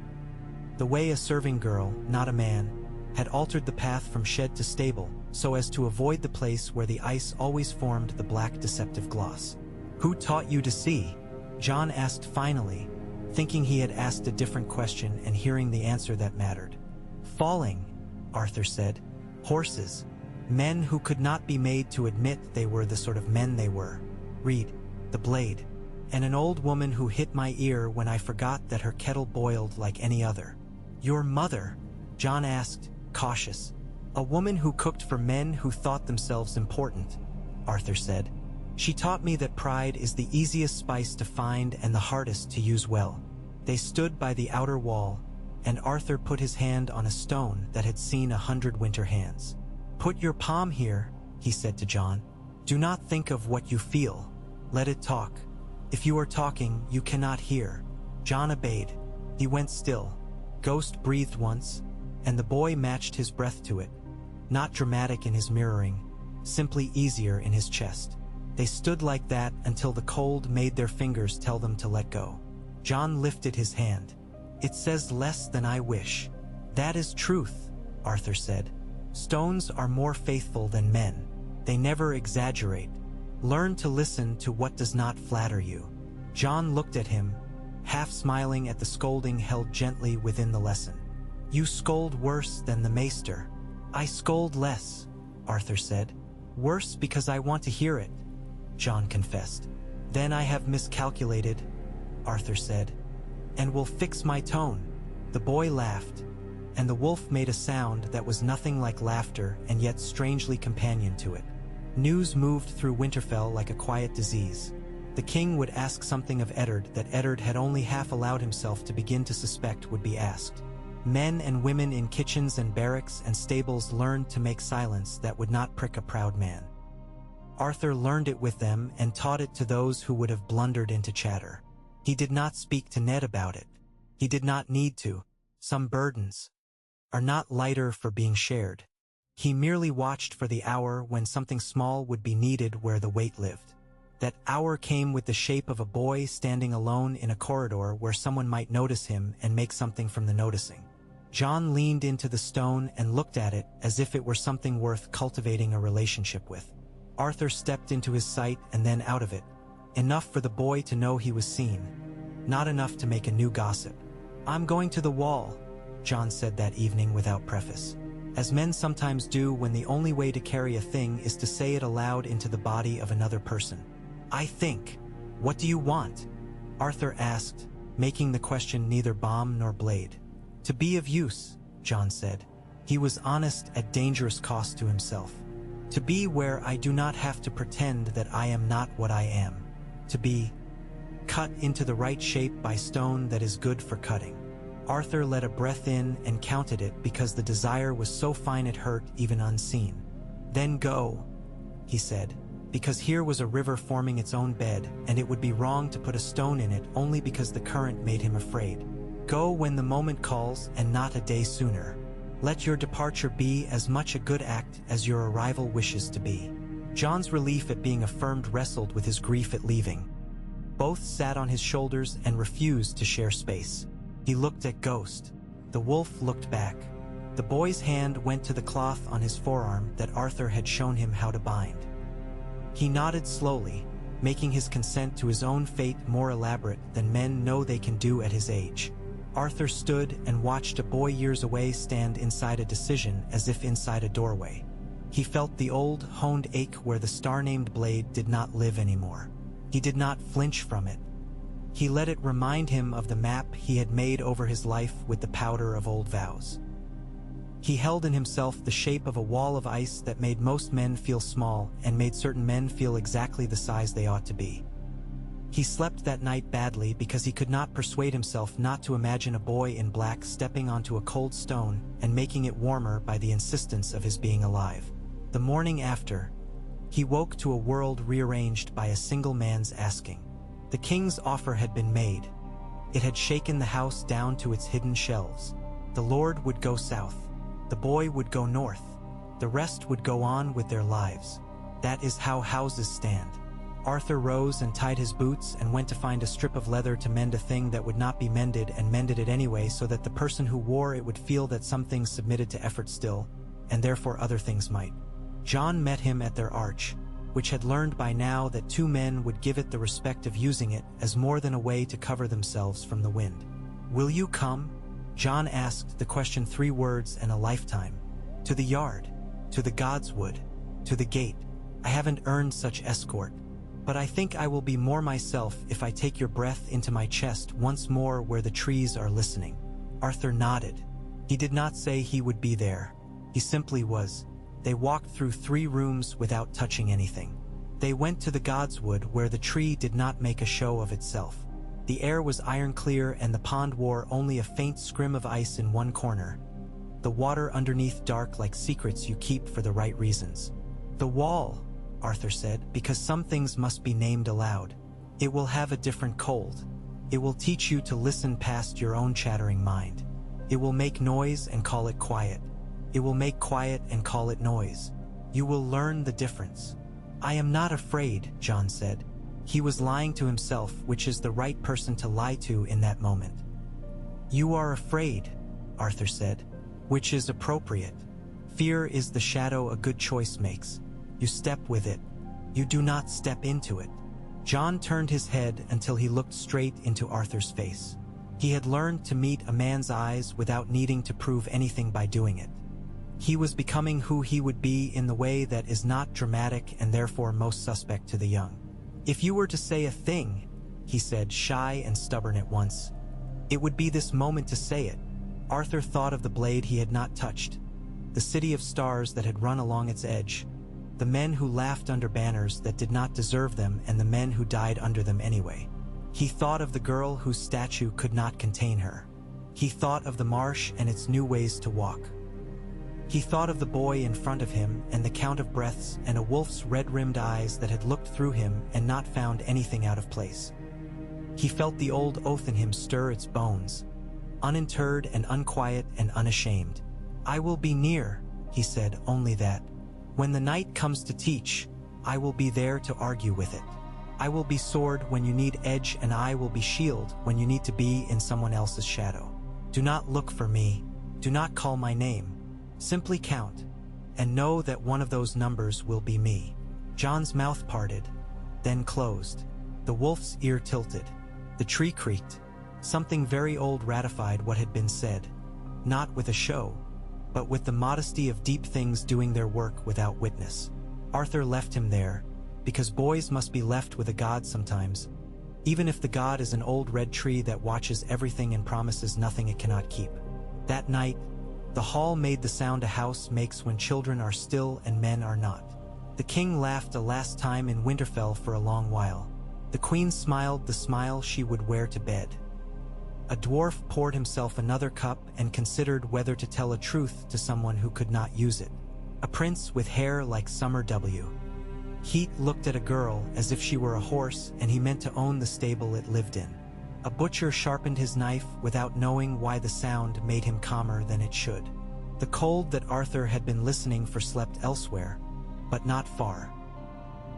The way a serving girl, not a man, had altered the path from shed to stable so as to avoid the place where the ice always formed the black deceptive gloss. "Who taught you to see?" John asked finally, thinking he had asked a different question and hearing the answer that mattered. "Falling," Arthur said. "Horses. Men who could not be made to admit they were the sort of men they were. Read, the blade. And an old woman who hit my ear when I forgot that her kettle boiled like any other." "Your mother?" John asked, cautious. "A woman who cooked for men who thought themselves important," Arthur said. "She taught me that pride is the easiest spice to find and the hardest to use well." They stood by the outer wall, and Arthur put his hand on a stone that had seen 100 winter hands. "Put your palm here," he said to John. "Do not think of what you feel. Let it talk. If you are talking, you cannot hear." John obeyed. He went still. Ghost breathed once, and the boy matched his breath to it. Not dramatic in his mirroring, simply easier in his chest. They stood like that until the cold made their fingers tell them to let go. John lifted his hand. "It says less than I wish." "That is truth," Arthur said. "Stones are more faithful than men. They never exaggerate. Learn to listen to what does not flatter you." John looked at him, half smiling at the scolding held gently within the lesson. "You scold worse than the maester." "I scold less," Arthur said. Worse because I want to hear it, Jon confessed. Then I have miscalculated, Arthur said, and will fix my tone. The boy laughed, and the wolf made a sound that was nothing like laughter and yet strangely companion to it. News moved through Winterfell like a quiet disease. The king would ask something of Eddard that Eddard had only half allowed himself to begin to suspect would be asked. Men and women in kitchens and barracks and stables learned to make silence that would not prick a proud man. Arthur learned it with them and taught it to those who would have blundered into chatter. He did not speak to Ned about it. He did not need to. Some burdens are not lighter for being shared. He merely watched for the hour when something small would be needed where the weight lived. That hour came with the shape of a boy standing alone in a corridor where someone might notice him and make something from the noticing. Jon leaned into the stone and looked at it as if it were something worth cultivating a relationship with. Arthur stepped into his sight and then out of it, enough for the boy to know he was seen, not enough to make a new gossip. I'm going to the wall, Jon said that evening without preface, as men sometimes do when the only way to carry a thing is to say it aloud into the body of another person. I think. What do you want? Arthur asked, making the question neither bomb nor blade. To be of use, Jon said. He was honest at dangerous cost to himself. To be where I do not have to pretend that I am not what I am. To be cut into the right shape by stone that is good for cutting. Arthur let a breath in and counted it because the desire was so fine it hurt even unseen. Then go, he said, because here was a river forming its own bed and it would be wrong to put a stone in it only because the current made him afraid. Go when the moment calls and not a day sooner. Let your departure be as much a good act as your arrival wishes to be. Jon's relief at being affirmed wrestled with his grief at leaving. Both sat on his shoulders and refused to share space. He looked at Ghost. The wolf looked back. The boy's hand went to the cloth on his forearm that Arthur had shown him how to bind. He nodded slowly, making his consent to his own fate more elaborate than men know they can do at his age. Arthur stood and watched a boy years away stand inside a decision as if inside a doorway. He felt the old, honed ache where the star-named blade did not live anymore. He did not flinch from it. He let it remind him of the map he had made over his life with the powder of old vows. He held in himself the shape of a wall of ice that made most men feel small and made certain men feel exactly the size they ought to be. He slept that night badly because he could not persuade himself not to imagine a boy in black stepping onto a cold stone and making it warmer by the insistence of his being alive. The morning after, he woke to a world rearranged by a single man's asking. The king's offer had been made. It had shaken the house down to its hidden shelves. The lord would go south. The boy would go north. The rest would go on with their lives. That is how houses stand. Arthur rose and tied his boots and went to find a strip of leather to mend a thing that would not be mended and mended it anyway so that the person who wore it would feel that some things submitted to effort still, and therefore other things might. Jon met him at their arch, which had learned by now that two men would give it the respect of using it as more than a way to cover themselves from the wind. Will you come? Jon asked the question 3 words and a lifetime. To the yard, to the Godswood, to the gate. I haven't earned such escort. But I think I will be more myself if I take your breath into my chest once more where the trees are listening. Arthur nodded. He did not say he would be there. He simply was. They walked through 3 rooms without touching anything. They went to the Godswood where the tree did not make a show of itself. The air was iron clear and the pond wore only a faint scrim of ice in one corner. The water underneath dark like secrets you keep for the right reasons. The wall, Arthur said, because some things must be named aloud. It will have a different cold. It will teach you to listen past your own chattering mind. It will make noise and call it quiet. It will make quiet and call it noise. You will learn the difference. I am not afraid, Jon said. He was lying to himself, which is the right person to lie to in that moment. You are afraid, Arthur said, which is appropriate. Fear is the shadow a good choice makes. You step with it. You do not step into it. Jon turned his head until he looked straight into Arthur's face. He had learned to meet a man's eyes without needing to prove anything by doing it. He was becoming who he would be in the way that is not dramatic and therefore most suspect to the young. "If you were to say a thing," he said, shy and stubborn at once, "it would be this moment to say it." Arthur thought of the blade he had not touched, the city of stars that had run along its edge, the men who laughed under banners that did not deserve them and the men who died under them anyway. He thought of the girl whose statue could not contain her. He thought of the marsh and its new ways to walk. He thought of the boy in front of him and the count of breaths and a wolf's red-rimmed eyes that had looked through him and not found anything out of place. He felt the old oath in him stir its bones, uninterred and unquiet and unashamed. "I will be near," he said, "only that. When the night comes to teach, I will be there to argue with it. I will be sword when you need edge and I will be shield when you need to be in someone else's shadow. Do not look for me. Do not call my name. Simply count, and know that one of those numbers will be me." John's mouth parted, then closed. The wolf's ear tilted. The tree creaked. Something very old ratified what had been said, not with a show, but with the modesty of deep things doing their work without witness. Arthur left him there, because boys must be left with a god sometimes, even if the god is an old red tree that watches everything and promises nothing it cannot keep. That night, the hall made the sound a house makes when children are still and men are not. The king laughed a last time in Winterfell for a long while. The queen smiled the smile she would wear to bed. A dwarf poured himself another cup and considered whether to tell a truth to someone who could not use it. A prince with hair like summer W. Heat looked at a girl as if she were a horse and he meant to own the stable it lived in. A butcher sharpened his knife without knowing why the sound made him calmer than it should. The cold that Arthur had been listening for slept elsewhere, but not far.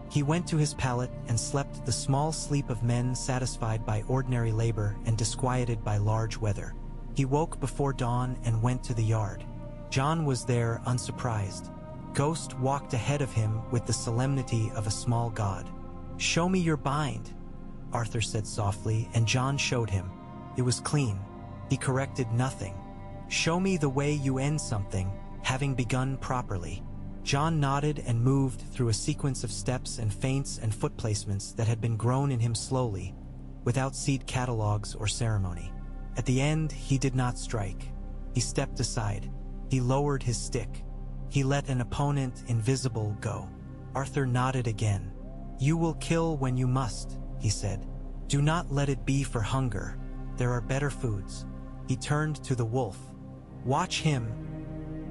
He went to his pallet and slept the small sleep of men satisfied by ordinary labor and disquieted by large weather. He woke before dawn and went to the yard. John was there unsurprised. Ghost walked ahead of him with the solemnity of a small god. "Show me your bind," Arthur said softly, and John showed him. It was clean. He corrected nothing. "Show me the way you end something, having begun properly." John nodded and moved through a sequence of steps and feints and foot placements that had been grown in him slowly, without seed catalogues or ceremony. At the end, he did not strike. He stepped aside. He lowered his stick. He let an opponent, invisible, go. Arthur nodded again. "You will kill when you must," he said. "Do not let it be for hunger. There are better foods." He turned to the wolf. "Watch him,"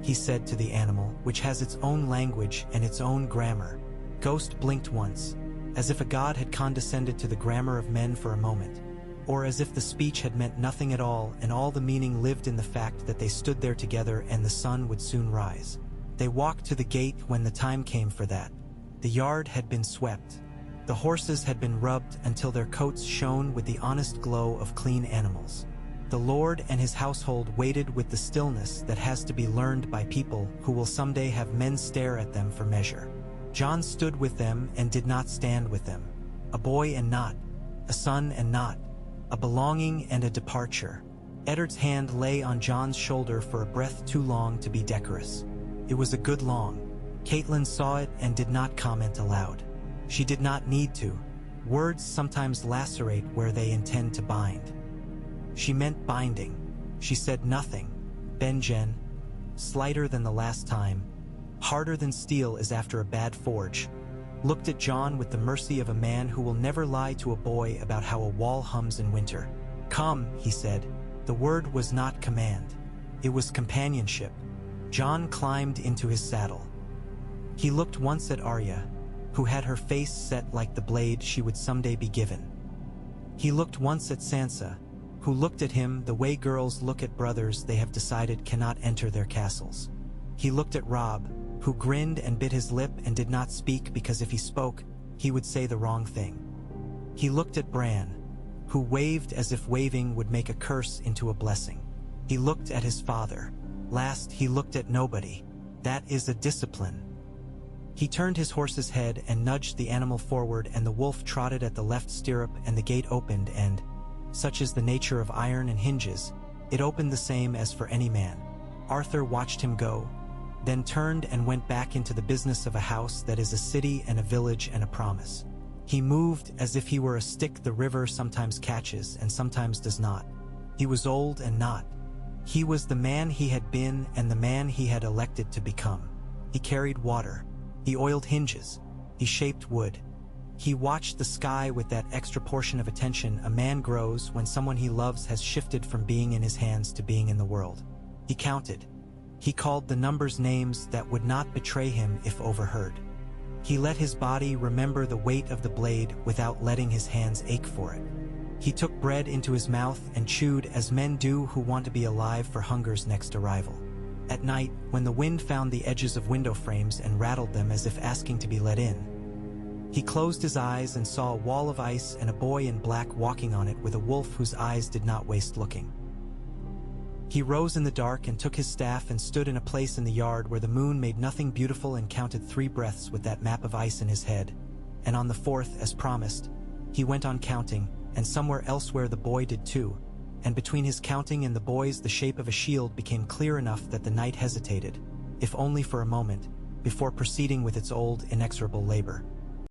he said to the animal, which has its own language and its own grammar. Ghost blinked once, as if a god had condescended to the grammar of men for a moment, or as if the speech had meant nothing at all and all the meaning lived in the fact that they stood there together and the sun would soon rise. They walked to the gate when the time came for that. The yard had been swept. The horses had been rubbed until their coats shone with the honest glow of clean animals. The Lord and his household waited with the stillness that has to be learned by people who will someday have men stare at them for measure. John stood with them and did not stand with them. A boy and not, a son and not, a belonging and a departure. Eddard's hand lay on John's shoulder for a breath too long to be decorous. It was a good long. Caitlin saw it and did not comment aloud. She did not need to. Words sometimes lacerate where they intend to bind. She meant binding. She said nothing. Benjen, slighter than the last time, harder than steel is after a bad forge, looked at John with the mercy of a man who will never lie to a boy about how a wall hums in winter. "Come," he said. The word was not command. It was companionship. John climbed into his saddle. He looked once at Arya, who had her face set like the blade she would someday be given. He looked once at Sansa, who looked at him the way girls look at brothers they have decided cannot enter their castles. He looked at Robb, who grinned and bit his lip and did not speak because if he spoke, he would say the wrong thing. He looked at Bran, who waved as if waving would make a curse into a blessing. He looked at his father. Last, he looked at nobody. That is a discipline. He turned his horse's head and nudged the animal forward, and the wolf trotted at the left stirrup, and the gate opened, and, such is the nature of iron and hinges, it opened the same as for any man. Arthur watched him go, then turned and went back into the business of a house that is a city and a village and a promise. He moved as if he were a stick the river sometimes catches and sometimes does not. He was old and not. He was the man he had been and the man he had elected to become. He carried water. He oiled hinges. He shaped wood. He watched the sky with that extra portion of attention a man grows when someone he loves has shifted from being in his hands to being in the world. He counted. He called the numbers names that would not betray him if overheard. He let his body remember the weight of the blade without letting his hands ache for it. He took bread into his mouth and chewed as men do who want to be alive for hunger's next arrival. At night, when the wind found the edges of window frames and rattled them as if asking to be let in, he closed his eyes and saw a wall of ice and a boy in black walking on it with a wolf whose eyes did not waste looking. He rose in the dark and took his staff and stood in a place in the yard where the moon made nothing beautiful and counted 3 breaths with that map of ice in his head. And on the 4th, as promised, he went on counting, and somewhere elsewhere the boy did too, and between his counting and the boy's the shape of a shield became clear enough that the night hesitated, if only for a moment, before proceeding with its old, inexorable labor.